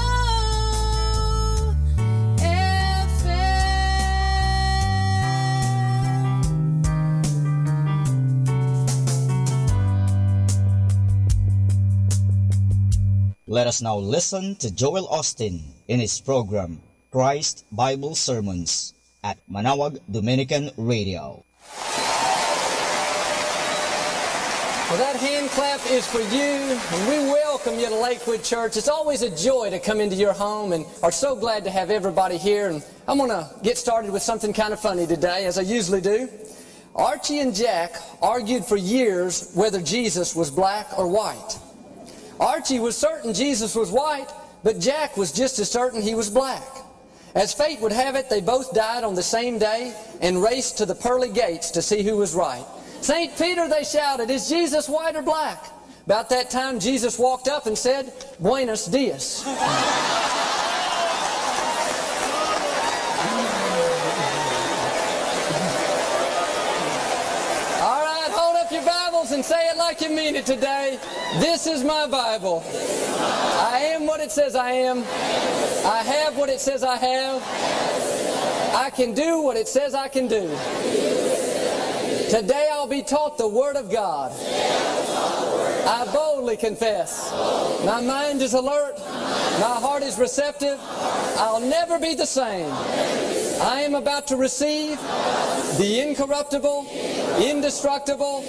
Let us now listen to Joel Austin in his program, Christ Bible Sermons, at Manaoag Dominican Radio. Well, that hand clap is for you, and we welcome you to Lakewood Church. It's always a joy to come into your home, and are so glad to have everybody here. And I'm going to get started with something kind of funny today, as I usually do. Archie and Jack argued for years whether Jesus was black or white. Archie was certain Jesus was white, but Jack was just as certain he was black. As fate would have it, they both died on the same day and raced to the pearly gates to see who was right. "St. Peter," they shouted, "is Jesus white or black?" About that time, Jesus walked up and said, "Buenos dias." All right, hold up your Bibles and say it like you mean it today. This is my Bible. I am what it says I am. I have what it says I have. I can do what it says I can do. Today I'll be taught the Word of God. I boldly confess. My mind is alert. My heart is receptive. I'll never be the same. I am about to receive the incorruptible, indestructible,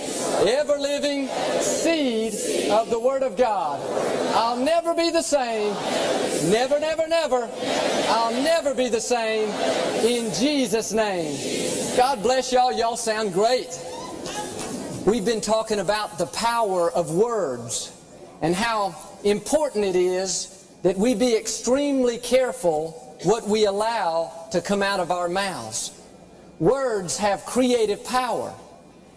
ever-living seed of the Word of God. I'll never be the same. Never, never, never. I'll never be the same. In Jesus' name. God bless y'all. Y'all sound great. We've been talking about the power of words and how important it is that we be extremely careful what we allow to come out of our mouths. Words have creative power,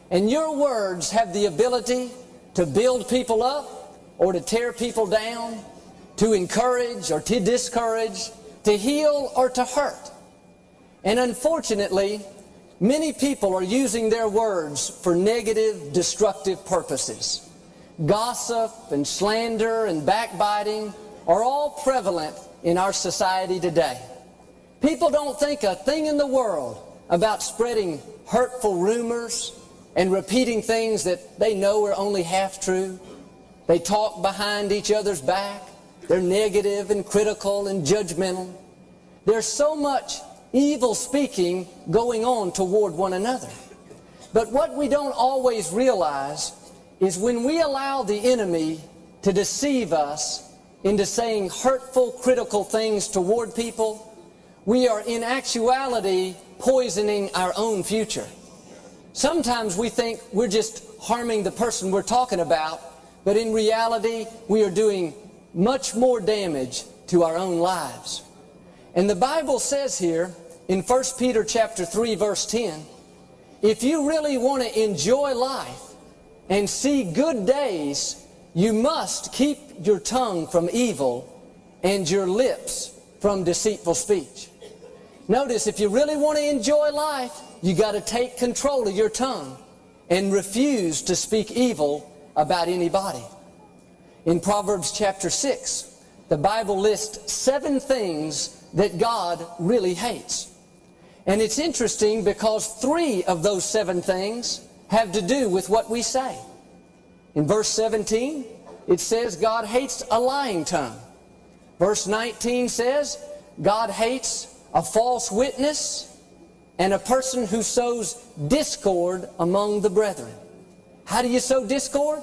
and your words have the ability to build people up or to tear people down, to encourage or to discourage, to heal or to hurt. And unfortunately, many people are using their words for negative, destructive purposes. Gossip and slander and backbiting are all prevalent in our society today. People don't think a thing in the world about spreading hurtful rumors and repeating things that they know are only half true. They talk behind each other's back. They're negative and critical and judgmental. There's so much evil speaking going on toward one another. But what we don't always realize is when we allow the enemy to deceive us into saying hurtful, critical things toward people, we are in actuality poisoning our own future. Sometimes we think we're just harming the person we're talking about, but in reality, we are doing much more damage to our own lives. And the Bible says here in 1 Peter chapter 3, verse 10, if you really want to enjoy life and see good days, you must keep your tongue from evil and your lips from deceitful speech. Notice, if you really want to enjoy life, you got to take control of your tongue and refuse to speak evil about anybody. In Proverbs chapter 6, the Bible lists 7 things that God really hates. And it's interesting because 3 of those 7 things have to do with what we say. In verse 17, it says God hates a lying tongue. Verse 19 says God hates a false witness and a person who sows discord among the brethren. How do you sow discord?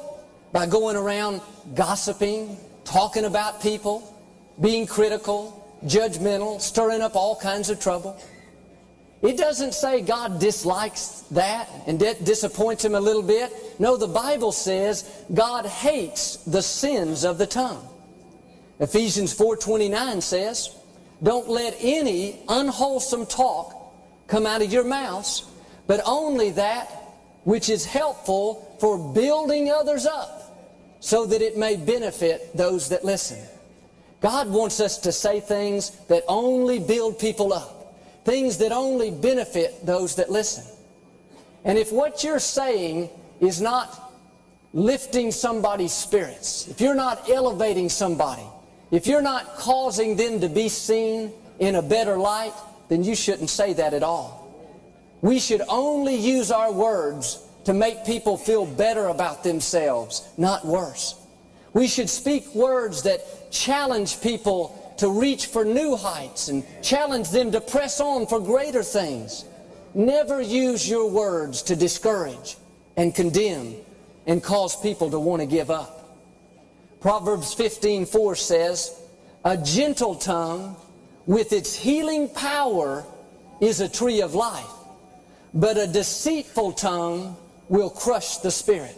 By going around gossiping, talking about people, being critical, judgmental, stirring up all kinds of trouble. It doesn't say God dislikes that and disappoints him a little bit. No, the Bible says God hates the sins of the tongue. Ephesians 4:29 says, don't let any unwholesome talk come out of your mouths, but only that which is helpful for building others up, so that it may benefit those that listen. God wants us to say things that only build people up, things that only benefit those that listen. And if what you're saying is not lifting somebody's spirits, if you're not elevating somebody, if you're not causing them to be seen in a better light, then you shouldn't say that at all. We should only use our words to make people feel better about themselves, not worse. We should speak words that challenge people to reach for new heights and challenge them to press on for greater things. Never use your words to discourage and condemn and cause people to want to give up. Proverbs 15:4 says, "A gentle tongue with its healing power is a tree of life, but a deceitful tongue will crush the spirit."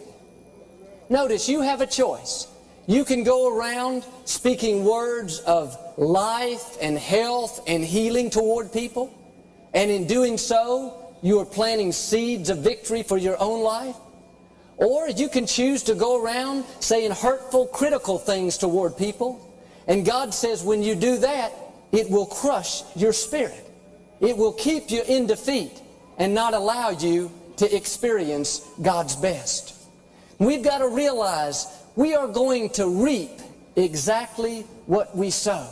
Notice, you have a choice. You can go around speaking words of life and health and healing toward people, and in doing so, you are planting seeds of victory for your own life. Or you can choose to go around saying hurtful, critical things toward people, and God says when you do that, it will crush your spirit. It will keep you in defeat and not allow you to experience God's best. We've got to realize we are going to reap exactly what we sow.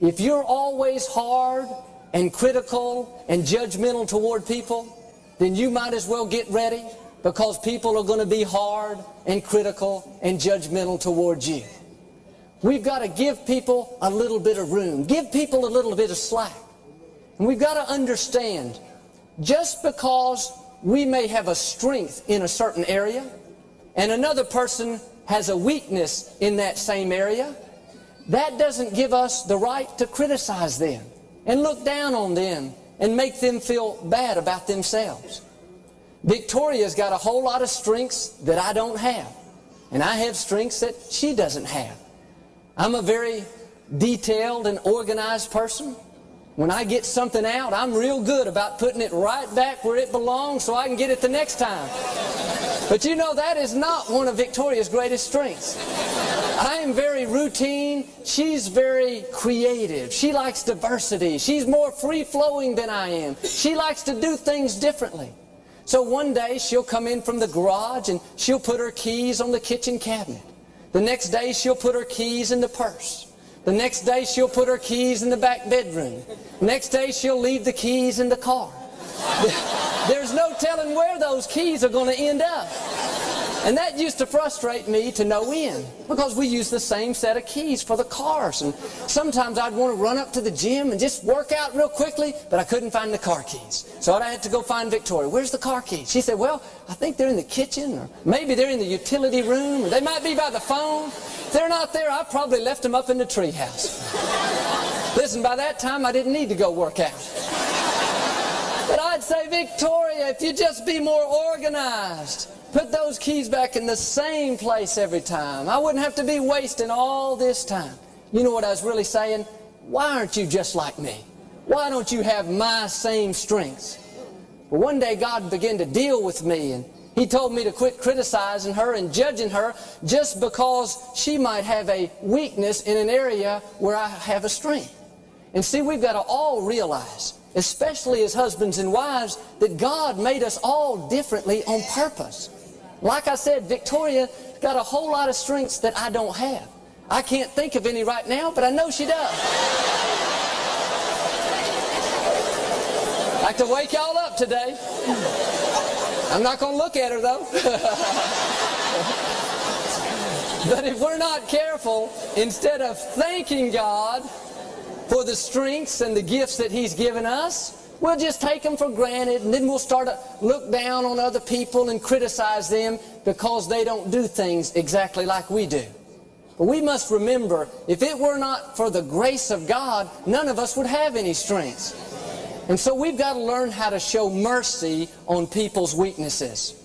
If you're always hard and critical and judgmental toward people, then you might as well get ready, because people are going to be hard and critical and judgmental towards you. We've got to give people a little bit of room, give people a little bit of slack. And we've got to understand, just because we may have a strength in a certain area and another person has a weakness in that same area, that doesn't give us the right to criticize them and look down on them and make them feel bad about themselves. Victoria's got a whole lot of strengths that I don't have, and I have strengths that she doesn't have. I'm a very detailed and organized person. When I get something out, I'm real good about putting it right back where it belongs so I can get it the next time. But you know, that is not one of Victoria's greatest strengths. I am very routine. She's very creative. She likes diversity. She's more free-flowing than I am. She likes to do things differently. So one day she'll come in from the garage and she'll put her keys on the kitchen cabinet. The next day she'll put her keys in the purse. The next day she'll put her keys in the back bedroom. Next day she'll leave the keys in the car. There's no telling where those keys are going to end up. And that used to frustrate me to no end, because we use the same set of keys for the cars. And sometimes I'd want to run up to the gym and just work out real quickly, but I couldn't find the car keys. So I had to go find Victoria. "Where's the car keys?" She said, "Well, I think they're in the kitchen, or maybe they're in the utility room, or they might be by the phone. If they're not there, I probably left them up in the treehouse." Listen, by that time I didn't need to go work out. But I'd say, "Victoria, if you just be more organized, put those keys back in the same place every time, I wouldn't have to be wasting all this time." You know what I was really saying? Why aren't you just like me? Why don't you have my same strengths? But one day God began to deal with me, and He told me to quit criticizing her and judging her just because she might have a weakness in an area where I have a strength. And see, we've got to all realize, especially as husbands and wives, that God made us all differently on purpose. Like I said, Victoria got a whole lot of strengths that I don't have. I can't think of any right now, but I know she does. I'd like to wake y'all up today. I'm not going to look at her, though. But if we're not careful, instead of thanking God for the strengths and the gifts that He's given us, we'll just take them for granted, and then we'll start to look down on other people and criticize them because they don't do things exactly like we do. But we must remember, if it were not for the grace of God, none of us would have any strengths. And so we've got to learn how to show mercy on people's weaknesses.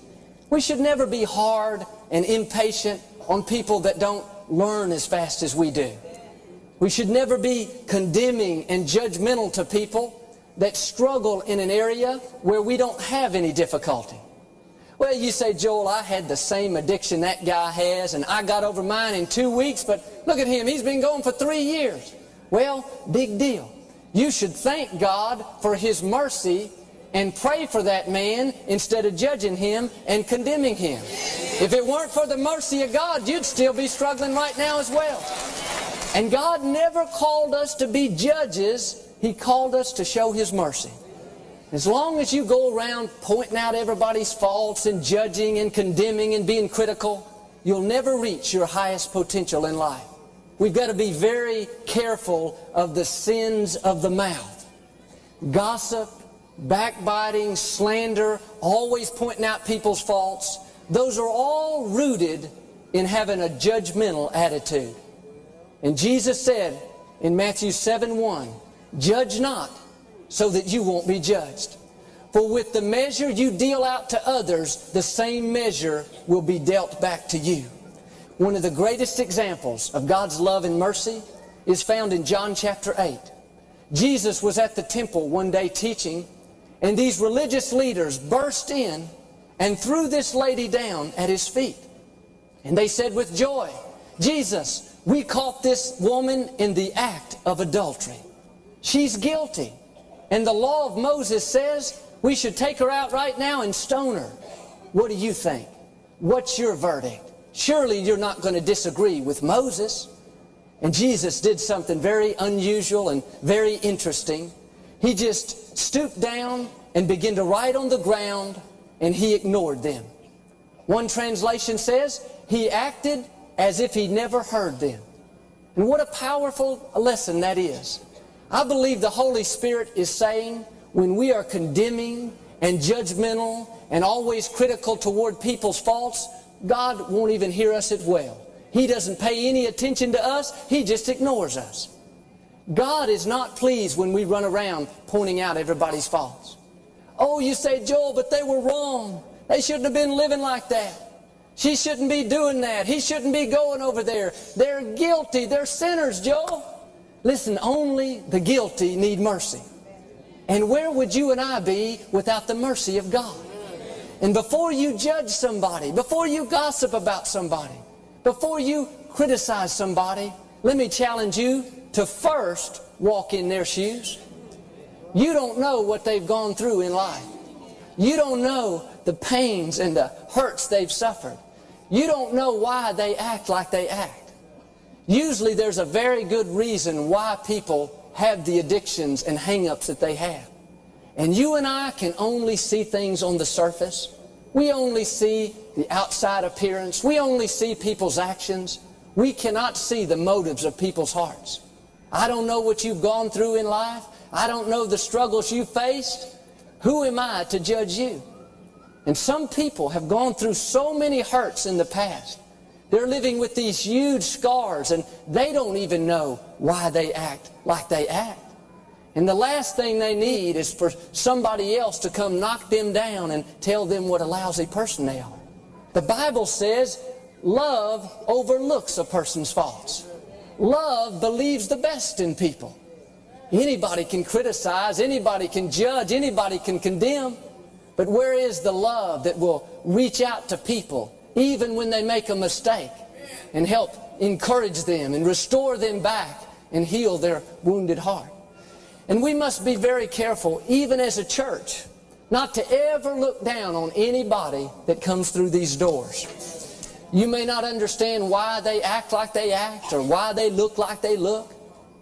We should never be hard and impatient on people that don't learn as fast as we do. We should never be condemning and judgmental to people that struggle in an area where we don't have any difficulty. Well, you say, Joel, I had the same addiction that guy has, and I got over mine in 2 weeks, but look at him, he's been going for 3 years. Well, big deal. You should thank God for His mercy and pray for that man instead of judging him and condemning him. If it weren't for the mercy of God, you'd still be struggling right now as well. And God never called us to be judges. He called us to show His mercy. As long as you go around pointing out everybody's faults and judging and condemning and being critical, you'll never reach your highest potential in life. We've got to be very careful of the sins of the mouth. Gossip, backbiting, slander, always pointing out people's faults, those are all rooted in having a judgmental attitude. And Jesus said in Matthew 7:1, "Judge not, so that you won't be judged. For with the measure you deal out to others, the same measure will be dealt back to you." One of the greatest examples of God's love and mercy is found in John chapter 8. Jesus was at the temple one day teaching, and these religious leaders burst in and threw this lady down at His feet. And they said with joy, "Jesus, we caught this woman in the act of adultery. She's guilty. And the law of Moses says we should take her out right now and stone her. What do you think? What's your verdict? Surely you're not going to disagree with Moses." And Jesus did something very unusual and very interesting. He just stooped down and began to write on the ground, and He ignored them. One translation says He acted as if He never heard them. And what a powerful lesson that is. I believe the Holy Spirit is saying when we are condemning and judgmental and always critical toward people's faults, God won't even hear us as well. He doesn't pay any attention to us. He just ignores us. God is not pleased when we run around pointing out everybody's faults. Oh, you say, "Joel, but they were wrong. They shouldn't have been living like that. She shouldn't be doing that. He shouldn't be going over there. They're guilty. They're sinners, Joel." Listen, only the guilty need mercy. And where would you and I be without the mercy of God? And before you judge somebody, before you gossip about somebody, before you criticize somebody, let me challenge you to first walk in their shoes. You don't know what they've gone through in life. You don't know the pains and the hurts they've suffered. You don't know why they act like they act. Usually there's a very good reason why people have the addictions and hang-ups that they have. And you and I can only see things on the surface. We only see the outside appearance. We only see people's actions. We cannot see the motives of people's hearts. I don't know what you've gone through in life. I don't know the struggles you faced. Who am I to judge you? And some people have gone through so many hurts in the past. They're living with these huge scars, and they don't even know why they act like they act. And the last thing they need is for somebody else to come knock them down and tell them what a lousy person they are. The Bible says love overlooks a person's faults. Love believes the best in people. Anybody can criticize, anybody can judge, anybody can condemn. But where is the love that will reach out to people even when they make a mistake and help encourage them and restore them back and heal their wounded heart? And we must be very careful, even as a church, not to ever look down on anybody that comes through these doors. You may not understand why they act like they act or why they look like they look.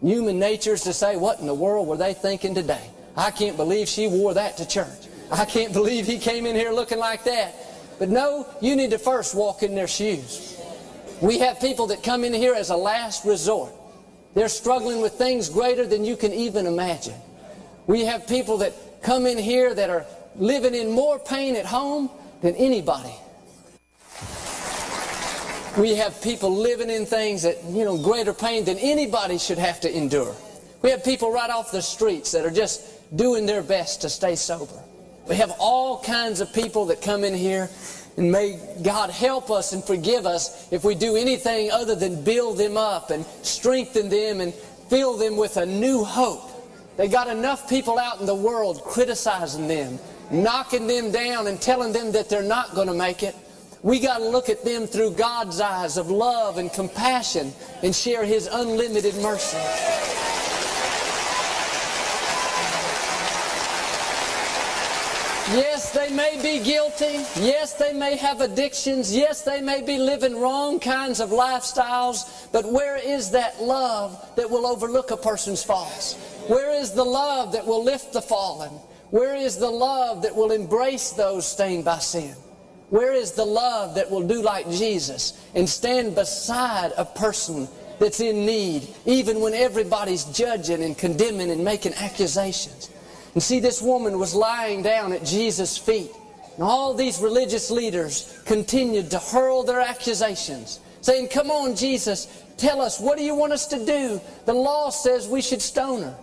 Human nature is to say, "What in the world were they thinking today? I can't believe she wore that to church. I can't believe he came in here looking like that." But no, you need to first walk in their shoes. We have people that come in here as a last resort. They're struggling with things greater than you can even imagine. We have people that come in here that are living in more pain at home than anybody. We have people living in things that, greater pain than anybody should have to endure. We have people right off the streets that are just doing their best to stay sober. We have all kinds of people that come in here, and may God help us and forgive us if we do anything other than build them up and strengthen them and fill them with a new hope. They got enough people out in the world criticizing them, knocking them down and telling them that they're not going to make it. We got to look at them through God's eyes of love and compassion and share His unlimited mercy. Yes, they may be guilty. Yes, they may have addictions. Yes, they may be living wrong kinds of lifestyles. But where is that love that will overlook a person's faults? Where is the love that will lift the fallen? Where is the love that will embrace those stained by sin? Where is the love that will do like Jesus and stand beside a person that's in need, even when everybody's judging and condemning and making accusations? And see, this woman was lying down at Jesus' feet. And all these religious leaders continued to hurl their accusations, saying, "Come on, Jesus, tell us, what do you want us to do? The law says we should stone her."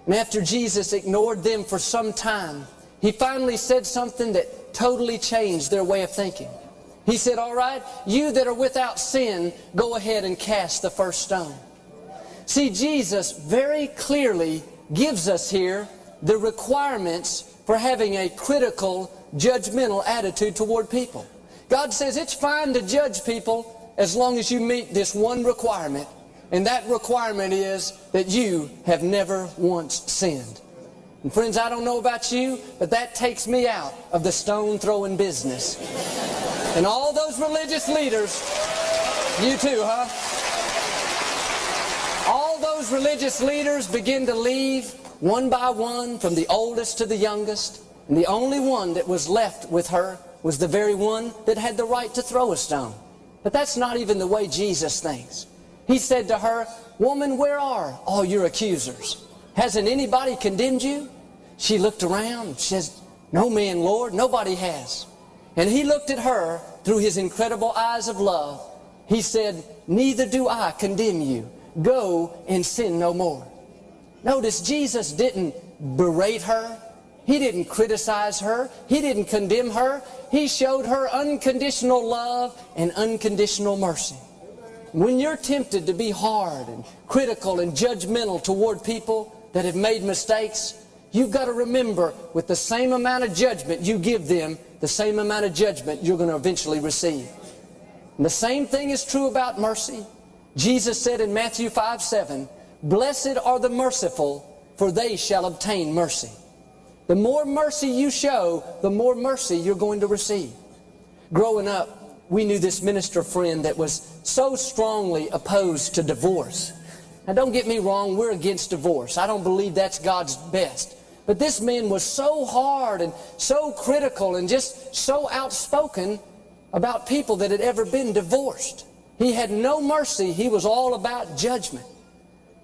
And after Jesus ignored them for some time, He finally said something that totally changed their way of thinking. He said, "All right, you that are without sin, go ahead and cast the first stone." See, Jesus very clearly gives us here the requirements for having a critical, judgmental attitude toward people. God says it's fine to judge people as long as you meet this one requirement, and that requirement is that you have never once sinned. And friends, I don't know about you, but that takes me out of the stone-throwing business. And all those religious leaders, you too, huh? All those religious leaders begin to leave one by one, from the oldest to the youngest, and the only one that was left with her was the very one that had the right to throw a stone. But that's not even the way Jesus thinks. He said to her, "Woman, where are all your accusers? Hasn't anybody condemned you?" She looked around and says, "No man, Lord, nobody has." And He looked at her through His incredible eyes of love. He said, "Neither do I condemn you. Go and sin no more." Notice Jesus didn't berate her. He didn't criticize her. He didn't condemn her. He showed her unconditional love and unconditional mercy. When you're tempted to be hard and critical and judgmental toward people that have made mistakes, you've got to remember, with the same amount of judgment you give them, the same amount of judgment you're going to eventually receive. And the same thing is true about mercy. Jesus said in Matthew 5:7, "Blessed are the merciful, for they shall obtain mercy." The more mercy you show, the more mercy you're going to receive. Growing up, we knew this minister friend that was so strongly opposed to divorce. Now don't get me wrong, we're against divorce. I don't believe that's God's best. But this man was so hard and so critical and just so outspoken about people that had ever been divorced. He had no mercy. He was all about judgment.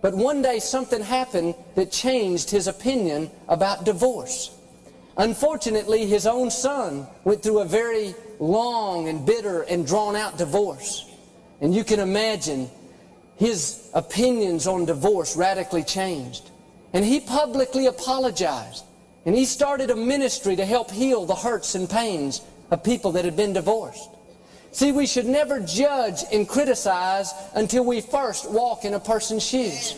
But one day something happened that changed his opinion about divorce. Unfortunately, his own son went through a very long and bitter and drawn-out divorce. And you can imagine his opinions on divorce radically changed. And he publicly apologized. And he started a ministry to help heal the hurts and pains of people that had been divorced. See, we should never judge and criticize until we first walk in a person's shoes.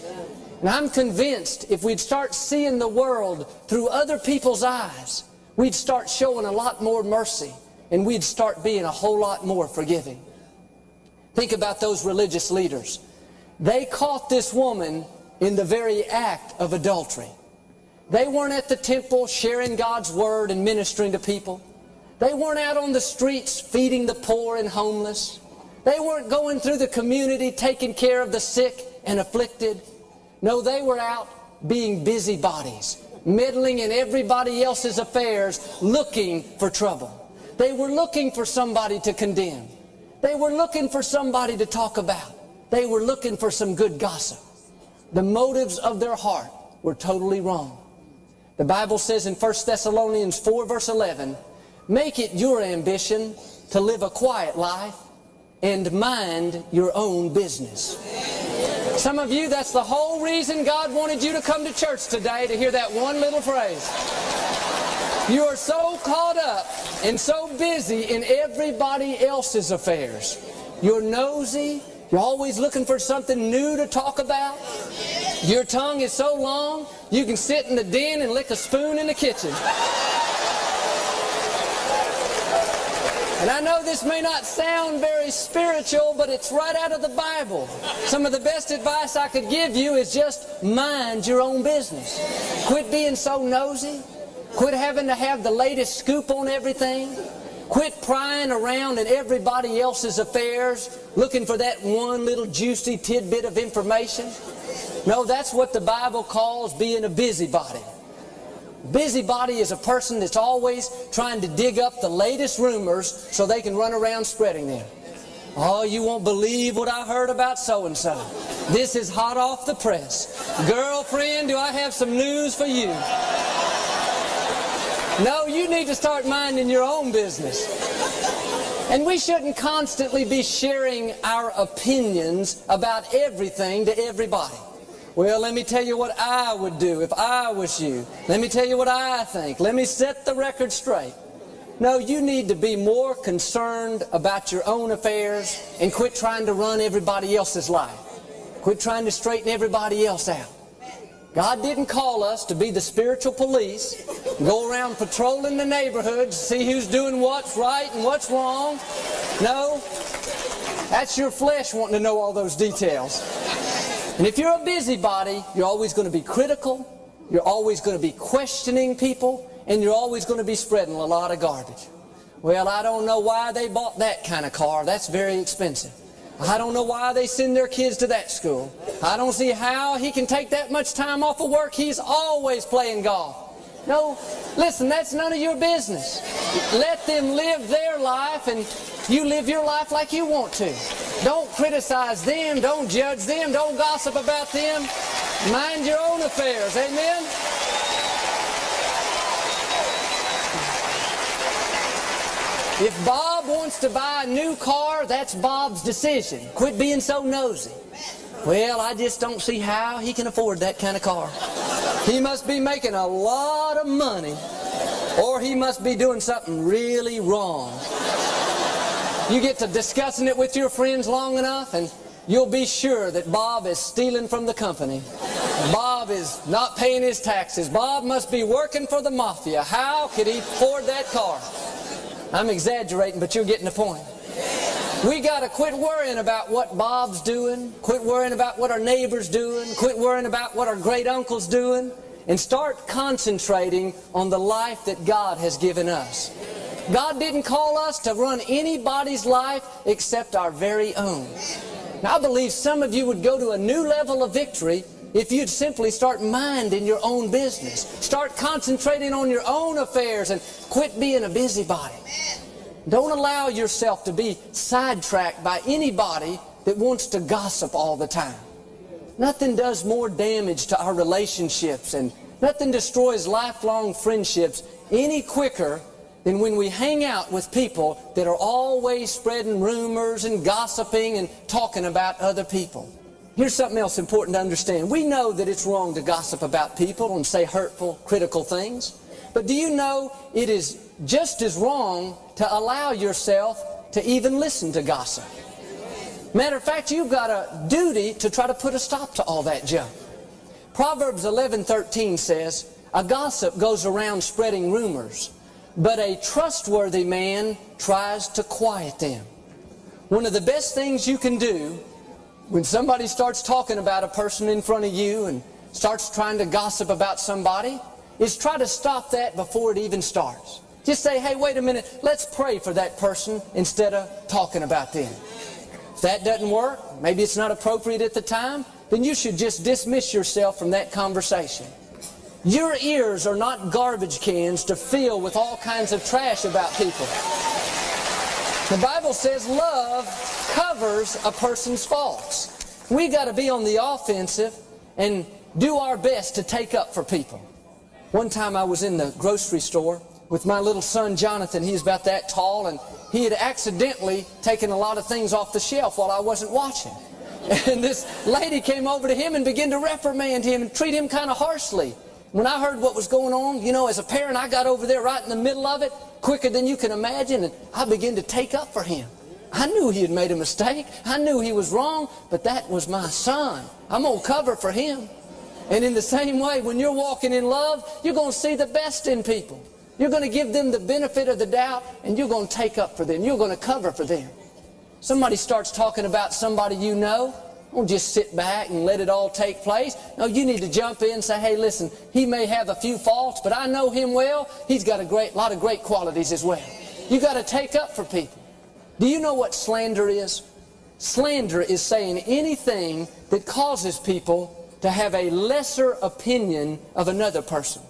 And I'm convinced if we'd start seeing the world through other people's eyes, we'd start showing a lot more mercy, and we'd start being a whole lot more forgiving. Think about those religious leaders. They caught this woman in the very act of adultery. They weren't at the temple sharing God's word and ministering to people. They weren't out on the streets feeding the poor and homeless. They weren't going through the community taking care of the sick and afflicted. No, they were out being busybodies, meddling in everybody else's affairs, looking for trouble. They were looking for somebody to condemn. They were looking for somebody to talk about. They were looking for some good gossip. The motives of their heart were totally wrong. The Bible says in 1 Thessalonians 4 verse 11, "Make it your ambition to live a quiet life and mind your own business." Some of you, that's the whole reason God wanted you to come to church today, to hear that one little phrase. You are so caught up and so busy in everybody else's affairs. You're nosy, You're always looking for something new to talk about. Your tongue is so long, you can sit in the den and lick a spoon in the kitchen. And I know this may not sound very spiritual, but it's right out of the Bible. Some of the best advice I could give you is just mind your own business. Quit being so nosy. Quit having to have the latest scoop on everything. Quit prying around in everybody else's affairs, looking for that one little juicy tidbit of information. No, that's what the Bible calls being a busybody. Busybody is a person that's always trying to dig up the latest rumors so they can run around spreading them. Oh, you won't believe what I heard about so-and-so. This is hot off the press. Girlfriend, do I have some news for you? No, you need to start minding your own business. And we shouldn't constantly be sharing our opinions about everything to everybody. Well, let me tell you what I would do if I was you. Let me tell you what I think. Let me set the record straight. No, you need to be more concerned about your own affairs and quit trying to run everybody else's life. Quit trying to straighten everybody else out. God didn't call us to be the spiritual police, go around patrolling the neighborhood to see who's doing what's right and what's wrong. No, that's your flesh wanting to know all those details. And if you're a busybody, you're always going to be critical, you're always going to be questioning people, and you're always going to be spreading a lot of garbage. Well, I don't know why they bought that kind of car. That's very expensive. I don't know why they send their kids to that school. I don't see how he can take that much time off of work. He's always playing golf. No, listen, that's none of your business. Let them live their life and you live your life like you want to. Don't criticize them. Don't judge them. Don't gossip about them. Mind your own affairs. Amen? If Bob wants to buy a new car, that's Bob's decision. Quit being so nosy. Well, I just don't see how he can afford that kind of car. He must be making a lot of money, or he must be doing something really wrong. You get to discussing it with your friends long enough, and you'll be sure that Bob is stealing from the company. Bob is not paying his taxes. Bob must be working for the mafia. How could he afford that car? I'm exaggerating, but you're getting the point. We got to quit worrying about what Bob's doing, quit worrying about what our neighbor's doing, quit worrying about what our great uncle's doing, and start concentrating on the life that God has given us. God didn't call us to run anybody's life except our very own. Now, I believe some of you would go to a new level of victory if you'd simply start minding your own business. Start concentrating on your own affairs and quit being a busybody. Don't allow yourself to be sidetracked by anybody that wants to gossip all the time. Nothing does more damage to our relationships and nothing destroys lifelong friendships any quicker than when we hang out with people that are always spreading rumors and gossiping and talking about other people. Here's something else important to understand. We know that it's wrong to gossip about people and say hurtful, critical things. But do you know it is just as wrong to allow yourself to even listen to gossip? Matter of fact, you've got a duty to try to put a stop to all that junk. Proverbs 11:13 says, "A gossip goes around spreading rumors, but a trustworthy man tries to quiet them." One of the best things you can do when somebody starts talking about a person in front of you and starts trying to gossip about somebody is try to stop that before it even starts. Just say, hey, wait a minute, let's pray for that person instead of talking about them. If that doesn't work, maybe it's not appropriate at the time, then you should just dismiss yourself from that conversation. Your ears are not garbage cans to fill with all kinds of trash about people. The Bible says love covers a person's faults. We got to be on the offensive and do our best to take up for people. One time I was in the grocery store with my little son Jonathan. He was about that tall, and he had accidentally taken a lot of things off the shelf while I wasn't watching. And this lady came over to him and began to reprimand him and treat him kind of harshly. When I heard what was going on, you know, as a parent, I got over there right in the middle of it, quicker than you can imagine, and I began to take up for him. I knew he had made a mistake. I knew he was wrong, but that was my son. I'm going to cover for him. And in the same way, when you're walking in love, you're going to see the best in people. You're going to give them the benefit of the doubt, and you're going to take up for them. You're going to cover for them. Somebody starts talking about somebody you know, don't just sit back and let it all take place. No, you need to jump in and say, hey, listen, he may have a few faults, but I know him well. He's got a lot of great qualities as well. You got to take up for people. Do you know what slander is? Slander is saying anything that causes people to have a lesser opinion of another person.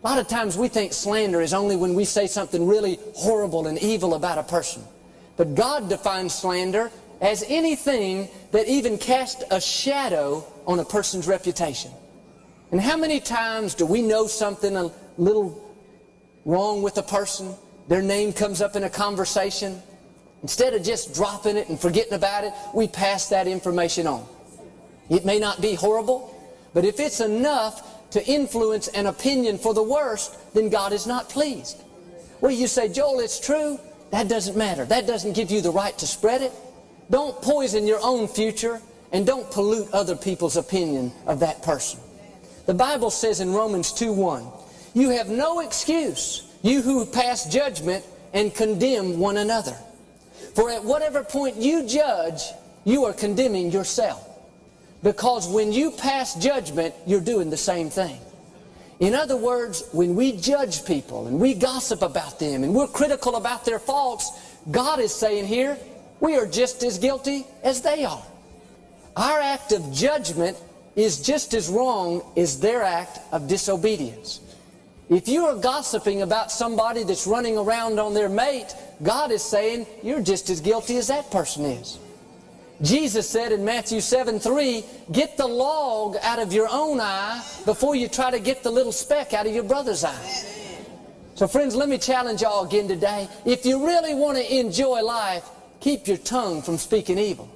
A lot of times we think slander is only when we say something really horrible and evil about a person. But God defines slander as anything that even casts a shadow on a person's reputation. And how many times do we know something a little wrong with a person? Their name comes up in a conversation. Instead of just dropping it and forgetting about it, we pass that information on. It may not be horrible, but if it's enough to influence an opinion for the worst, then God is not pleased. Well, you say, Joel, it's true. That doesn't matter. That doesn't give you the right to spread it. Don't poison your own future, and don't pollute other people's opinion of that person. The Bible says in Romans 2:1, you have no excuse, you who pass judgment and condemn one another. For at whatever point you judge, you are condemning yourself. Because when you pass judgment, you're doing the same thing. In other words, when we judge people and we gossip about them and we're critical about their faults, God is saying here, we are just as guilty as they are. Our act of judgment is just as wrong as their act of disobedience. If you are gossiping about somebody that's running around on their mate, God is saying you're just as guilty as that person is. Jesus said in Matthew 7:3, get the log out of your own eye before you try to get the little speck out of your brother's eye. So friends, let me challenge y'all again today. If you really want to enjoy life, keep your tongue from speaking evil.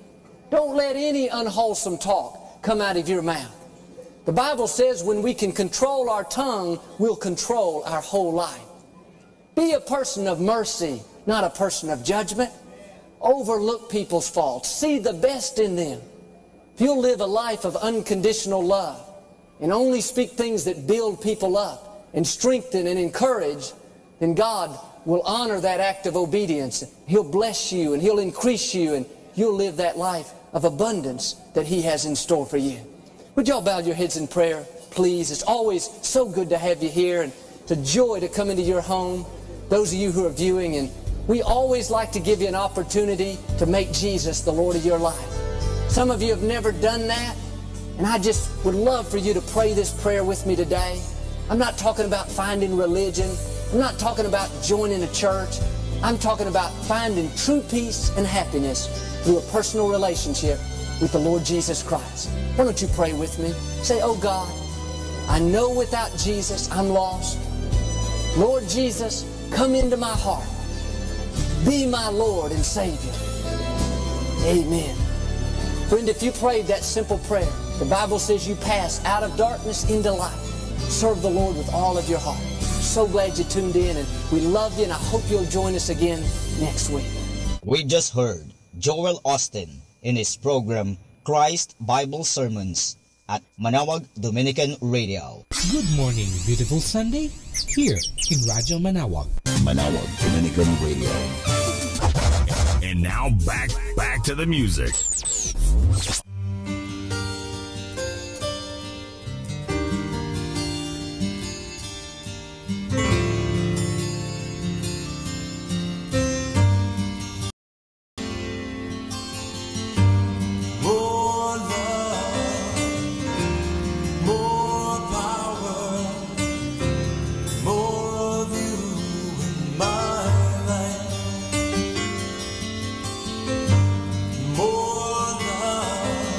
Don't let any unwholesome talk come out of your mouth. The Bible says when we can control our tongue, we'll control our whole life. Be a person of mercy, not a person of judgment. Overlook people's faults. See the best in them. If you'll live a life of unconditional love and only speak things that build people up and strengthen and encourage, then God will honor that act of obedience. He'll bless you and He'll increase you, and you'll live that life of abundance that He has in store for you. Would y'all bow your heads in prayer, please? It's always so good to have you here, and it's a joy to come into your home. Those of you who are viewing, and we always like to give you an opportunity to make Jesus the Lord of your life. Some of you have never done that, and I just would love for you to pray this prayer with me today. I'm not talking about finding religion. I'm not talking about joining a church. I'm talking about finding true peace and happiness through a personal relationship with the Lord Jesus Christ. Why don't you pray with me? Say, oh God, I know without Jesus I'm lost. Lord Jesus, come into my heart. Be my Lord and Savior. Amen. Friend, if you prayed that simple prayer, the Bible says you pass out of darkness into light. Serve the Lord with all of your heart. So glad you tuned in, and we love you, and I hope you'll join us again next week. We just heard Joel Austin in his program, Christ Bible Sermons, at Manaoag Dominican Radio. Good morning, beautiful Sunday, here in Radyo Manaoag. Manaoag Dominican Radio. And now back to the music. More love, more power, more of you in my life. More love,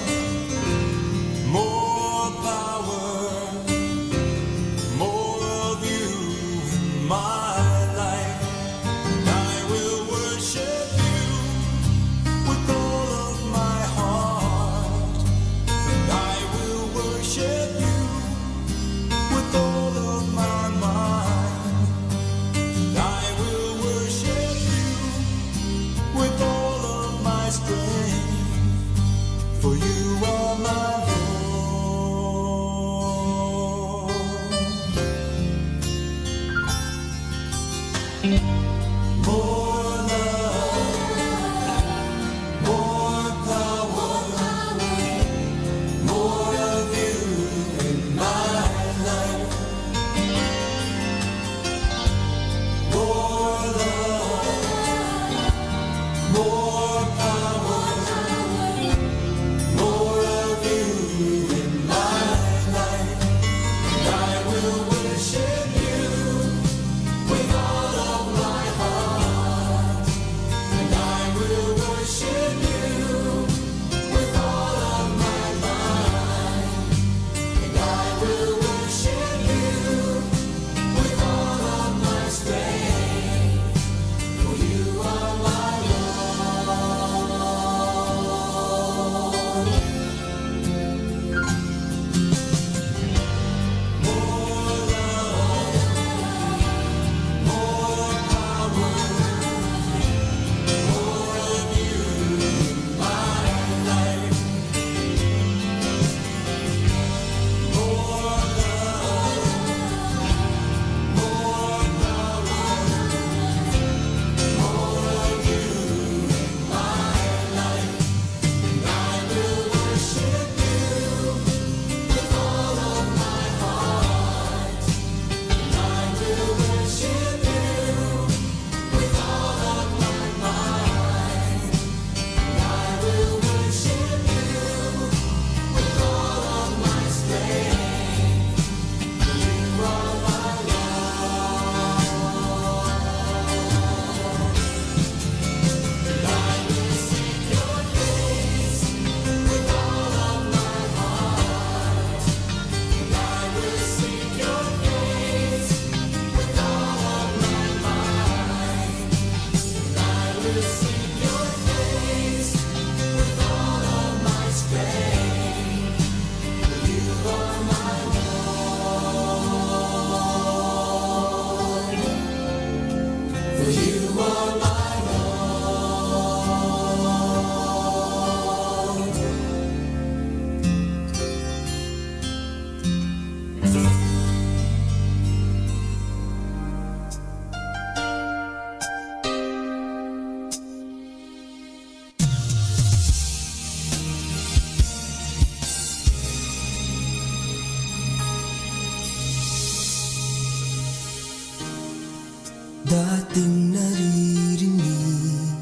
Dating naririnig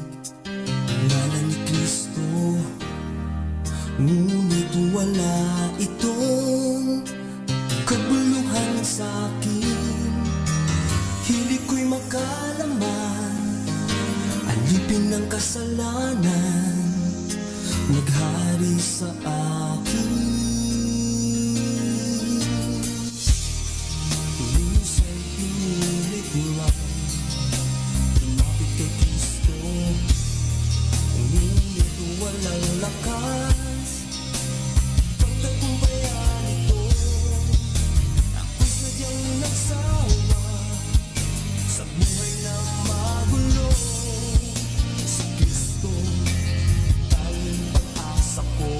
ngalan ni Kristo, ngunit wala itong kabuluhan sa akin. Hilig ko'y makalaman, alipin ng kasalanan, naghari sa akin. Minsan pinilit lang lumapit kay Kristo, ngunit walang lakas pagtagumpayan ito. Ako'y sadyang nagsawa sa buhay na magulo. Si Kristo tanging pag-asa ko.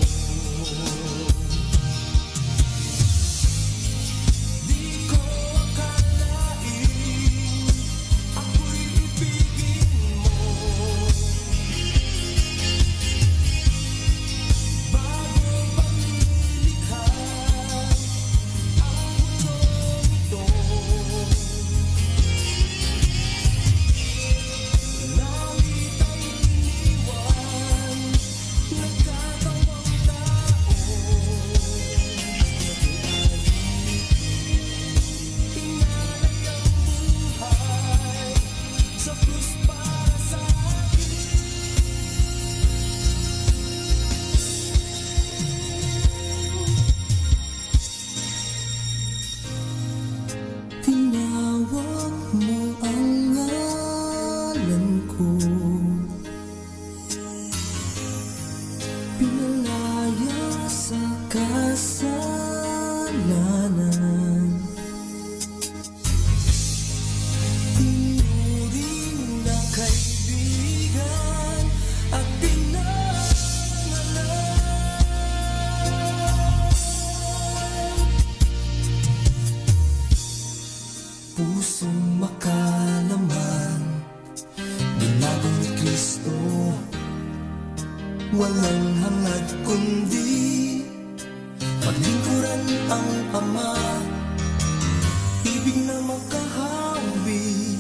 walang hangad kundi paglingkuran ang Ama. Ibig na makahawi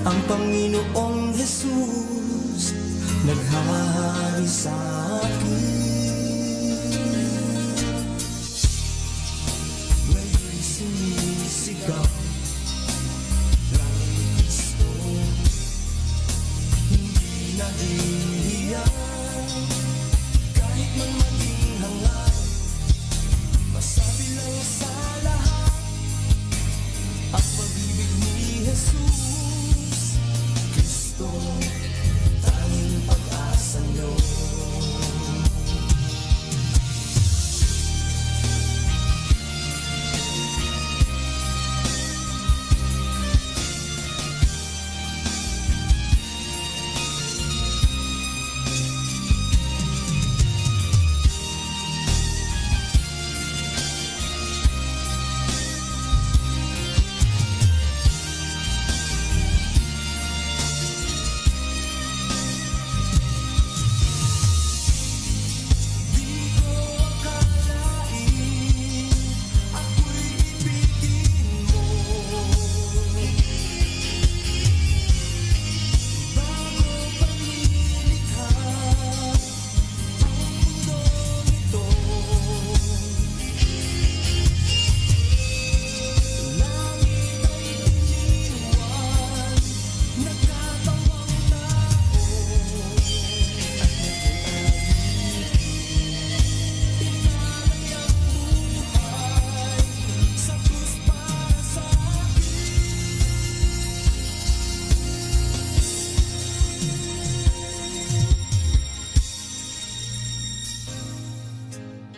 ang Panginoong Jesus, naghahari sa akin. Ngayon'y sumisigaw lang ni Kristo, hindi nahihiya kahit man maging hangad. Masabi lang sa lahat ang pag-ibig ni Jesus Kristo, tanging pag-asa nyo.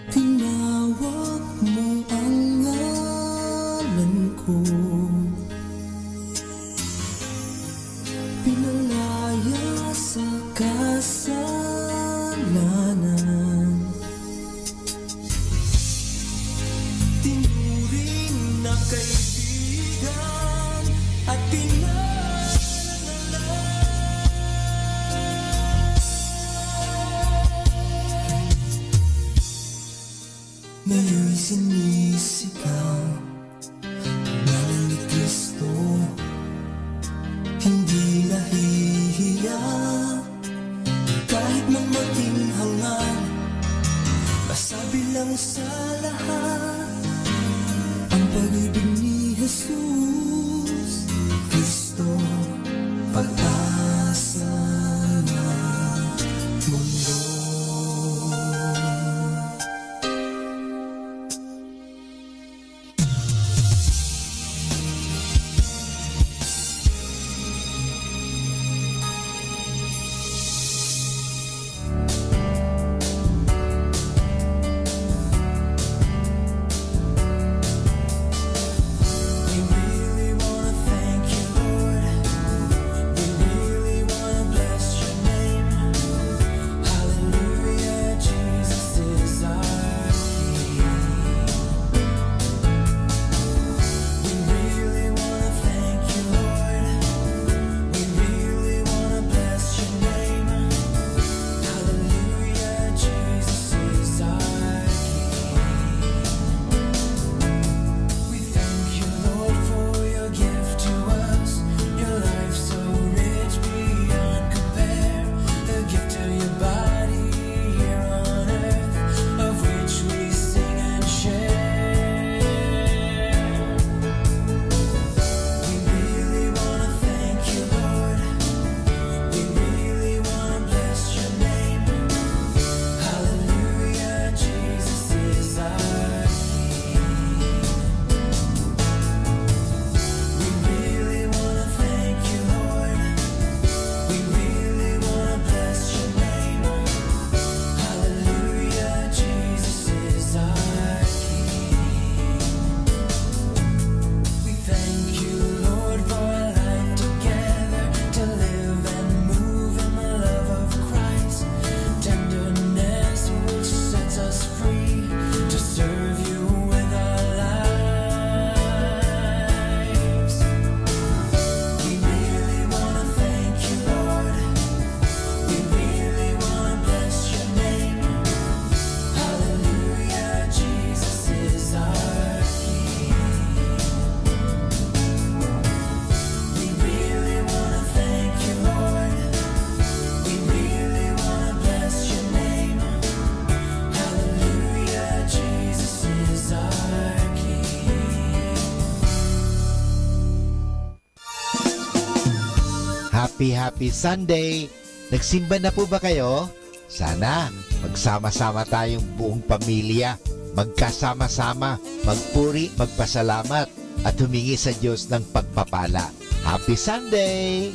Tinawag mo ang ngalan ko, pinalaya sa kasalanan, tinuring na kaibigan at ngayon'y sinisigaw ngalan ni Kristo, hindi nahihiya kahit man maging hangad. Masabi lang sa lahat ang pag-ibig ni Jesus Kristo, pag-asa ng mundo. We really wanna thank you, Lord. We Happy Sunday! Nagsimba na po ba kayo? Sana magsama-sama tayong buong pamilya, magkasama-sama, magpuri, magpasalamat, at humingi sa Diyos ng pagpapala. Happy Sunday!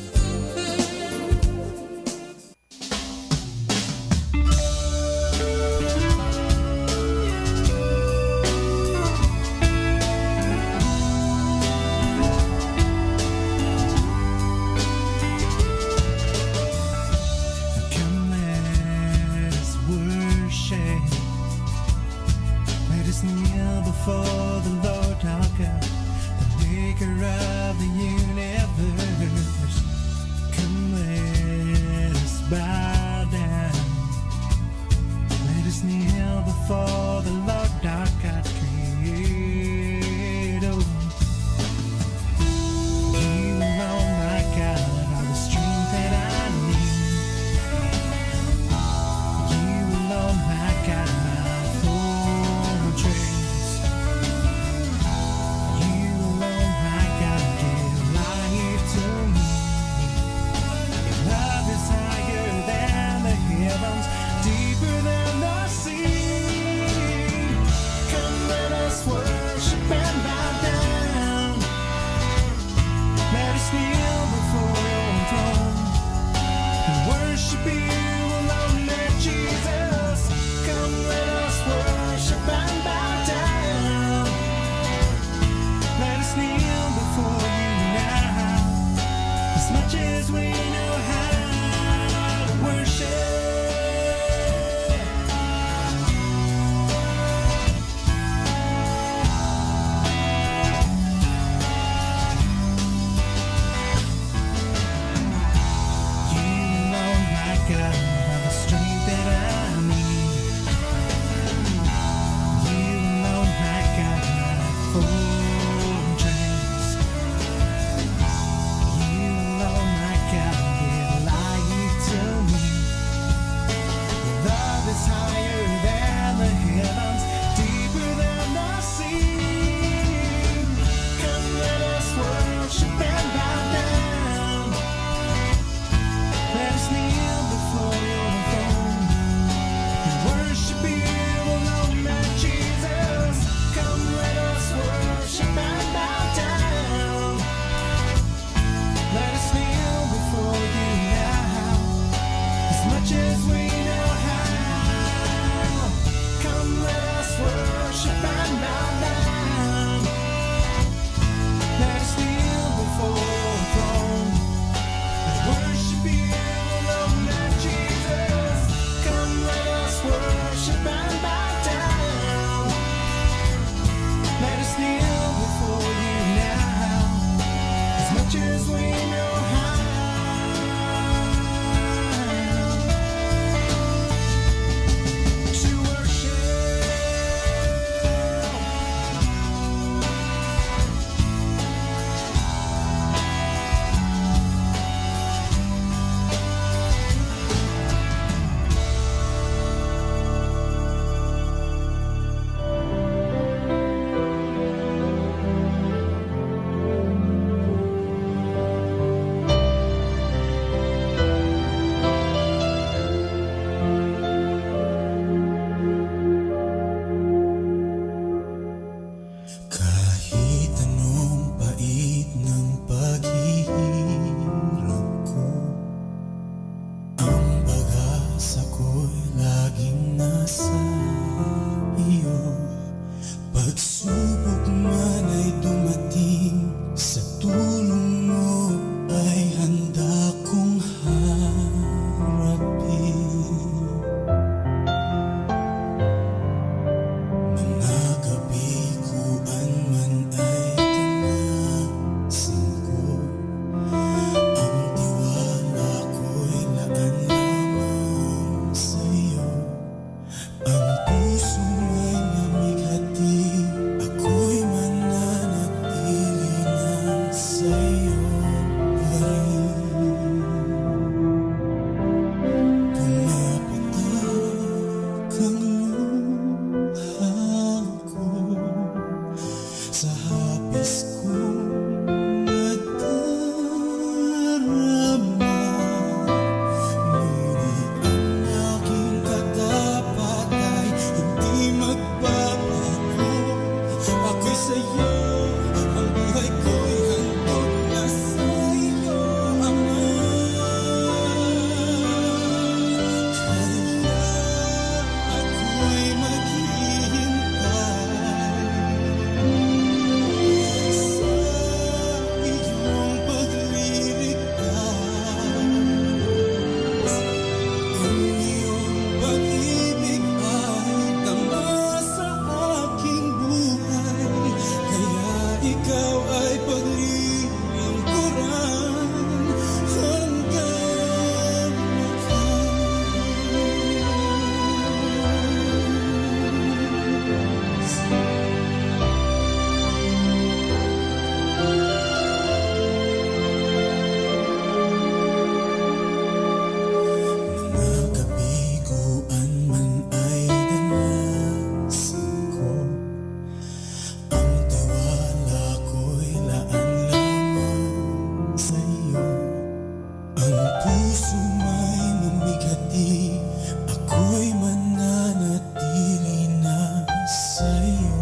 Ang puso may mabigati, ako'y mananatili na sa'yo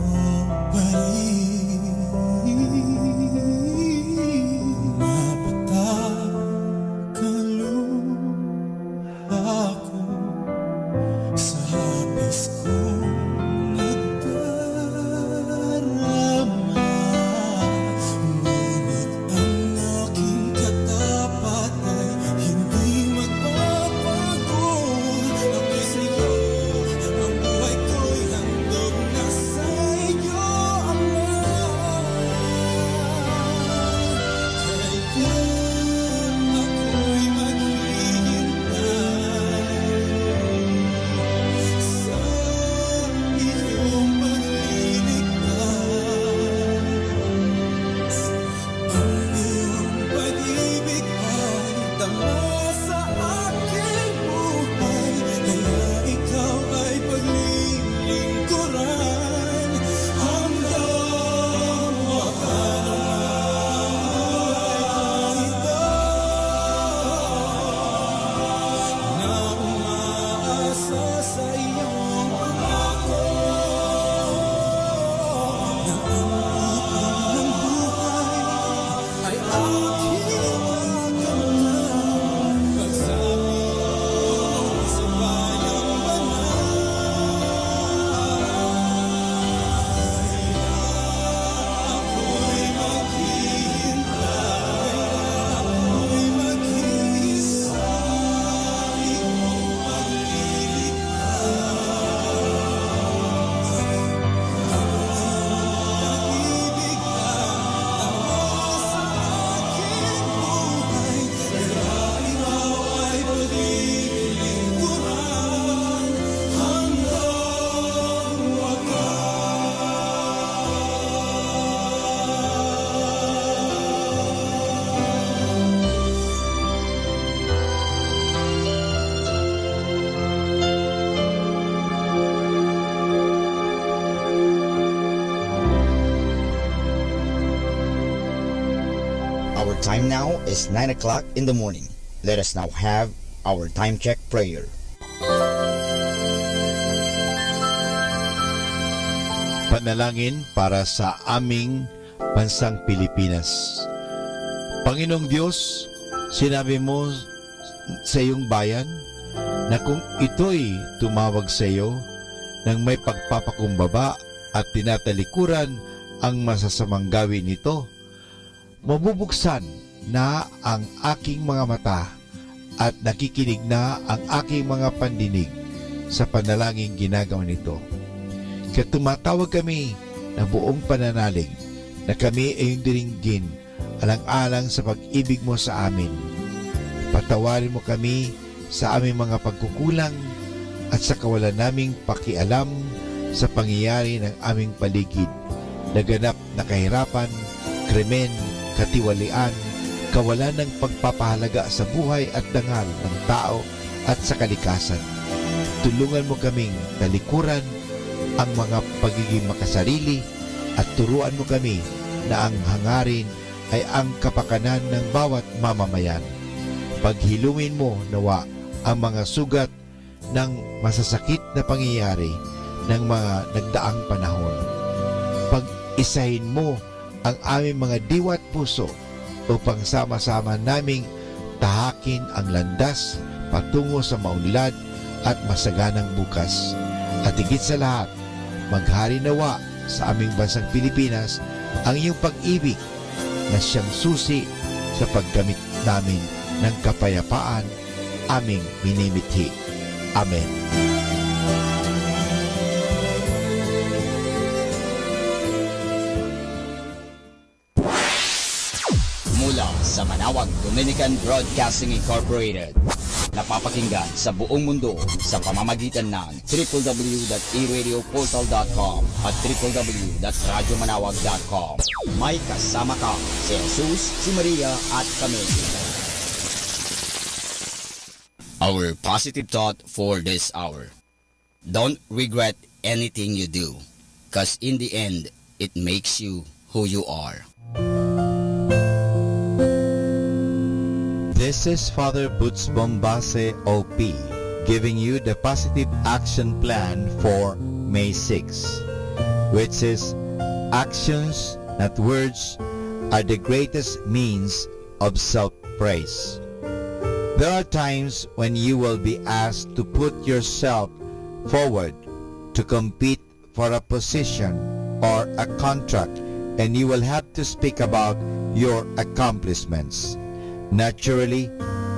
balik. Mapatag luha ko sa hapis kong nagdarama. Ngunit ang aking katapat ay hindi magbabago. Ako'y sa'yo, ang buhay ko'y handog na sa'yo, Ama. Kailan ako'y maghihintay sa iyong pagliligtas. Ang iyong pag-ibig ay tama sa aking buhay, kaya ikaw ay paglilingkuran hanggang wakas. Ito na umaasa sa iyong pangako na ang utang ng buhay ay aking gagampan. Pagsabi mo sa bayang ako'y maghihintay, ako'y maghihintay sa iyong pagliligtas. Ang pag-ibig ay tama sa aking buhay, kaya ikaw ay paglilingkuran hanggang Our time now is 9 o'clock in the morning. Let us now have our time check prayer. Panalangin para sa aming bansang Pilipinas. Panginoong Diyos, sinabi mo sa iyong bayan na kung ito'y tumawag sa iyo ng may pagpapakumbaba at tinatalikuran ang masasamang gawin nito, mabubuksan na ang aking mga mata at nakikinig na ang aking mga pandinig sa panalangin ginagawa nito. Kaya tumatawag kami na buong pananalig na kami ay yung diringgin alang-alang sa pag-ibig mo sa amin. Patawarin mo kami sa aming mga pagkukulang at sa kawalan naming pakialam sa pangyayari ng aming paligid, naganap na kahirapan, krimen, katiwalian, kawalan ng pagpapahalaga sa buhay at dangal ng tao at sa kalikasan. Tulungan mo kaming talikuran ang mga pagiging makasarili at turuan mo kami na ang hangarin ay ang kapakanan ng bawat mamamayan. Paghilungin mo nawa ang mga sugat ng masasakit na pangyayari ng mga nagdaang panahon. Pag-isahin mo ang aming mga diwa at puso upang sama-sama naming tahakin ang landas patungo sa maunlad at masaganang bukas. At higit sa lahat, maghari nawa sa aming bansang Pilipinas ang iyong pag-ibig na siyang susi sa paggamit namin ng kapayapaan aming minimithi. Amen. Mula sa Manaoag Dominican Broadcasting Incorporated, napapakinggan sa buong mundo sa pamamagitan ng www.eradioportal.com at www.radyomanawag.com. May kasama ka si Jesus, si Maria at kami. Our positive thought for this hour: don't regret anything you do, cause in the end, it makes you who you are. This is Father Boots Bombase OP giving you the positive action plan for May 6, which is actions, not words, are the greatest means of self-praise. There are times when you will be asked to put yourself forward to compete for a position or a contract, and you will have to speak about your accomplishments. Naturally,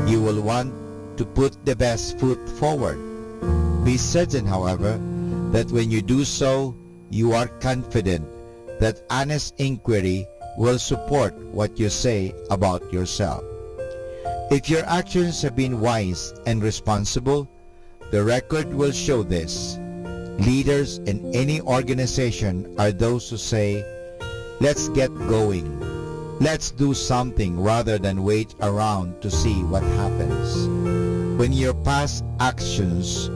you will want to put the best foot forward. Be certain, however, that when you do so, you are confident that honest inquiry will support what you say about yourself. If your actions have been wise and responsible, the record will show this. Leaders in any organization are those who say, "Let's get going. Let's do something," rather than wait around to see what happens. When your past actions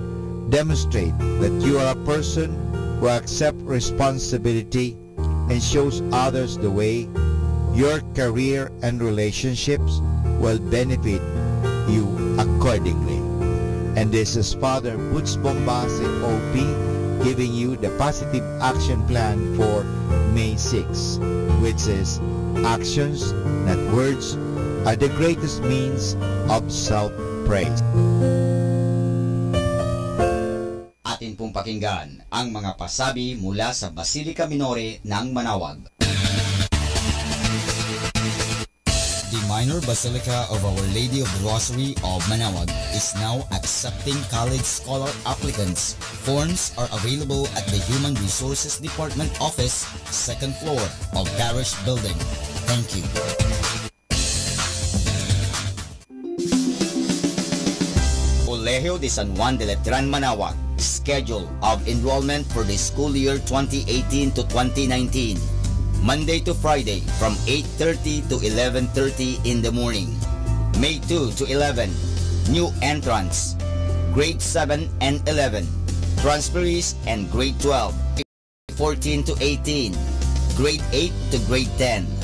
demonstrate that you are a person who accepts responsibility and shows others the way, your career and relationships will benefit you accordingly. And this is Father Boots Bombase OP giving you the positive action plan for May 6, which is actions, not words, are the greatest means of self-praise. Atin pong pakinggan ang mga pasabi mula sa Basilica Minore ng Manaoag. The Minor Basilica of Our Lady of the Rosary of Manaoag is now accepting college scholar applicants. Forms are available at the Human Resources Department office, second floor of Parish Building. Thank you. Colegio de San Juan de Letran, Manaoag. Schedule of enrollment for the school year 2018 to 2019. Monday to Friday from 8:30 to 11:30 in the morning. May 2 to 11, new entrants, grade 7 and 11, transferees and grade 12, 14 to 18, grade 8 to grade 10,